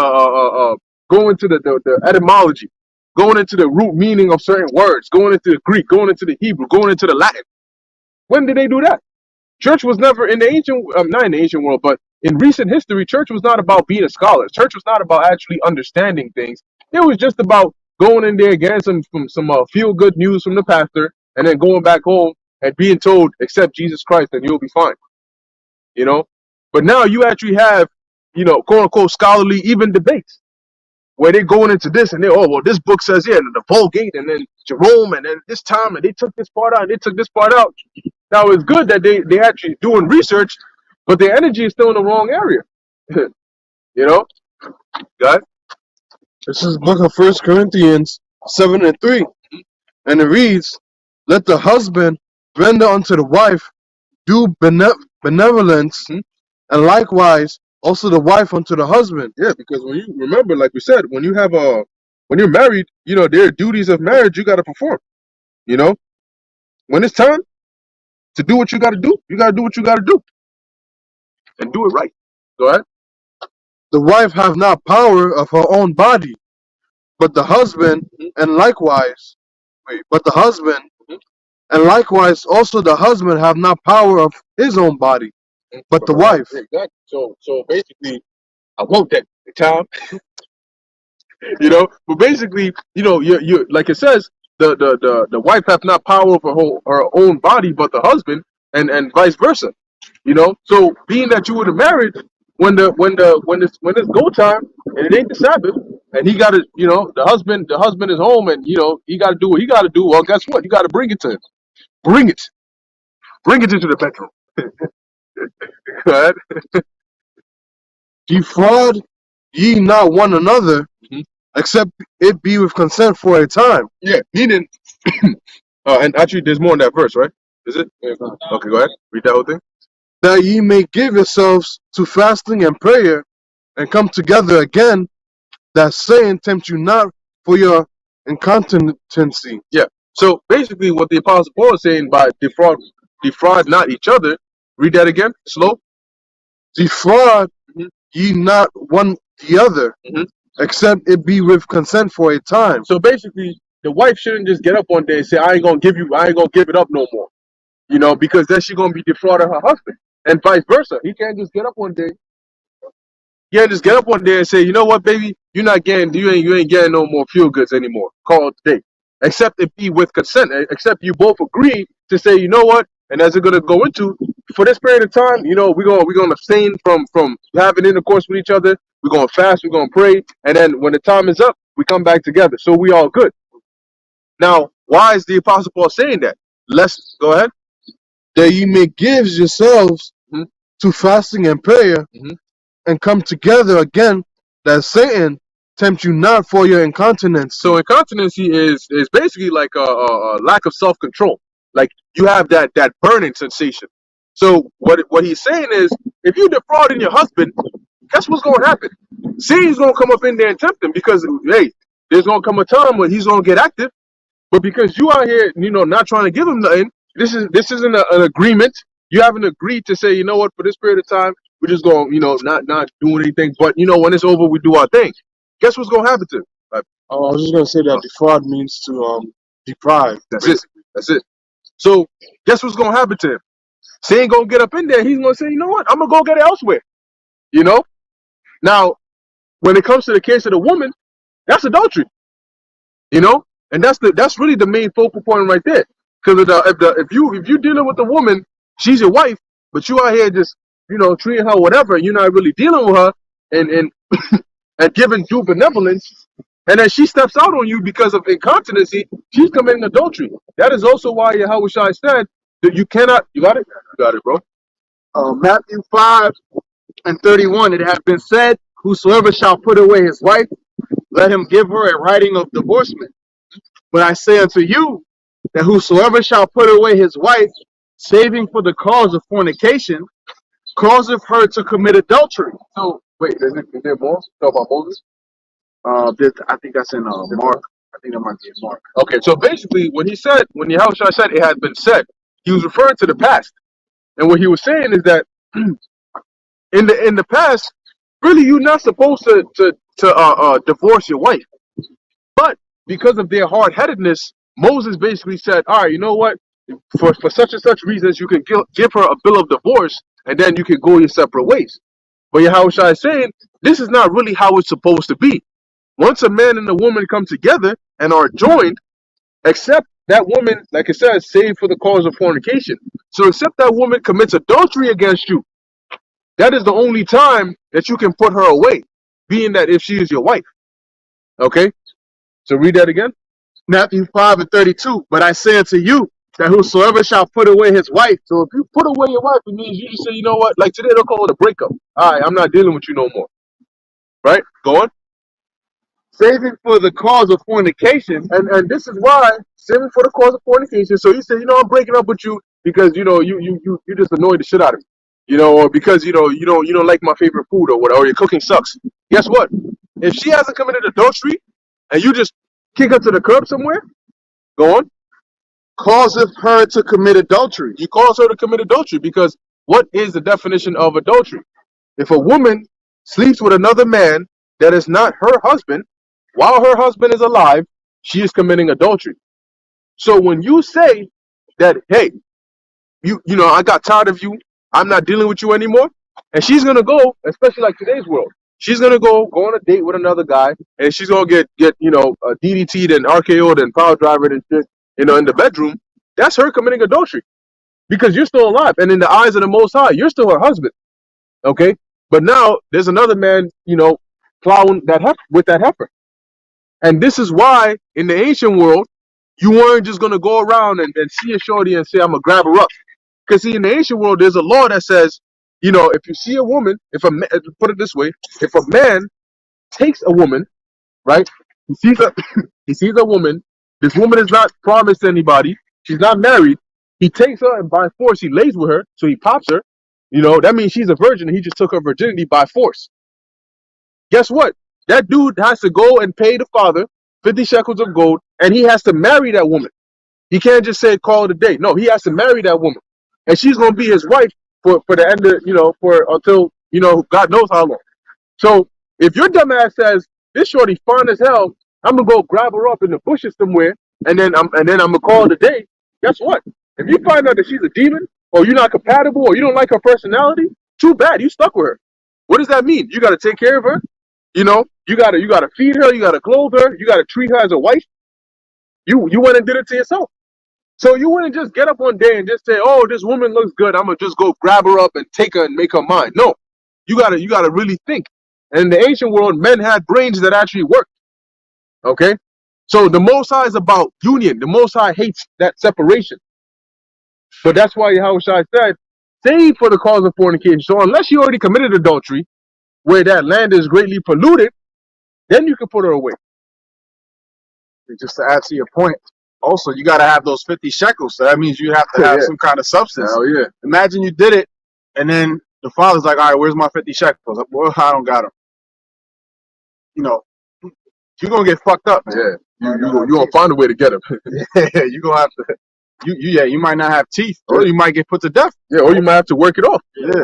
going to the etymology, going into the root meaning of certain words, going into the Greek, going into the Hebrew, going into the Latin. When did they do that? Church was never in the ancient, not in the ancient world, but in recent history, church was not about being a scholar. Church was not about actually understanding things. It was just about going in there, getting some feel good news from the pastor, and then going back home and being told, accept Jesus Christ and you'll be fine. You know, but now you actually have, you know, quote unquote scholarly even debates where they're going into this and they, oh well, this book says yeah, the Vulgate, and then Jerome, and then this time, and they took this part out, and they took this part out. Now it's good that they actually doing research, but their energy is still in the wrong area. You know, guys. This is book of First Corinthians 7:3. And it reads, let the husband render unto the wife due benevolence, and likewise also the wife unto the husband. Yeah, because when you remember, like we said, when you're married, you know, there are duties of marriage you got to perform. You know, when it's time to do what you got to do, you got to do what you got to do and do it right. Go ahead. The wife have not power of her own body, but the husband, and likewise, but the husband, and likewise also the husband have not power of his own body, but the wife. Exactly. So basically, I want that time. You know, but basically, you know, you like it says, the wife hath not power over her own body, but the husband, and vice versa. You know, so being that you would have married when it's go time and it ain't the Sabbath, and he got to, you know, the husband is home, and you know he got to do what he got to do. Well, guess what? You got to bring it to him. Bring it, bring it into the bedroom. Go ahead. Defraud ye not one another, Mhm. except it be with consent for a time. Yeah, meaning, and actually, there's more in that verse, right? Is it? Yeah. Okay, go ahead. Read that whole thing. That ye may give yourselves to fasting and prayer, and come together again, that Satan tempt you not for your incontinency. Yeah. So basically, what the Apostle Paul is saying by defraud not each other. Read that again, slow. Defraud Mhm. ye not one the other, Mhm. except it be with consent for a time. So basically, the wife shouldn't just get up one day and say, I ain't gonna give it up no more. You know, because then she's gonna be defrauding her husband, and vice versa. He can't just get up one day. You can't just get up one day and say, you know what, baby, you ain't getting no more feel goods anymore. Call it today. Except it be with consent. Except you both agree to say, you know what, and as we're gonna go into, for this period of time, you know, we're gonna abstain from having intercourse with each other. We're gonna fast, we're gonna pray, and then when the time is up, we come back together. So we all good. Now, why is the Apostle Paul saying that? Let's go ahead. That ye may give yourselves Mhm. to fasting and prayer, Mhm. and come together again, that Satan tempt you not for your incontinence. So incontinency is basically like a lack of self control. Like you have that burning sensation. So what he's saying is, if you defrauding your husband, guess what's going to happen? Satan's going to come up in there and tempt him, because hey, there's going to come a time when he's going to get active. But because you out here, you know, not trying to give him nothing, this isn't an agreement. You haven't agreed to say, you know what, for this period of time, we're just going, you know, not doing anything. But you know, when it's over, we do our thing. Guess what's going to happen to him? I was just gonna say that defraud means to deprive. That's it. That's it. So guess what's gonna happen to him? He ain't gonna get up in there. He's gonna say, you know what? I'm gonna go get it elsewhere. You know. Now, when it comes to the case of the woman, that's adultery. You know, and that's really the main focal point right there. Because if you're dealing with the woman, she's your wife, but you out here just treating her whatever, you're not really dealing with her and and giving due benevolence, and then she steps out on you because of incontinency, she's committing adultery. That is also why Yahweh Shai said that you cannot. You got it? You got it, bro. Matthew 5:31, it has been said, whosoever shall put away his wife, let him give her a writing of divorcement. But I say unto you, that whosoever shall put away his wife, saving for the cause of fornication, causeth her to commit adultery. So, wait, is there more? Talk about Moses? I think that's in Mark. I think that might be in Mark. Okay, so basically, when Yahweh Shai said it had been said, he was referring to the past. And what he was saying is that in the past, really, you're not supposed to divorce your wife. But because of their hard-headedness, Moses basically said, all right, you know what? For such and such reasons, you can give her a bill of divorce, and then you can go your separate ways. But Yahweh Shai is saying, this is not really how it's supposed to be. Once a man and a woman come together and are joined, except that woman, like it says, saved for the cause of fornication. So except that woman commits adultery against you, that is the only time that you can put her away, being that if she is your wife. Okay? So read that again. Matthew 5:32, but I say unto you, that whosoever shall put away his wife. So if you put away your wife, it means you just say, you know what? Like today, they'll call it a breakup. All right, I'm not dealing with you no more. Right? Go on. Saving for the cause of fornication. And this is why, saving for the cause of fornication. So you say, I'm breaking up with you because you just annoyed the shit out of me, or because you don't like my favorite food or whatever, or your cooking sucks. Guess what? If she hasn't committed adultery and you just kick her to the curb somewhere, go on. Causeth her to commit adultery. You cause her to commit adultery because what is the definition of adultery? If a woman sleeps with another man that is not her husband, while her husband is alive, she is committing adultery. So when you say that, hey, I got tired of you, I'm not dealing with you anymore, and she's gonna go, especially like today's world, she's gonna go on a date with another guy, and she's gonna get DDT'd and RKO'd and power drivered and shit, in the bedroom. That's her committing adultery because you're still alive, and in the eyes of the Most High, you're still her husband. Okay, but now there's another man, plowing with that heifer. And this is why in the ancient world, you weren't just going to go around and see a shorty and say, I'm going to grab her up. Because see, in the ancient world, there's a law that says, if you see a woman, put it this way, if a man takes a woman, right, he sees a woman, this woman is not promised to anybody, she's not married, he takes her and by force he lays with her, so he pops her, that means she's a virgin and he just took her virginity by force. Guess what? That dude has to go and pay the father 50 shekels of gold, and he has to marry that woman. He can't just say call it a day. No, he has to marry that woman, and she's gonna be his wife for the end of until God knows how long. So if your dumb ass says this shorty fine as hell, I'm gonna go grab her up in the bushes somewhere, and then I'm gonna call it a day. Guess what? If you find out that she's a demon, or you're not compatible, or you don't like her personality, too bad. You stuck with her. What does that mean? You got to take care of her. You gotta feed her, you gotta clothe her, you gotta treat her as a wife. You went and did it to yourself. So you wouldn't just get up one day and just say, oh, this woman looks good, I'm gonna just go grab her up and take her and make her mine. No. You gotta really think. And in the ancient world, men had brains that actually worked. Okay? So the Most High is about union. The Most High hates that separation. But that's why Yahweh Shai said, save for the cause of fornication. So unless you already committed adultery, where that land is greatly polluted, then you can put her away. And just to add to your point, also you got to have those 50 shekels. So that means you have to have some kind of substance. Hell yeah. Imagine you did it, and then the father's like, all right, where's my 50 shekels? Well, I don't got them. You're going to get fucked up, man. Yeah. You're going to find a way to get them. Yeah, you're going to have to. You might not have teeth, or you might get put to death. Yeah, or you might have to work it off. Yeah.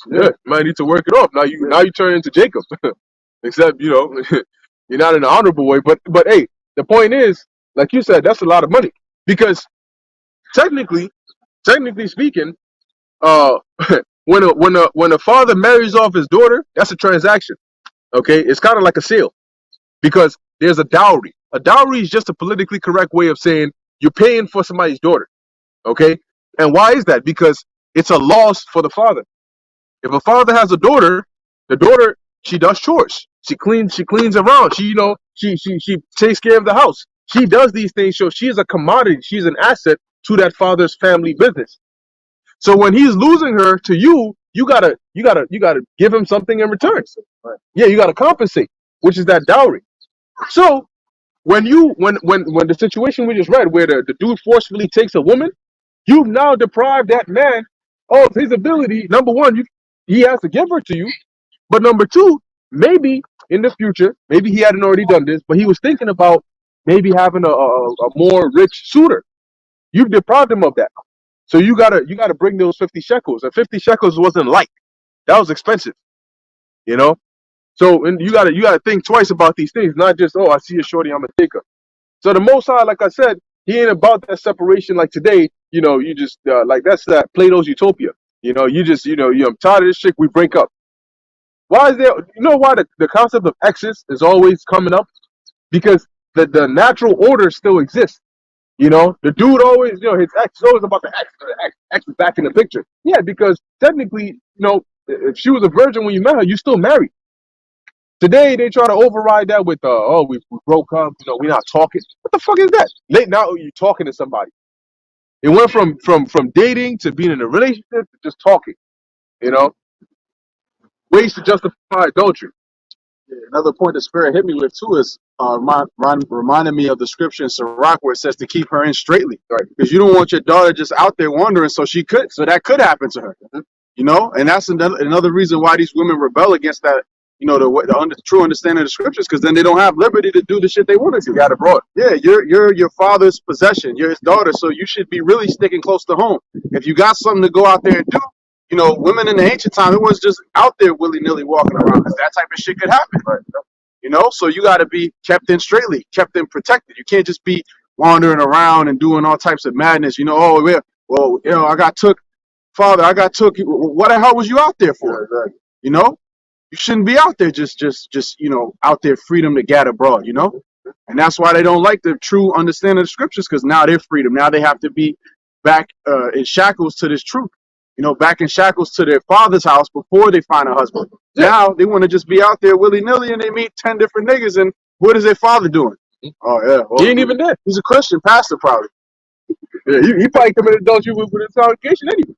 You might need to work it off. Now you turn into Jacob. Except, you're not in an honorable way. But hey, the point is, like you said, that's a lot of money. Because technically speaking, when a father marries off his daughter, that's a transaction. Okay? It's kind of like a sale. Because there's a dowry. A dowry is just a politically correct way of saying you're paying for somebody's daughter. Okay? And why is that? Because it's a loss for the father. If a father has a daughter, the daughter, she does chores. She cleans around. She takes care of the house. She does these things. So she is a commodity. She's an asset to that father's family business. So when he's losing her to you, you gotta give him something in return. Yeah, you gotta compensate, which is that dowry. So when the situation we just read, where the dude forcefully takes a woman, you've now deprived that man of his ability. Number one, he has to give her to you, but number two, maybe in the future, maybe he hadn't already done this, but he was thinking about maybe having a more rich suitor. You've deprived him of that. So you gotta bring those 50 shekels. And 50 shekels wasn't light. That was expensive, you know? So and you gotta think twice about these things, not just, oh, I see a shorty, I'm gonna take her. So the Most High, like I said, he ain't about that separation like today. You just like that's that Plato's utopia. I'm tired of this shit. We break up. Why is there? You know why the concept of exes is always coming up? Because the natural order still exists. The dude always, his ex is always about the ex is back in the picture. Yeah, because technically, if she was a virgin when you met her, you still married. Today they try to override that with, oh, we broke up, we're not talking. What the fuck is that? Late now you're talking to somebody. It went from dating to being in a relationship to just talking. You know, ways to justify adultery. Another point the Spirit hit me with too is reminding me of the scripture in Sirach where it says to keep her in straightly, right? Because you don't want your daughter just out there wandering, so that could happen to her, and that's another reason why these women rebel against that, true understanding of the scriptures, because then they don't have liberty to do the shit they want to do. Got it brought. Yeah, you're your father's possession. You're his daughter, so you should be really sticking close to home. If you got something to go out there and do, women in the ancient time, it was just out there willy-nilly walking around, because that type of shit could happen. Right. So you got to be kept in straightly, kept in protected. You can't just be wandering around and doing all types of madness. Oh, yeah, well, Father, I got took. What the hell was you out there for? Yeah, exactly. You shouldn't be out there just out there freedom to gad abroad. And that's why they don't like the true understanding of the scriptures, because now they're freedom. Now they have to be back in shackles to this truth. Back in shackles to their father's house before they find a husband. Yeah. Now they want to just be out there willy-nilly and they meet 10 different niggas, and what is their father doing? Oh, yeah. Well, he ain't even there. He's a Christian pastor, probably. Yeah, he probably committed adultery with his congregation anyway.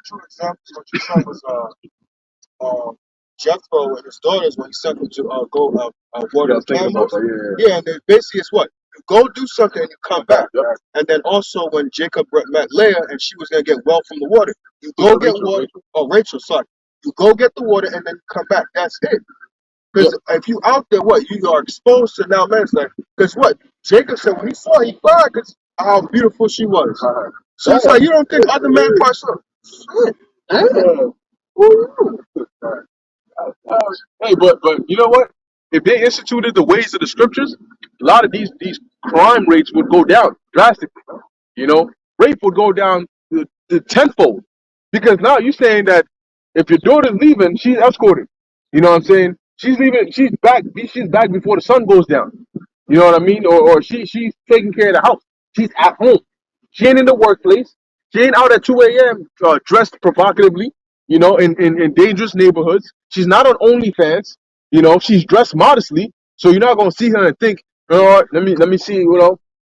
True example, what you said was Jethro and his daughters when he sent them to go water the camels. Yeah, and basically it's what? You go do something and you come back. Yep. And then also when Jacob met Leah and she was going to get well from the water, you go get water. Oh, Rachel, sorry. You go get the water and then you come back. That's it. Because if you out there, you are exposed to now man's life. Because Jacob said when he saw her, he cried because how beautiful she was. So it's like, you don't think other men parts of shit. Hey, but you know what? If they instituted the ways of the scriptures, a lot of these crime rates would go down drastically. Rape would go down the tenfold, because now you're saying that if your daughter's leaving, she's escorted. You know what I'm saying? She's leaving. She's back. She's back before the sun goes down. You know what I mean? Or she's taking care of the house. She's at home. She ain't in the workplace. She ain't out at 2 a.m. Dressed provocatively. In dangerous neighborhoods. She's not on OnlyFans. She's dressed modestly, so you're not gonna see her and think, let me see.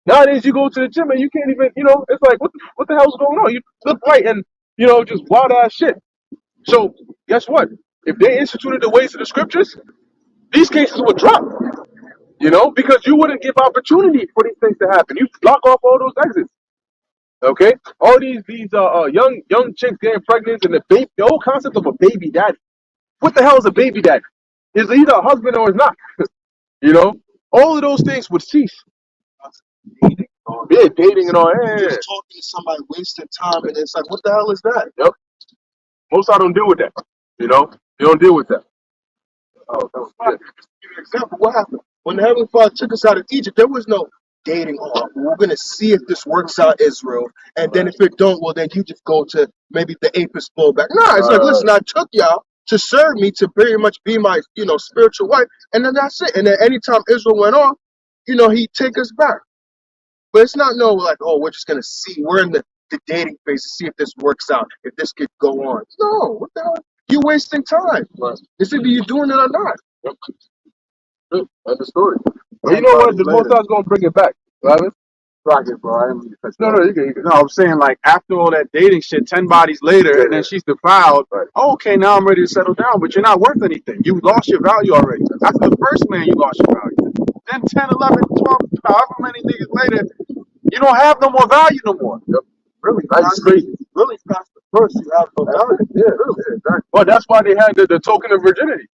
Nowadays you go to the gym and you can't even, it's like, what the hell's going on? You look right and just wild ass shit. So guess what? If they instituted the ways of the scriptures, these cases would drop. Because you wouldn't give opportunity for these things to happen. You block off all those exits. Okay, all these young chicks getting pregnant, and the whole concept of a baby daddy. What the hell is a baby daddy? Is either a husband or is not. All of those things would cease. Yeah, dating and all. Yeah. Just talking to somebody, wasting time, and it's like, what the hell is that? Yep. Most I don't deal with that. They don't deal with that. Oh, give you an example. What happened when the Heavenly Father took us out of Egypt? There was no dating. Oh, we're gonna see if this works out, Israel, and then if it don't, well, then you just go to maybe the apis bowl back. Nah, it's like, listen, I took y'all to serve me, to very much be my, spiritual wife, and then that's it. And then anytime Israel went off, he'd take us back. But it's not like, oh, we're just gonna see. We're in the dating phase to see if this works out, if this could go on. No, what the hell? You're wasting time. Right. It's either you're doing it or not. Yep. Good. That's the story. But you know what? The most I's gonna bring it back. Right? Rocket, bro. I didn't mean to cut you No, off. no, you can. No, I'm saying like after all that dating shit, 10 bodies later, and then she's defiled. Right. Oh, okay, now I'm ready to settle down, but you're not worth anything. You lost your value already. After the first man, you lost your value. Then 10, 11, 12, however many niggas later, you don't have no more value no more. Yep. Really, That's crazy. really past the first, you have no value. Yeah, Really. yeah, exactly. Well, that's why they had the token of virginity.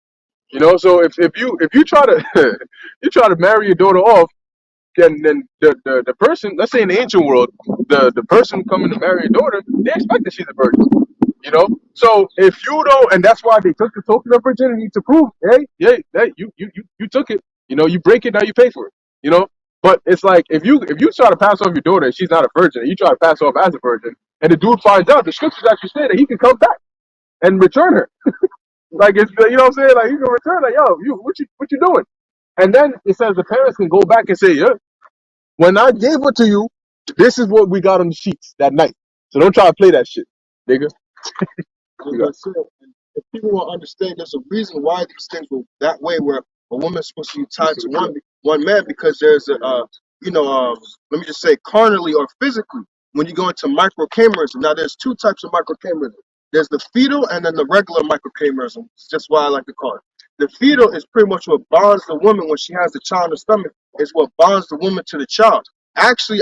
You know, so if you try to you try to marry your daughter off, then the person, let's say in the ancient world, the person coming to marry your daughter, they expect that she's a virgin. You know, so if you don't, and that's why they took the token of virginity to prove, hey, you took it. You know, you break it, now you pay for it. You know, but it's like if you try to pass off your daughter and she's not a virgin, and you try to pass her off as a virgin, and the dude finds out, the scriptures actually say that he can come back and return her. Like it's, you know what I'm saying? Like you can return, like, yo, what you doing? And then it says the parents can go back and say, yeah, when I gave her to you, this is what we got on the sheets that night. So don't try to play that shit, nigga. As I said, and if people will understand, there's a reason why these things were that way, where a woman's supposed to be tied to one man, because there's a let me just say, carnally or physically, when you go into microchimerism. Now, there's two types of microchimerism. There's the fetal and then the regular microchimerism. It's just what I like to call it. The fetal is pretty much what bonds the woman when she has the child in the stomach. Is what bonds the woman to the child. Actually,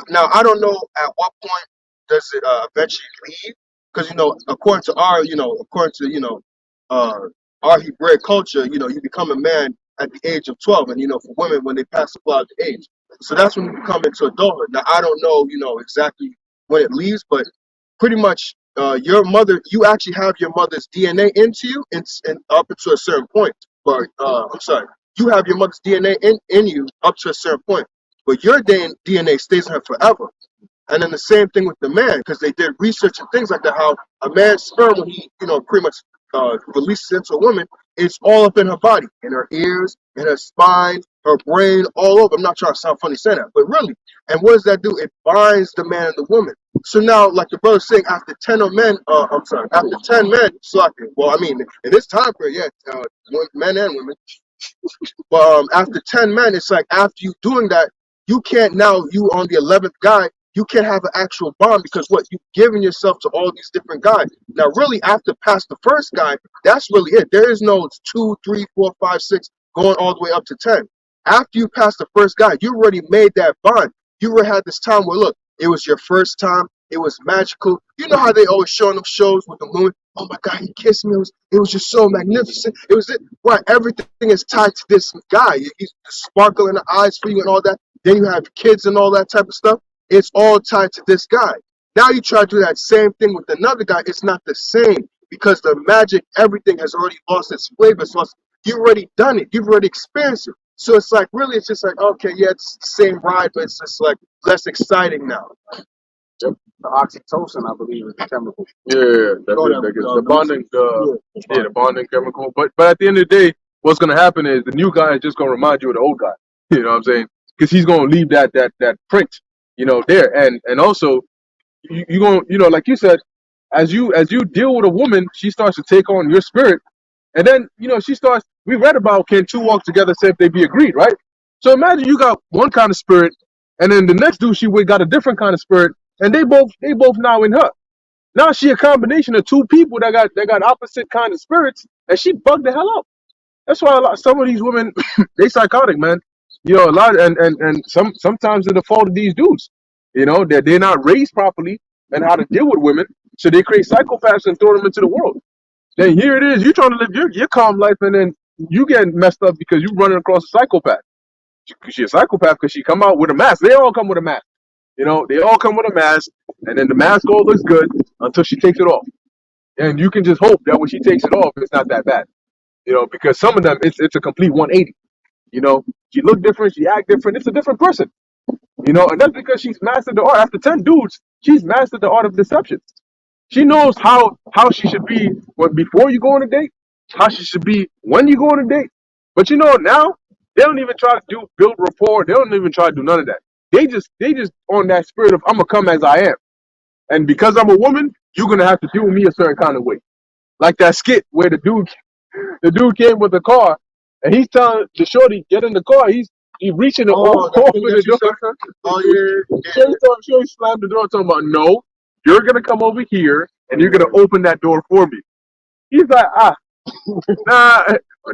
now I don't know at what point does it eventually leave, because according to our Hebraic culture, you become a man at the age of 12, and for women when they pass the flood age, so that's when you become into adulthood. Now I don't know exactly when it leaves, but pretty much your mother, you actually have your mother's DNA into you, and up to a certain point. But I'm sorry, you have your mother's DNA in you up to a certain point, but your DNA stays in her forever. And then the same thing with the man, because they did research and things like that, how a man's sperm, when he, pretty much releases into a woman, it's all up in her body, in her ears, in her spine, her brain, all over. I'm not trying to sound funny saying that, but really. And what does that do? It binds the man and the woman. So now, like the brother's saying, after 10 men, after 10 men, well, I mean, in this time period, yeah, men and women, but after 10 men, it's like after you doing that, you can't now, you on the 11th guy, you can't have an actual bond, because what you've given yourself to all these different guys. Now, really, after past the first guy, that's really it. There is no 2, 3, 4, 5, 6 going all the way up to 10. After you pass the first guy, you already made that bond. You already had this time where, look, it was your first time. It was magical. You know how they always show in them shows with the moon? Oh my God, he kissed me. It was just so magnificent. It was it. Right, everything is tied to this guy. He's the sparkle in the eyes for you and all that. Then you have kids and all that type of stuff. It's all tied to this guy. Now you try to do that same thing with another guy. It's not the same, because the magic, everything has already lost its flavor. It's lost. You've already done it. You've already experienced it. So it's like, really, it's just like, okay, yeah, it's the same ride, but it's just like less exciting now. The oxytocin, I believe, is the chemical. Yeah, that's it. The bonding, the bonding chemical. But at the end of the day, what's gonna happen is the new guy is just gonna remind you of the old guy. You know what I'm saying? Because he's gonna leave that print, there. And also, you gonna, like you said, as you deal with a woman, she starts to take on your spirit, and then she starts. We read about, can two walk together if they be agreed, right? So imagine you got one kind of spirit, and then the next dude she with got a different kind of spirit, and they both now in her. Now she a combination of two people that got opposite kind of spirits, and she bugged the hell out. That's why some of these women they psychotic, man. A lot, and sometimes it's the fault of these dudes. That they're not raised properly and how to deal with women, so they create psychopaths and throw them into the world. Then here it is, you trying to live your calm life, and then you get messed up because you running across a psychopath. She's a psychopath because she come out with a mask. They all come with a mask. They all come with a mask, and then the mask all looks good until she takes it off. And you can just hope that when she takes it off, it's not that bad. Because some of them, it's a complete 180. She look different, she act different. It's a different person. And that's because she's mastered the art. After 10 dudes, she's mastered the art of deception. She knows how she should be before you go on a date, how she should be when you go on a date. But now they don't even try to build rapport. They don't even try to do none of that. They just on that spirit of, I'm gonna come as I am, and because I'm a woman, you're gonna have to deal with me a certain kind of way. Like that skit where the dude came with the car and he's telling the shorty get in the car. He's reaching to Oh, that open thing the that you door. said, huh? Oh yeah, yeah. Shorty slammed the door, talking about no, you're gonna come over here and you're gonna open that door for me. He's like, nah,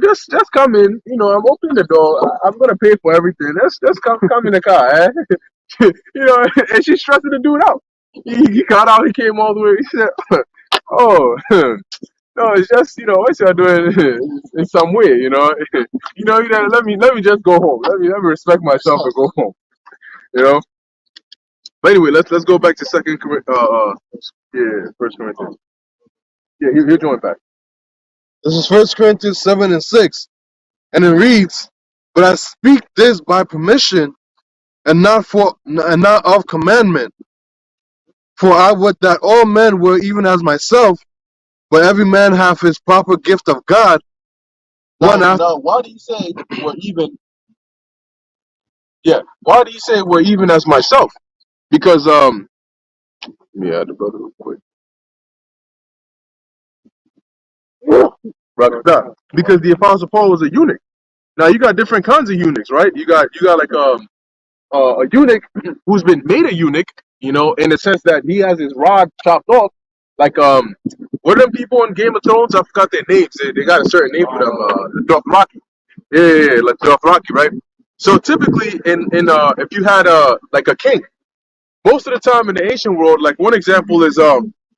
just come in. You know, I'm opening the door. I'm gonna pay for everything. Just come in the car, eh? You know, and she's stressing the dude out. He got out. He came all the way. He said, "Oh, no, it's just what y'all doing in some way. Let me just go home. Let me respect myself and go home. You know." But anyway, let's go back to First Corinthians. Yeah, he'll join back. This is 1 Corinthians 7:6, and it reads, "But I speak this by permission, and not of commandment. For I would that all men were even as myself, but every man have his proper gift of God. One after." Now, why do you say we're even? Yeah, why do you say we're even as myself? Because let me add the brother real quick. Brother, because the Apostle Paul was a eunuch. Now you got different kinds of eunuchs, right? You got like a eunuch who's been made a eunuch, in the sense that he has his rod chopped off. Like what are them people in Game of Thrones? I forgot their names. They got a certain name for them. The Dothraki. Yeah, like Dothraki, right? So typically, if you had like a king, most of the time in the ancient world, like one example is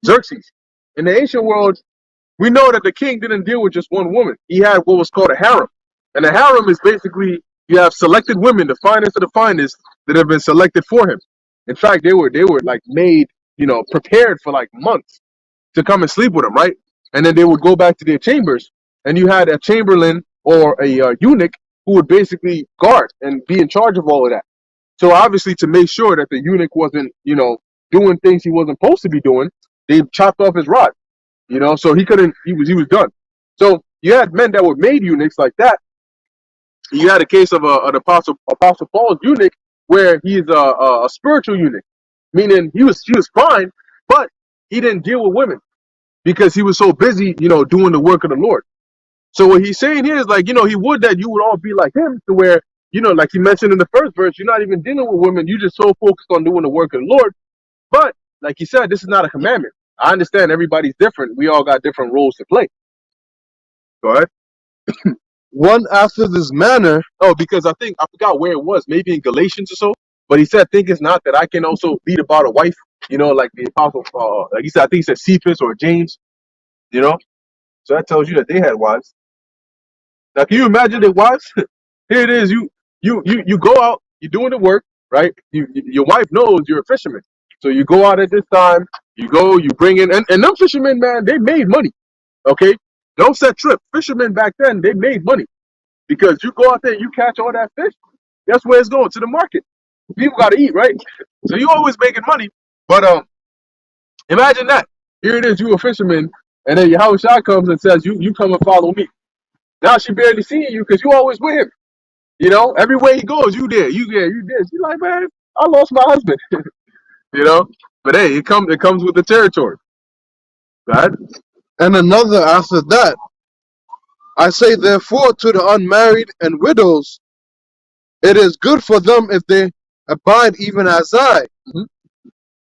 Xerxes. In the ancient world, we know that the king didn't deal with just one woman. He had what was called a harem. And a harem is basically you have selected women, the finest of the finest, that have been selected for him. In fact, they were like made, prepared for like months to come and sleep with him, right? And then they would go back to their chambers, and you had a chamberlain or a eunuch who would basically guard and be in charge of all of that. So obviously, to make sure that the eunuch wasn't, doing things he wasn't supposed to be doing, they chopped off his rod. So he couldn't. He was done. So you had men that were made eunuchs like that. You had a case of an apostle Paul's eunuch where he's a spiritual eunuch, meaning he was fine, but he didn't deal with women because he was so busy, doing the work of the Lord. So what he's saying here is like, he would that you would all be like him, to where, like he mentioned in the first verse, you're not even dealing with women. You just so focused on doing the work of the Lord. But like he said, this is not a commandment. I understand everybody's different. We all got different roles to play. Go ahead. One after this manner. Oh, because I forgot where it was, maybe in Galatians or so. But he said, think it's not that I can also beat about a wife, like the apostle, like he said, I think he said Cephas or James, So that tells you that they had wives. Now, can you imagine their wives? Here it is. You go out, you're doing the work, right? Your wife knows you're a fisherman. So you go out at this time, you go, you bring in, and them fishermen, man, they made money. Okay? Don't set trip. Fishermen back then, they made money. Because you go out there, you catch all that fish, that's where it's going, to the market. People got to eat, right? So you always making money. But imagine that. Here it is, you a fisherman, and then Yahweh Shai comes and says, you come and follow me. Now she barely seeing you because you always with him. Everywhere he goes, you there, you there, you there. She's like, man, I lost my husband. But hey, it comes with the territory. Right? And another after that, I say therefore to the unmarried and widows, it is good for them if they abide even as I. Mhm.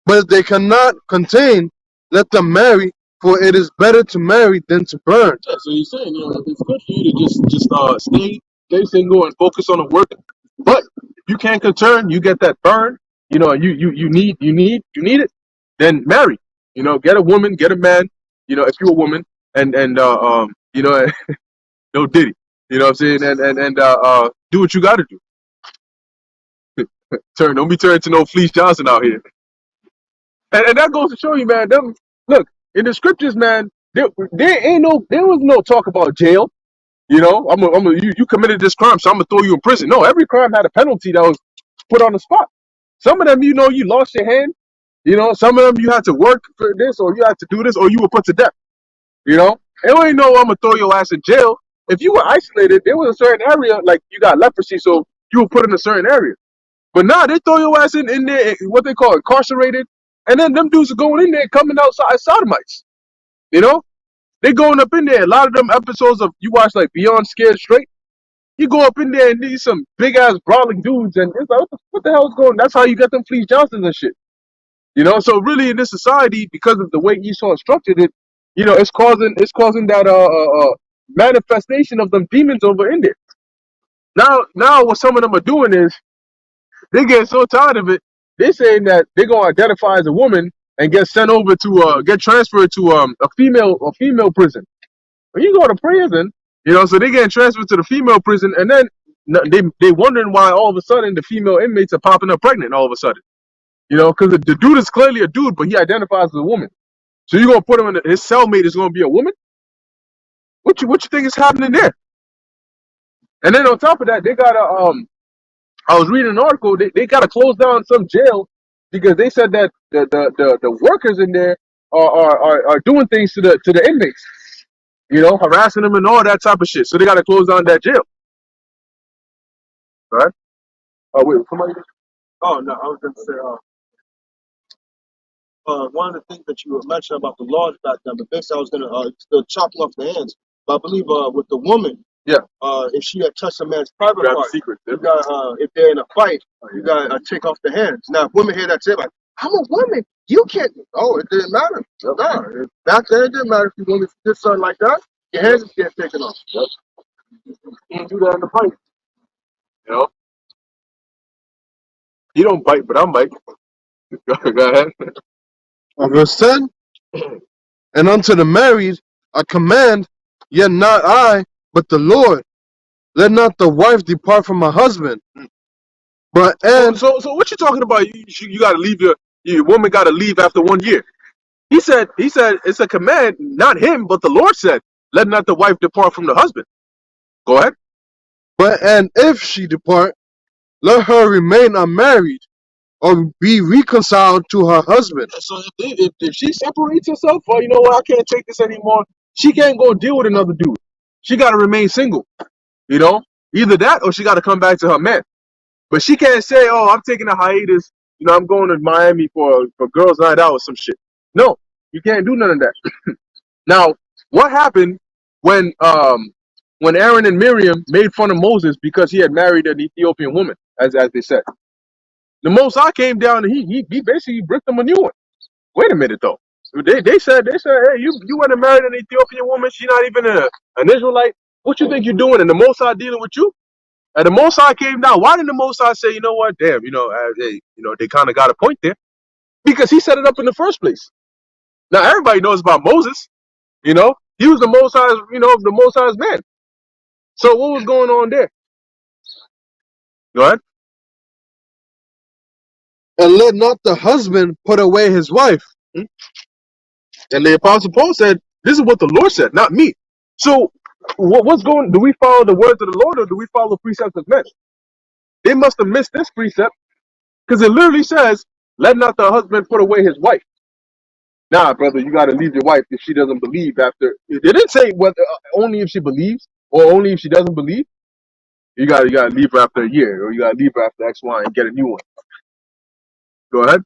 But if they cannot contain, let them marry, for it is better to marry than to burn. Yeah, so you're saying, it's good for you to just stay single and focus on the work. But if you can't return, you get that burn. You need it. Then marry. Get a woman, get a man. If you're a woman, and no Diddy. You know what I'm saying? And do what you got to do. Don't be turning to no Fleece Johnson out here. And that goes to show you, man. Look, in the scriptures, man, there was no talk about jail. You committed this crime, so I'm gonna throw you in prison. No, every crime had a penalty that was put on the spot. Some of them, you lost your hand. Some of them you had to work for this, or you had to do this, or you were put to death. And we ain't know I'm gonna throw your ass in jail. If you were isolated, there was a certain area, like you got leprosy, so you were put in a certain area. But now they throw your ass in there, what they call incarcerated, and then them dudes are going in there, coming outside sodomites. They going up in there. A lot of them episodes of you watch like Beyond Scared Straight. You go up in there and these some big ass brawling dudes, and it's like, what the hell is going? That's how you get them Fleece Johnsons and shit. You know, so really in this society, because of the way Esau structured it, you know, it's causing that manifestation of them demons over in there. Now what some of them are doing is they get so tired of it, they saying that they're gonna identify as a woman and get sent over to get transferred to a female prison. When you go to prison, you know, so they getting transferred to the female prison, and then they wondering why all of a sudden the female inmates are popping up pregnant all of a sudden. You know, because the dude is clearly a dude, but he identifies as a woman. So you gonna put him in his cellmate is gonna be a woman? What you think is happening there? And then on top of that, they got a I was reading an article. They got to close down some jail because they said that the workers in there are doing things to the inmates. You know, harassing them and all that type of shit. So they got to close down that jail. Right? Oh wait, somebody. Oh no, I was going to say, one of the things that you were mentioning about the laws back then, but basically I was going to still chopping off the hands. But I believe with the woman, Yeah. If she had touched a man's private Grab the part, secret. you got if they're in a fight, you got to take off the hands. Now, if women hear that say like, "I'm a woman, you can't." Oh, it didn't matter. Yep. No, back then it didn't matter if you woman did something like that. Your hands would get taken off. Yep. You can't do that in the fight. You know, you don't bite, but I'm bite. Go ahead. Verse 10, and unto the married I command, yet not I, but the Lord. Let not the wife depart from her husband. But and So what you talking about? You got to leave your woman got to leave after 1 year. He said it's a command, not him, but the Lord said, let not the wife depart from the husband. Go ahead. and if she depart, let her remain unmarried, or be reconciled to her husband. So if she separates herself, or you know what, I can't take this anymore, she can't go deal with another dude. She got to remain single. You know, either that or she got to come back to her man. But she can't say, oh, I'm taking a hiatus. You know, I'm going to Miami for girls' night out or some shit. No, you can't do none of that. Now, what happened when Aaron and Miriam made fun of Moses because he had married an Ethiopian woman, as they said? The Most High came down and he basically bricked them a new one. Wait a minute though. They said, hey, you went and married an Ethiopian woman. She's not even an Israelite. What you think you're doing? And the Most High dealing with you? And the Most High came down. Why didn't the Most High say, you know what, damn, they kind of got a point there? Because he set it up in the first place. Now everybody knows about Moses. You know, he was the Most High's, the Most High's man. So what was going on there? Go ahead. And let not the husband put away his wife. And the Apostle Paul said, this is what the Lord said, not me. So what's going? Do we follow the words of the Lord or do we follow precepts of men? They must have missed this precept because it literally says, let not the husband put away his wife. Nah, brother, you got to leave your wife if she doesn't believe after. It didn't say whether only if she believes or only if she doesn't believe. You got to leave her after a year, or you got to leave her after X, Y, and get a new one. Go ahead.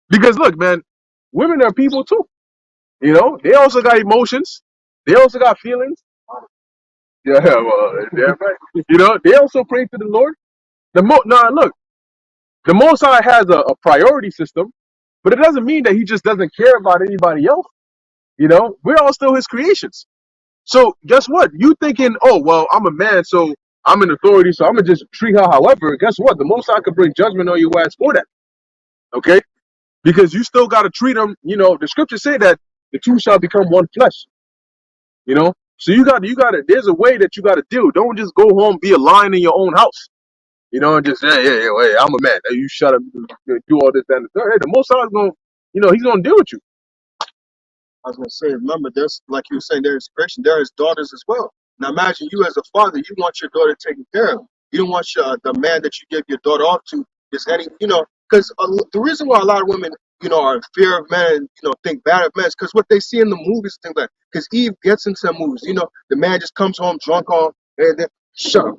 Because look, man, women are people too. You know, they also got emotions. They also got feelings. Yeah, well, yeah, right. You know, they also pray to the Lord. Look, the Most High has a priority system, but it doesn't mean that He just doesn't care about anybody else. You know, we're all still His creations. So guess what? You thinking, oh well, I'm a man, so I'm in authority, so I'm gonna just treat her however. Guess what? The Most High could bring judgment on your ass for that. Okay, because you still got to treat them. You know, the scriptures say that the two shall become one flesh. You know, so you got to. There's a way that you got to do. Don't just go home, be a lion in your own house. You know, and just hey, I'm a man. Hey, you shut up, do all this, that, and the third. Hey, the Most High is going, He's going to deal with you. I was going to say, remember, there's, like you were saying, there is inspiration. There is daughters as well. Now, imagine you as a father, you want your daughter taken care of. You don't want the man that you give your daughter off to is any, because the reason why a lot of women, are in fear of men, think bad of men, is because what they see in the movies, things like, because Eve gets into movies, the man just comes home drunk on, and then shut up.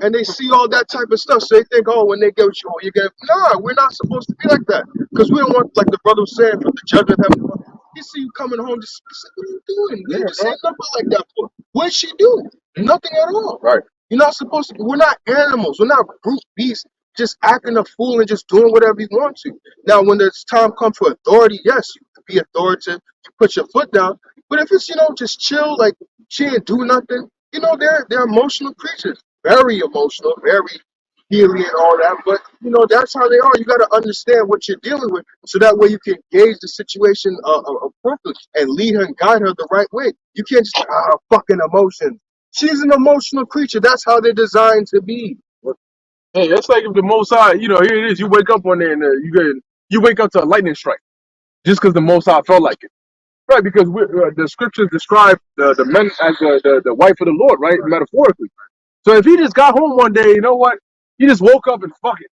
And they see all that type of stuff, so they think, oh, when they get with you, you get. No, we're not supposed to be like that, because we don't want, like the brother was saying, from the judgment of heaven. He see you coming home, just say, what are you doing? Yeah, You just bro. say nothing like that for. What'd she do? Nothing at all. Right. You're not supposed to. We're not animals. We're not brute beasts. Just acting a fool and just doing whatever you want to. Now, when there's time comes for authority, yes, you can be authoritative. You put your foot down. But if it's just chill, like she ain't do nothing. They're emotional creatures. Very emotional, very healing and all that. But that's how they are. You got to understand what you're dealing with, so that way you can gauge the situation appropriately and lead her and guide her the right way. You can't just fucking emotions. She's an emotional creature. That's how they're designed to be. Hey, that's like if the Most High, here it is. You wake up one day and you wake up to a lightning strike just because the Most High felt like it. Right, because the scriptures describe the men as the wife of the Lord, right, metaphorically. So if he just got home one day, you know what? He just woke up and fuck it.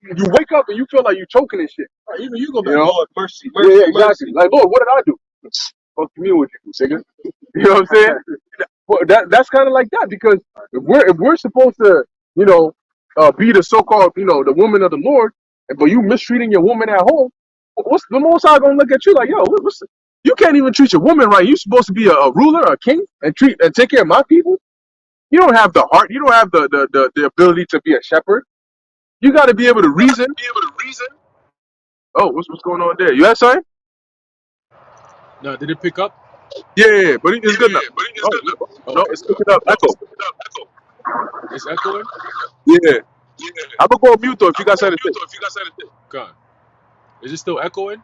You wake up and you feel like you're choking and shit. Even you gonna be You like, know? Lord, mercy, Yeah, mercy, yeah, mercy. exactly. Like, Lord, what did I do? Fuck you with you, nigga. You know what I'm saying? Well, that's kind of like that, because if we're supposed to, be the so-called, the woman of the Lord, but you mistreating your woman at home, what's the Most High gonna look at you like, yo, you can't even treat your woman right. You're supposed to be a ruler, a king, and take care of my people. You don't have the heart. You don't have the ability to be a shepherd. You got to be able to reason. Oh, what's going on there? You had something? Now, did it pick up? Yeah, but it's good now. Oh, no, Okay, it's God. picking up echo. It's echoing? Yeah, I'm gonna go on mute though if you guys had to say. God. Is it still echoing?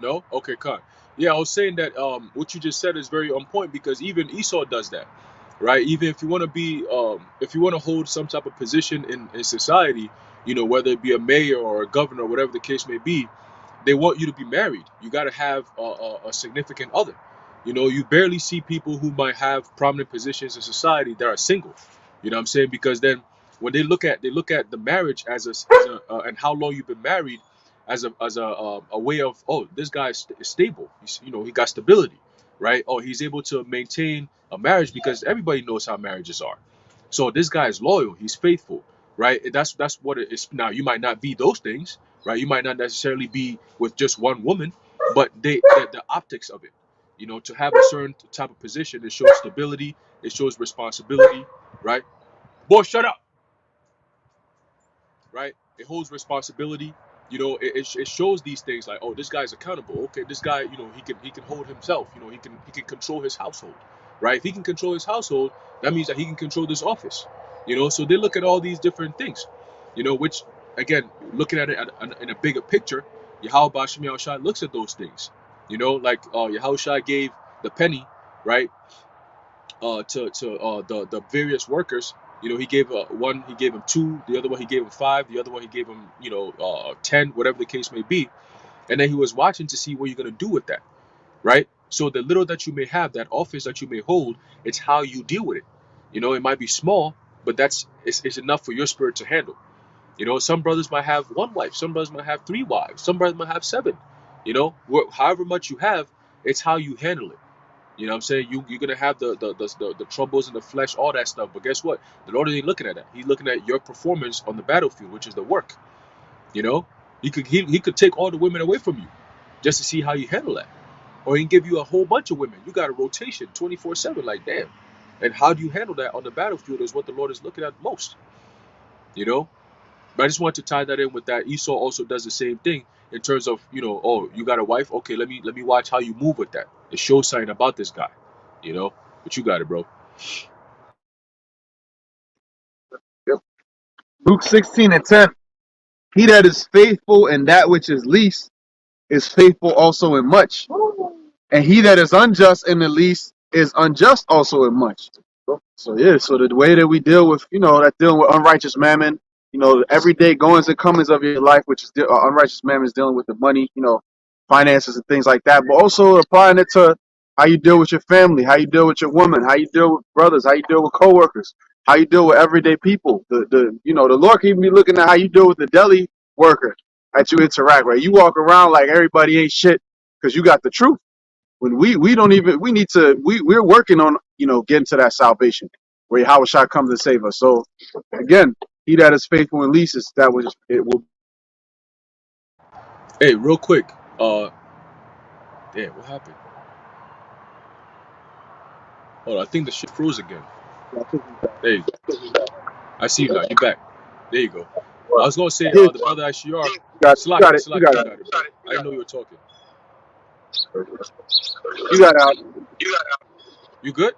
No? Okay, cut. Yeah, I was saying that what you just said is very on point, because even Esau does that, right? Even if you want to be if you want to hold some type of position in society, whether it be a mayor or a governor, whatever the case may be, they want you to be married. You got to have a significant other. You barely see people who might have prominent positions in society that are single. You know what I'm saying? Because then when they look at the marriage and how long you've been married as a way of, oh, this guy is stable. He got stability, right? Oh, he's able to maintain a marriage because everybody knows how marriages are. So this guy is loyal. He's faithful, right? That's what it is. Now you might not be those things, right? You might not necessarily be with just one woman, but the optics of it, to have a certain type of position, it shows stability, it shows responsibility, right? Boy, shut up, right? It holds responsibility. It shows these things like, oh, this guy's accountable. Okay, this guy, he can hold himself. He can control his household, right? If he can control his household, that means that he can control this office. So they look at all these different things, which, again, looking at it in a bigger picture, Yahweh Bashim Yahushua looks at those things. Like Yahushua gave the penny, right? To the various workers. He gave one, he gave him two, the other one he gave him five, the other one he gave him 10, whatever the case may be, and then he was watching to see what you're gonna do with that, right? So the little that you may have, that office that you may hold, it's how you deal with it. It might be small, but it's enough for your spirit to handle. Some brothers might have one wife, some brothers might have three wives, some brothers might have seven. However much you have, it's how you handle it. You know what I'm saying? You're gonna have the troubles in the flesh, all that stuff. But guess what? The Lord ain't looking at that. He's looking at your performance on the battlefield, which is the work. You know, he could take all the women away from you just to see how you handle that. Or he can give you a whole bunch of women. You got a rotation 24/7, like damn. And how do you handle that on the battlefield is what the Lord is looking at most. You know? But I just want to tie that in with that. Esau also does the same thing in terms of, oh, you got a wife? Okay, let me watch how you move with that. It shows something about this guy. But you got it, bro. Yep. Luke 16:10. He that is faithful in that which is least is faithful also in much. And he that is unjust in the least is unjust also in much. So yeah, so the way that we deal with, that dealing with unrighteous mammon, the everyday goings and comings of your life, which is unrighteous mammon is dealing with the money, finances and things like that, but also applying it to how you deal with your family, how you deal with your woman, how you deal with brothers, how you deal with coworkers, how you deal with everyday people. The Lord can even be looking at how you deal with the deli worker that you interact with. You walk around like everybody ain't shit because you got the truth. When we don't even we're working on getting to that salvation where Yahushua comes to save us. So again, he that is faithful in least is that which it will. Hey, real quick. Damn, what happened? Hold on, I think the shit froze again. Yeah, I think he's back. There you go. I see you now. You back. There you go. I Well, was gonna say, here, the brother ICR, you got Salaki, it. You Salaki, got you it. got it, bro. I didn't know you were talking. You got it. Al. You good?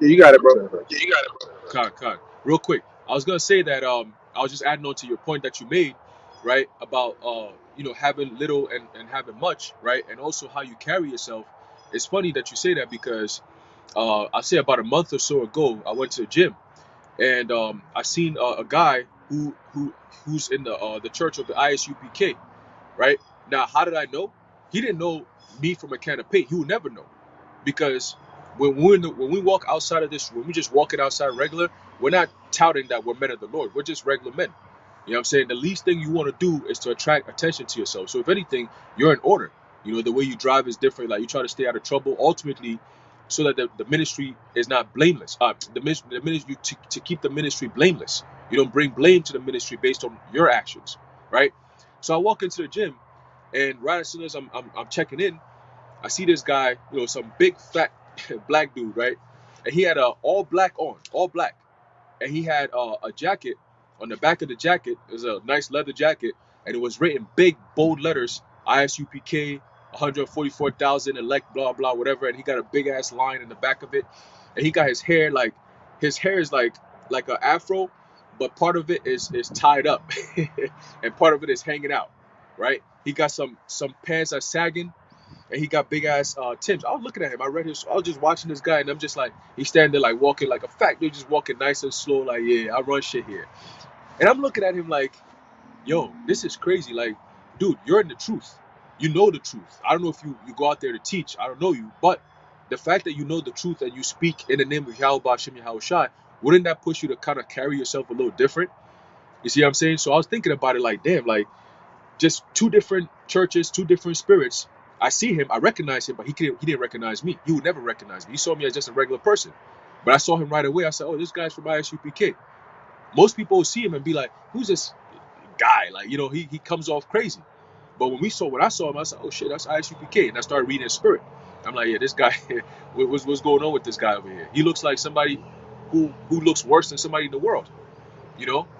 Yeah, you got it, bro. Con. Real quick, I was gonna say that I was just adding on to your point that you made, right? About having little and having much, right? And also how you carry yourself. It's funny that you say that because I say about a month or so ago, I went to the gym and I seen a guy who's in the church of the ISUPK, right? Now, how did I know? He didn't know me from a can of paint. He would never know, because when we walk outside of this, when we just walking outside regular, we're not touting that we're men of the Lord. We're just regular men. You know what I'm saying? The least thing you want to do is to attract attention to yourself. So if anything, you're in order. You know, the way you drive is different. Like, you try to stay out of trouble, ultimately, so that the ministry is not blameless. The ministry to keep the ministry blameless. You don't bring blame to the ministry based on your actions, right? So I walk into the gym, and right as soon as I'm checking in, I see this guy, some big fat black dude, right? And he had a all black on, all black, and he had a jacket. On the back of the jacket is a nice leather jacket, and it was written big bold letters: ISUPK 144,000 elect blah blah whatever. And he got a big ass line in the back of it, and he got his hair is like an afro, but part of it is tied up, and part of it is hanging out, right? He got some pants that's sagging, and he got big ass Timbs. I was looking at him. I was just watching this guy, and I'm just like, he's standing there like walking like a fat dude, just walking nice and slow, like, yeah, I run shit here. And I'm looking at him like, yo, this is crazy. Like, dude, you're in the truth. You know the truth. I don't know if you go out there to teach. I don't know you, but the fact that you know the truth and you speak in the name of Yahweh Hashem Yahweh Shai, wouldn't that push you to kind of carry yourself a little different? You see what I'm saying? So I was thinking about it like, damn, like, just two different churches, two different spirits. I see him, I recognize him, but he didn't recognize me. He would never recognize me. He saw me as just a regular person. But I saw him right away. I said, oh, this guy's from ISUPK. Most people will see him and be like, who's this guy? Like, he comes off crazy. But when I saw him, I said, oh shit, that's ISUPK. And I started reading his spirit. I'm like, yeah, this guy, what's going on with this guy over here? He looks like somebody who looks worse than somebody in the world.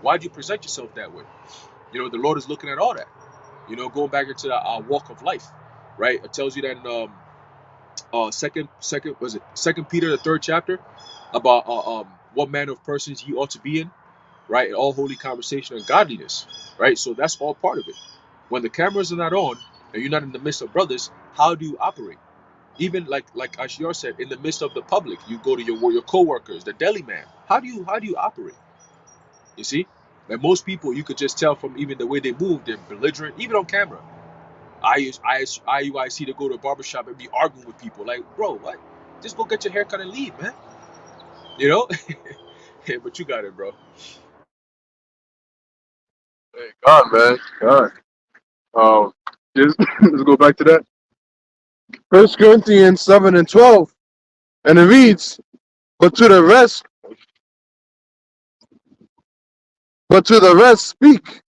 Why'd you present yourself that way? The Lord is looking at all that. Going back into the walk of life, right? It tells you that in Second Peter, the 3rd chapter, about what manner of persons ye ought to be in, right? In all holy conversation and godliness, right? So that's all part of it. When the cameras are not on and you're not in the midst of brothers, how do you operate? Even like Ashiar said, in the midst of the public, you go to your coworkers, the deli man. How do you operate? You see, and most people, you could just tell from even the way they move, they're belligerent, even on camera. I use IUIC to go to a barbershop and be arguing with people. Like, bro, what? Just go get your haircut and leave, man. Yeah, but you got it, bro. Hey, God, man. God. Just let's go back to that. 1 Corinthians 7 and 12. And it reads, But to the rest speak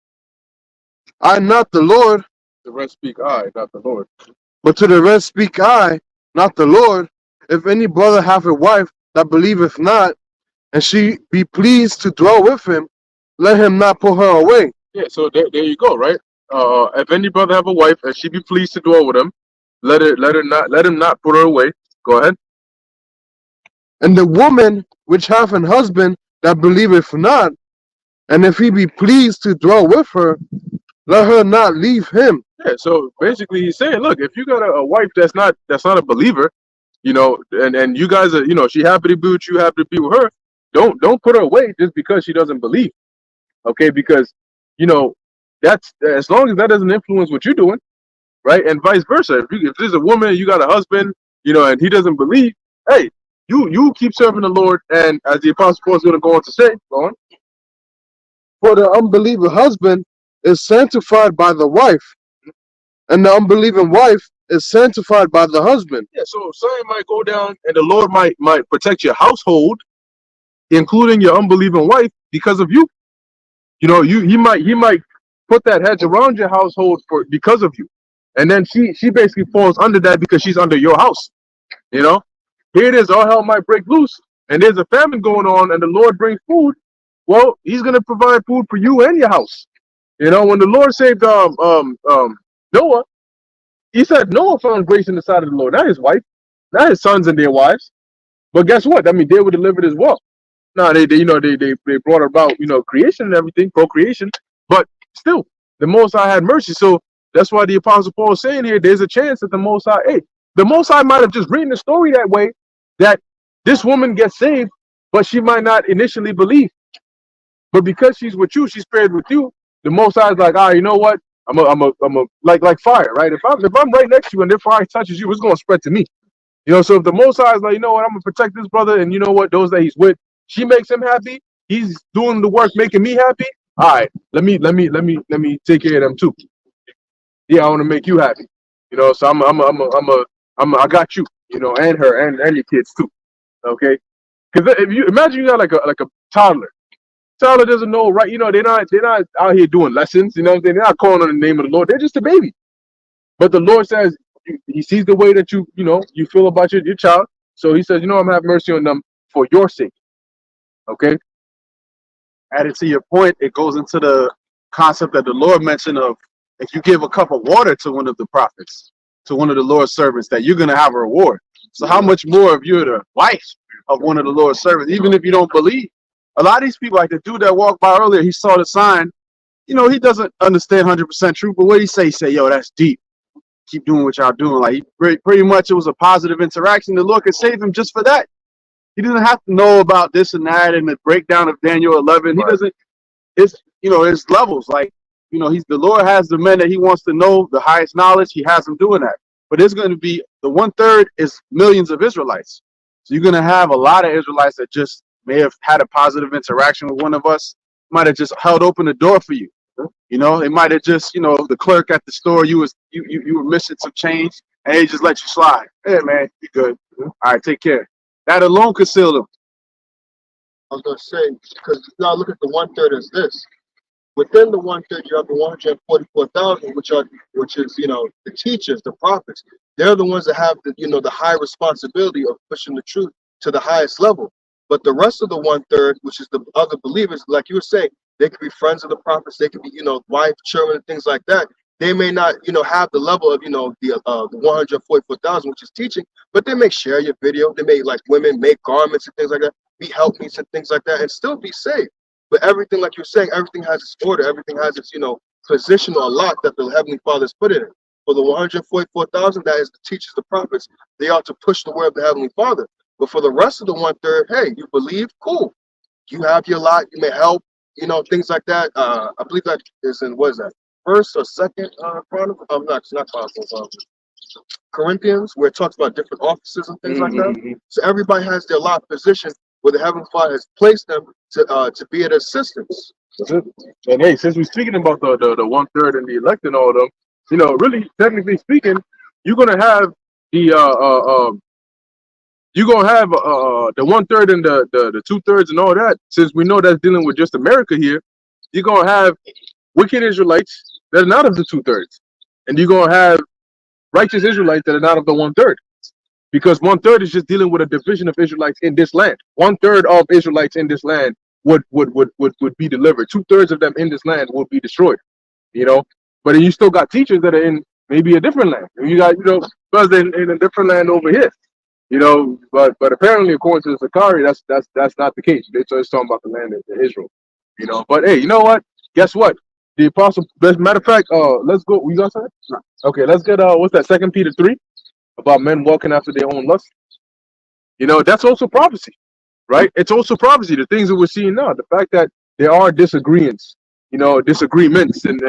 I not the Lord, The rest speak I, not the Lord. but to the rest speak I, not the Lord. If any brother have a wife that believeth not, and she be pleased to dwell with him, let him not put her away. Yeah, so there you go, right? If any brother have a wife and she be pleased to dwell with him, let him not put her away. Go ahead. And the woman which hath an husband that believeth not, and if he be pleased to dwell with her, let her not leave him. Yeah, so basically he's saying, look, if you got a wife that's not a believer, and you guys are, she happy to be with you, happy to be with her, don't put her away just because she doesn't believe. Okay, because that's, as long as that doesn't influence what you're doing, right? And vice versa. If there's a woman, you got a husband, and he doesn't believe, hey, you keep serving the Lord, and as the Apostle Paul is going to go on to say, go on. For the unbeliever husband is sanctified by the wife, and the unbelieving wife is sanctified by the husband. Yeah, so something might go down, and the Lord might protect your household, including your unbelieving wife, because of you. He might put that hedge around your household because of you. And then she basically falls under that because she's under your house. You know, here it is, all hell might break loose, and there's a famine going on, and the Lord brings food. Well, He's gonna provide food for you and your house. You know, when the Lord saved Noah, He said Noah found grace in the sight of the Lord, not his wife, not his sons and their wives. But guess what? I mean, they were delivered as well. No, they brought about, creation and everything, procreation, but still, the Most High had mercy. So that's why the Apostle Paul is saying here, there's a chance that the Most High, the Most High might have just written the story that way, that this woman gets saved, but she might not initially believe. But because she's with you, she's paired with you. The Most High is like, you know what? I'm a like fire, right? If I'm right next to you and the fire touches you, it's gonna spread to me. So if the Most High is like, you know what, I'm gonna protect this brother, and you know what, those that he's with, she makes him happy. He's doing the work, making me happy. All right, let me take care of them too. Yeah, I want to make you happy. So I got you. And her and your kids too. Okay, because if you imagine you got like a toddler. Toddler doesn't know, right? They're not out here doing lessons. You know what I'm saying? They're not calling on the name of the Lord. They're just a baby. But the Lord says He sees the way that you feel about your child. So He says, I'm gonna have mercy on them for your sake. Okay. Added to your point, it goes into the concept that the Lord mentioned of if you give a cup of water to one of the prophets, to one of the Lord's servants, that you're gonna have a reward. So how much more if you're the wife of one of the Lord's servants, even if you don't believe? A lot of these people, like the dude that walked by earlier, he saw the sign. He doesn't understand 100% truth, but what he say, yo, that's deep. Keep doing what y'all doing. Like pretty much it was a positive interaction. The Lord could save him just for that. He doesn't have to know about this and that and the breakdown of Daniel 11. He doesn't. It's it's levels. Like the Lord has the men that He wants to know the highest knowledge. He has them doing that. But there's going to be the 1/3 is millions of Israelites. So you're going to have a lot of Israelites that just may have had a positive interaction with one of us. Might have just held open the door for you. They might have just the clerk at the store. You were missing some change and they just let you slide. Hey man, you good? All right, take care. That alone could seal them. I was going to say, because now look at the 1/3 as this. Within the 1/3, you have the 144,000, which is the teachers, the prophets. They're the ones that have the high responsibility of pushing the truth to the highest level. But the rest of the 1/3, which is the other believers, like you were saying, they could be friends of the prophets, they could be wife, children, and things like that. They may not have the level of the 144,000, which is teaching, but they may share your video. They may, like women, make garments and things like that, be helpmeets and things like that, and still be saved. But everything, like you're saying, everything has its order. Everything has its, position or lot that the Heavenly Father has put in it. For the 144,000, that is the teachers, the prophets, they ought to push the word of the Heavenly Father. But for the rest of the 1/3, hey, you believe, cool. You have your lot. You may help, things like that. I believe that is in, what is that? First or second Chronicle? Not Chronicles. Corinthians, where it talks about different offices and things like that. So everybody has their lot position where the Heavenly Father has placed them to be an assistance. That's it. And hey, since we're speaking about the 1/3 and the elect and all of them, really technically speaking, you're gonna have the the 1/3 and the 2/3 and all that. Since we know that's dealing with just America here, you're gonna have wicked Israelites that are not of the 2/3, and you're gonna have righteous Israelites that are not of the 1/3. Because 1/3 is just dealing with a division of Israelites in this land. 1/3 of Israelites in this land would be delivered. 2/3 of them in this land would be destroyed. But then you still got teachers that are in maybe a different land. And you got brothers in a different land over here. But apparently according to the Sakari, that's not the case. It's talking about the land of Israel. But hey, you know what? Guess what? The apostle. As a matter of fact, let's go. You got something? Okay, let's get what's that? 2 Peter 3. About men walking after their own lust. That's also prophecy, right? It's also prophecy. The things that we're seeing now, the fact that there are disagreements, disagreements, and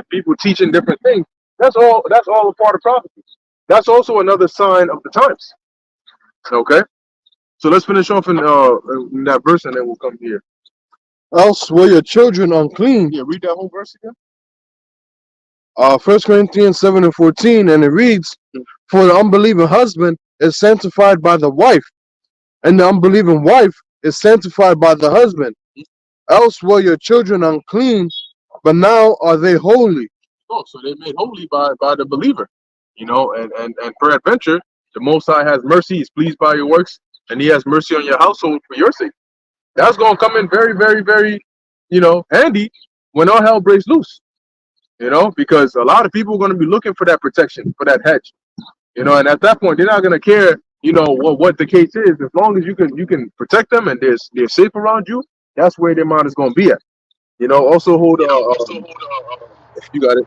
people teaching different things. That's all a part of prophecy. That's also another sign of the times. Okay, so let's finish off in that verse, and then we'll come here. Else were your children unclean. Yeah, read that whole verse again. 1 Corinthians 7:14, and it reads, for the unbelieving husband is sanctified by the wife, and the unbelieving wife is sanctified by the husband. Else were your children unclean, but now are they holy. Oh, so they're made holy by the believer. and peradventure, the Most High has mercy, He's pleased by your works, and He has mercy on your household for your sake. That's gonna come in very, very, very, handy when all hell breaks loose. Because a lot of people are gonna be looking for that protection, for that hedge. And at that point, they're not gonna care, what the case is, as long as you can protect them and they're safe around you. That's where their mind is gonna be at. Also hold. You got it.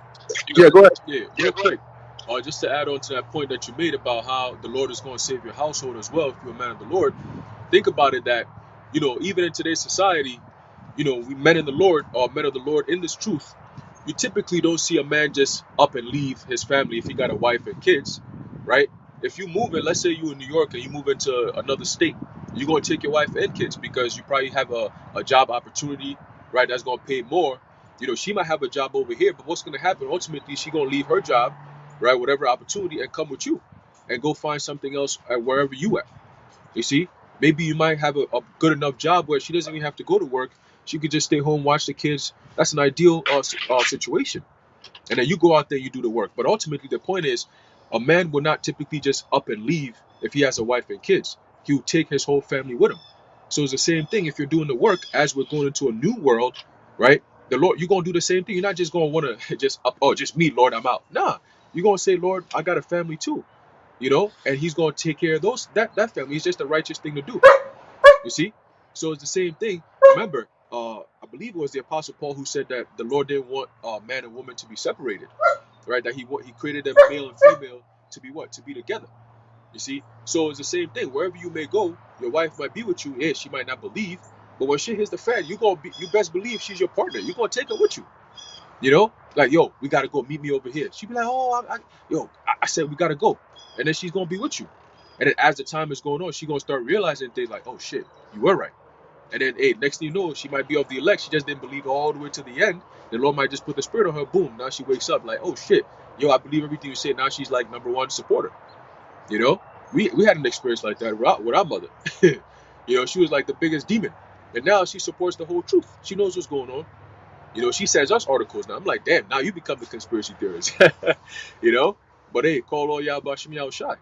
Yeah, go ahead. Yeah, real quick. Just to add on to that point that you made about how the Lord is going to save your household as well if you're a man of the Lord. Think about it that, even in today's society, we men in the Lord or men of the Lord in this truth, you typically don't see a man just up and leave his family if he got a wife and kids, right? If you move in, let's say you in New York and you move into another state, you're going to take your wife and kids because you probably have a job opportunity, right? That's going to pay more. She might have a job over here, but what's going to happen? Ultimately, she's going to leave her job, right? Whatever opportunity, and come with you and go find something else at wherever you at. You see, maybe you might have a good enough job where she doesn't even have to go to work. She could just stay home, watch the kids. That's an ideal situation. And then you go out there, you do the work. But ultimately, the point is, a man will not typically just up and leave if he has a wife and kids. He will take his whole family with him. So it's the same thing if you're doing the work as we're going into a new world, right? The Lord, you're going to do the same thing. You're not just going to want to just just me, Lord, I'm out. Nah, you're going to say, Lord, I got a family too. And He's going to take care of that family. It's just the righteous thing to do. You see? So it's the same thing. Remember, I believe it was the Apostle Paul who said that the Lord didn't want man and woman to be separated, right? That He created them male and female to be what? To be together. You see? So it's the same thing. Wherever you may go, your wife might be with you. Yeah, she might not believe, but when shit hits the fan, you best believe she's your partner. You're gonna take her with you. Like, yo, we gotta go, meet me over here. She'd be like, oh, I said we gotta go, and then she's gonna be with you. And then as the time is going on, she's gonna start realizing things like, oh shit, you were right. And then, hey, next thing you know, she might be of the elect. She just didn't believe all the way to the end. The Lord might just put the Spirit on her. Boom, now she wakes up like, oh shit, yo, I believe everything you said. Now she's like #1 supporter. We had an experience like that with our mother. She was like the biggest demon, and now she supports the whole truth. She knows what's going on. She sends us articles now. I'm like, damn, now you become the conspiracy theorist. But hey, call all y'all Bashim Yahweh Shai.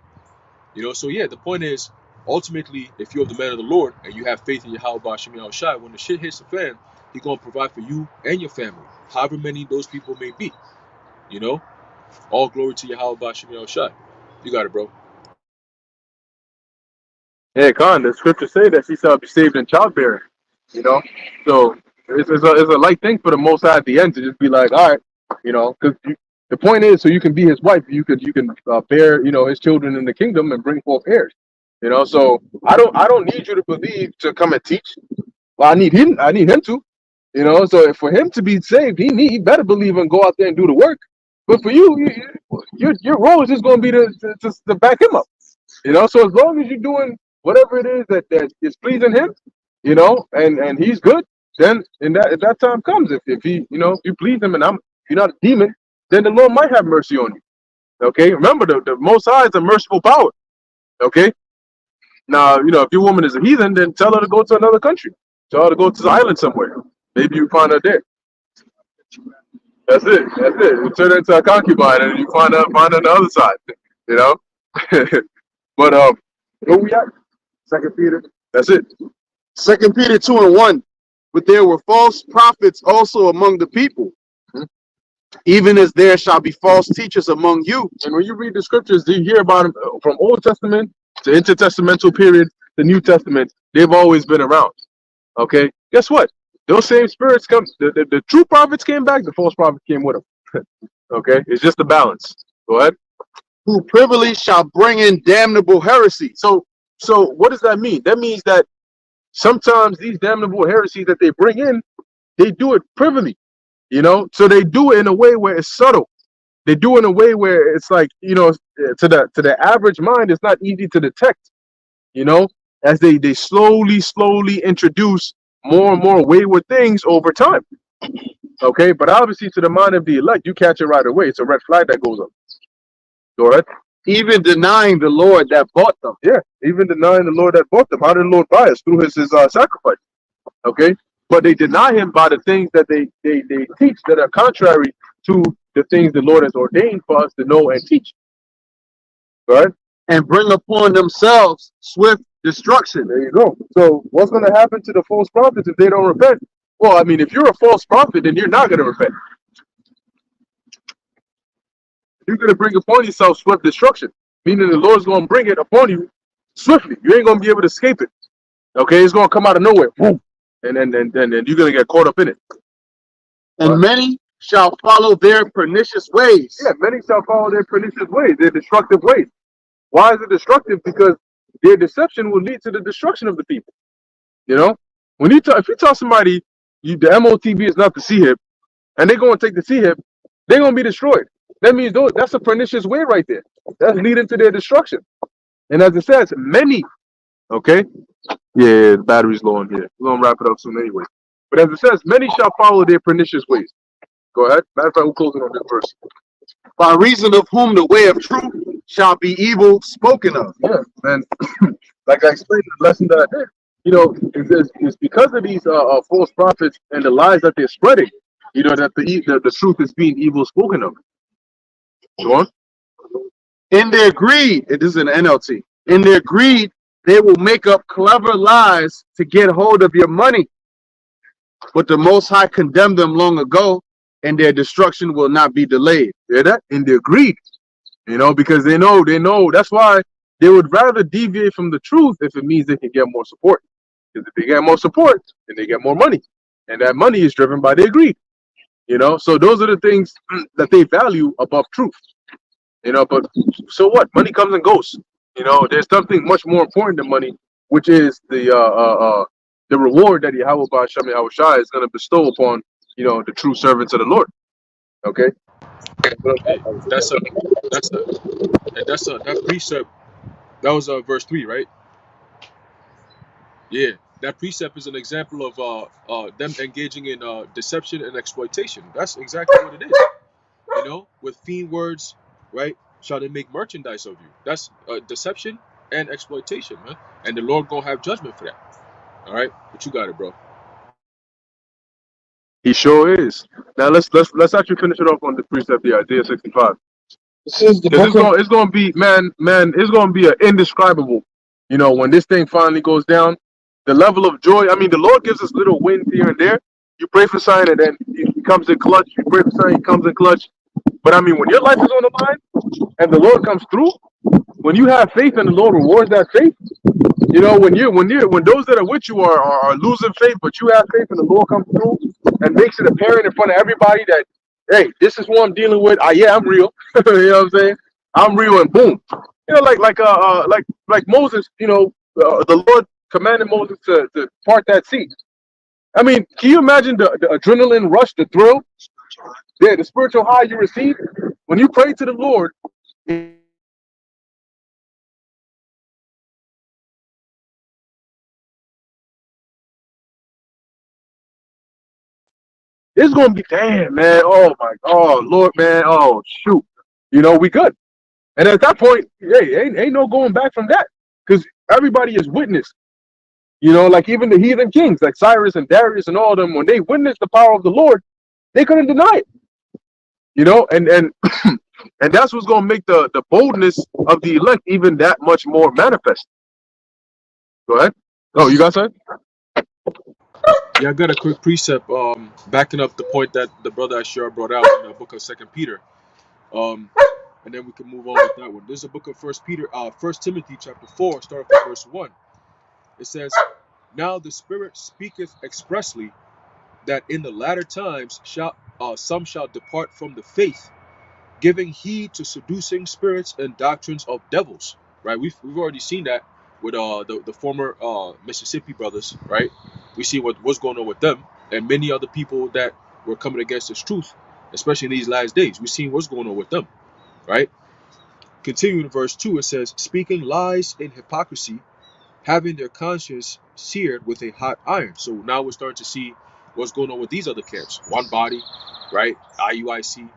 So yeah, the point is, ultimately, if you're the man of the Lord and you have faith in Yahweh Bashim Yahweh Shai, when the shit hits the fan, He's gonna provide for you and your family, however many those people may be. All glory to Yahweh Bashim Yahweh Shai. You got it, bro. Yeah, Khan, the scriptures say that she shall be saved in childbearing. So it's a light thing for the Most High at the end to just be like, all right, because the point is, so you can be His wife, you can bear, His children in the kingdom and bring forth heirs. So I don't need you to believe to come and teach. Well, I need him to. So for him to be saved, he better believe and go out there and do the work. But for you, your role is just going to be to back him up. So as long as you're doing whatever it is that is pleasing him, and he's good, then if that time comes, if he, if you please him and you're not a demon, then the Lord might have mercy on you. Okay, remember the Most High is a merciful power. Okay, now if your woman is a heathen, then tell her to go to another country. Tell her to go to the island somewhere. Maybe you find her there. That's it. You turn her into a concubine, and you find her on the other side. But where we at? 2 Peter. That's it. 2 Peter 2:1. But there were false prophets also among the people, even as there shall be false teachers among you. And when you read the scriptures, you hear about them from Old Testament to intertestamental period, the New Testament. They've always been around. Okay, guess what? Those same spirits come. The true prophets came back. The false prophets came with them. Okay, it's just a balance. Go ahead. Who privily shall bring in damnable heresy. So what does that mean? That means that sometimes these damnable heresies that they bring in, they do it privily. So they do it in a way where it's subtle. They do it in a way where it's like, to the average mind, it's not easy to detect. As they slowly introduce more and more wayward things over time. Okay, but obviously to the mind of the elect, you catch it right away. It's a red flag that goes up. Go ahead. Even denying the Lord that bought them. Yeah, even denying the Lord that bought them. How did the Lord buy us? Through his sacrifice. Okay, but they deny him by the things that they teach that are contrary to the things the Lord has ordained for us to know and teach. right? And bring upon themselves swift destruction. There you go. So what's going to happen to the false prophets if they don't repent? Well, I mean, if you're a false prophet, then you're not going to repent. You're going to bring upon yourself swift destruction, meaning the Lord's going to bring it upon you swiftly. You ain't going to be able to escape it. Okay, it's going to come out of nowhere. Boom. And then you're going to get caught up in it. And Right. many shall follow their pernicious ways. Yeah, many shall follow their pernicious ways, their destructive ways. Why is it destructive? Because their deception will lead to the destruction of the people. You know, when you if you tell somebody the MOTB is not the C hip, and they're going to take the C hip, they're going to be destroyed. That means that's a pernicious way right there. That's leading to their destruction. And as it says, many. Okay. Yeah, the battery's low on here. We're gonna wrap it up soon anyway. But as it says, many shall follow their pernicious ways. Go ahead. Matter of fact, we'll close it on this verse. By reason of whom the way of truth shall be evil spoken of. Yeah, and like I explained in the lesson that I did, you know, it's because of these false prophets and the lies that they're spreading, you know, that the truth is being evil spoken of. Go on. In their greed, it is an NLT. In their greed, they will make up clever lies to get hold of your money. But the Most High condemned them long ago, and their destruction will not be delayed. Hear that? In their greed, you know, because they know. That's why they would rather deviate from the truth if it means they can get more support. Because if they get more support, then they get more money, and that money is driven by their greed. You know, so those are the things that they value above truth. You know, but so what? Money comes and goes. You know, there's something much more important than money, which is the reward that Yahweh Ba'ashem Yahweh Shai is going to bestow upon, you know, the true servants of the Lord. Okay. Hey, that precept. That was verse 3, right? Yeah, that precept is an example of them engaging in deception and exploitation. That's exactly what it is. You know, with fiend words, right? Shall they make merchandise of you? That's deception and exploitation, man. And the Lord gonna have judgment for that. All right, but you got it, bro. He sure is. Now let's actually finish it off on the precept here, Isaiah 65. This is the Because book of it's gonna be it's gonna be an indescribable. You know, when this thing finally goes down, the level of joy. I mean, the Lord gives us little wins here and there. You pray for sign, and then he comes in clutch. You pray for sign, he comes in clutch. But I mean, when your life is on the line and the Lord comes through, when you have faith and the Lord rewards that faith, you know, when those that are with you are losing faith, but you have faith and the Lord comes through and makes it apparent in front of everybody that, hey, this is what I'm dealing with. Yeah, I'm real. You know what I'm saying? I'm real, and boom. You know, like Moses. You know, the Lord commanded Moses to part that sea. I mean, can you imagine the adrenaline rush, the thrill, the spiritual high you receive when you pray to the Lord? It's gonna be, damn, man. Oh my, oh Lord, man. Oh shoot. You know, we good. And at that point, hey, ain't no going back from that, because everybody is witness. You know, like even the heathen kings, like Cyrus and Darius and all of them, when they witnessed the power of the Lord, they couldn't deny it. You know, and and that's what's gonna make the boldness of the elect even that much more manifest. Go ahead. Oh, you got something? Yeah, I got a quick precept backing up the point that the brother Ashar brought out in the book of Second Peter. And then we can move on with that one. There's a book of First Timothy chapter 4, start with verse 1. It says, "Now the Spirit speaketh expressly that in the latter times some shall depart from the faith, giving heed to seducing spirits and doctrines of devils." Right? We've already seen that with the former Mississippi brothers, right? We see what's going on with them and many other people that were coming against this truth, especially in these last days. We've seen what's going on with them, right? Continuing in verse 2, it says, "Speaking lies in hypocrisy, having their conscience seared with a hot iron." So now we're starting to see what's going on with these other camps. One Body, right? IUIC,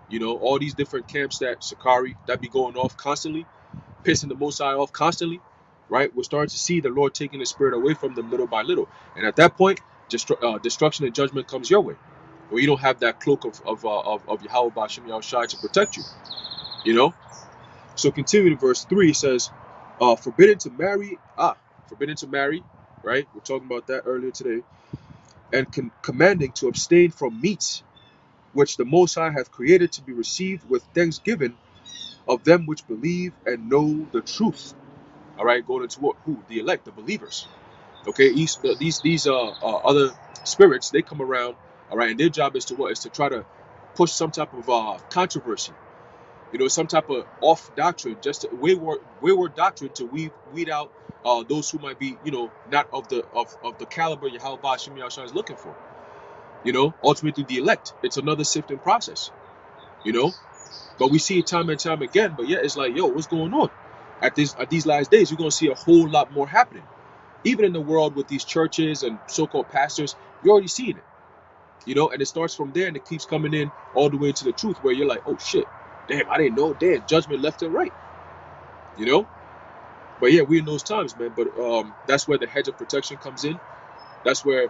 you know, all these different camps that Sakari, that be going off constantly, pissing the Most High off constantly, right? We're starting to see the Lord taking the spirit away from them little by little. And at that point, destruction and judgment comes your way, where you don't have that cloak of Yahweh Ba'ashem Yahushai to protect you, you know? So continuing in verse 3 says, forbidden to marry, right? We're talking about that earlier today. And commanding to abstain from meats, which the Most High hath created to be received with thanksgiving of them which believe and know the truth. All right, going into what? Who? The elect, the believers. Okay, these other spirits, they come around, all right, and their job is to what? Is to try to push some type of controversy, some type of off doctrine, just a wayward doctrine to weed out those who might be, not of the caliber Yahweh Hashem Yahshua is looking for. Ultimately the elect. It's another sifting process. But we see it time and time again. But yeah, it's like, yo, what's going on? At these last days, you're gonna see a whole lot more happening. Even in the world with these churches and so-called pastors, you're already seeing it. And it starts from there and it keeps coming in all the way into the truth where you're like, oh shit, damn, I didn't know. Damn, judgment left and right. But yeah, we're in those times, man. But that's where the hedge of protection comes in. That's where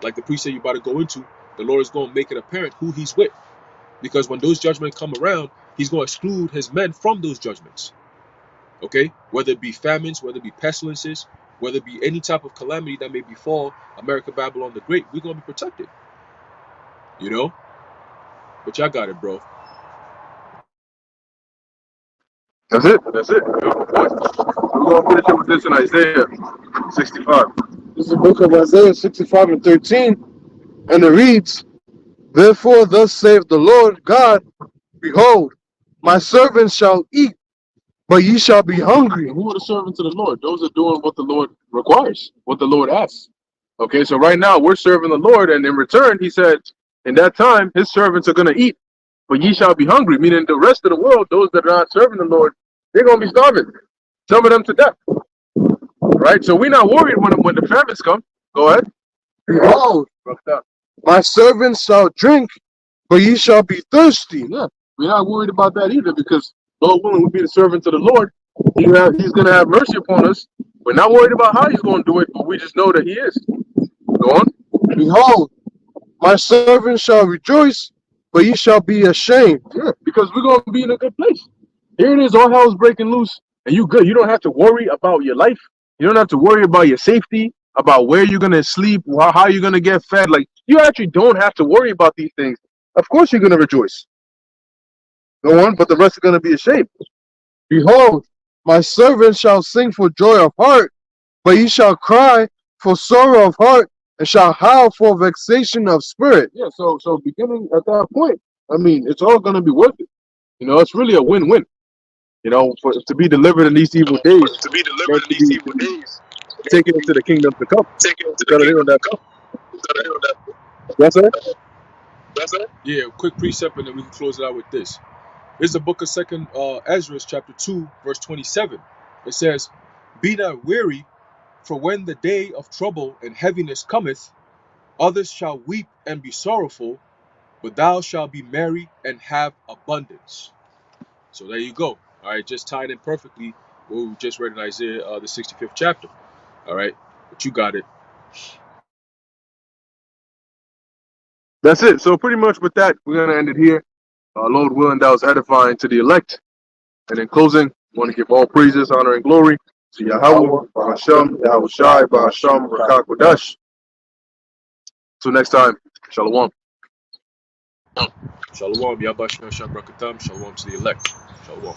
like the priest you're about to go into, the Lord is going to make it apparent who he's with. Because when those judgments come around, he's going to exclude his men from those judgments. Okay? Whether it be famines, whether it be pestilences, whether it be any type of calamity that may befall America, Babylon the Great, we're going to be protected. But y'all got it, bro. That's it. Beautiful point. We're going to finish up with this in Isaiah 65. This is the book of Isaiah 65 and 13, and it reads, Therefore thus saith the Lord God, Behold, my servants shall eat, but ye shall be hungry. Who are the servants of the Lord? Those are doing what the Lord requires, what the Lord asks. Okay, so right now we're serving the Lord, and in return, he said, in that time, his servants are going to eat, but ye shall be hungry, meaning the rest of the world, those that are not serving the Lord, they're going to be starving. Some of them to death. Right? So we're not worried when the famines come. Go ahead. Behold, my servants shall drink, but ye shall be thirsty. Yeah, we're not worried about that either, because Lord willing, we'll be the servants of the Lord. He's going to have mercy upon us. We're not worried about how he's going to do it, but we just know that he is. Go on. Behold, my servants shall rejoice, but ye shall be ashamed. Yeah, because we're going to be in a good place. Here it is, all hell's breaking loose, and you good. You don't have to worry about your life. You don't have to worry about your safety, about where you're going to sleep, how you're going to get fed. Like, you actually don't have to worry about these things. Of course you're going to rejoice. Go on, but the rest are going to be ashamed. Behold, my servants shall sing for joy of heart, but ye shall cry for sorrow of heart, and shall howl for vexation of spirit. Yeah, so beginning at that point, I mean, it's all going to be worth it. It's really a win-win. To be delivered in these evil days, take it into the kingdom to come. That's it. Yeah, quick precept and then we can close it out with this. This is the book of 2nd Ezra, chapter 2, verse 27. It says, Be not weary, for when the day of trouble and heaviness cometh, others shall weep and be sorrowful, but thou shalt be merry and have abundance. So there you go. All right, just tied in perfectly what we just read in Isaiah, the 65th chapter. All right, but you got it. That's it. So pretty much with that, we're going to end it here. Lord willing, that was edifying to the elect. And in closing, I want to give all praises, honor, and glory to Yahweh, Bahasham, Yahweh Shai, Bahasham, Rakak Wadash. Till next time, Shalom. Shalom, Yabashna Shabrakatam. Shalom to the elect. Shalom.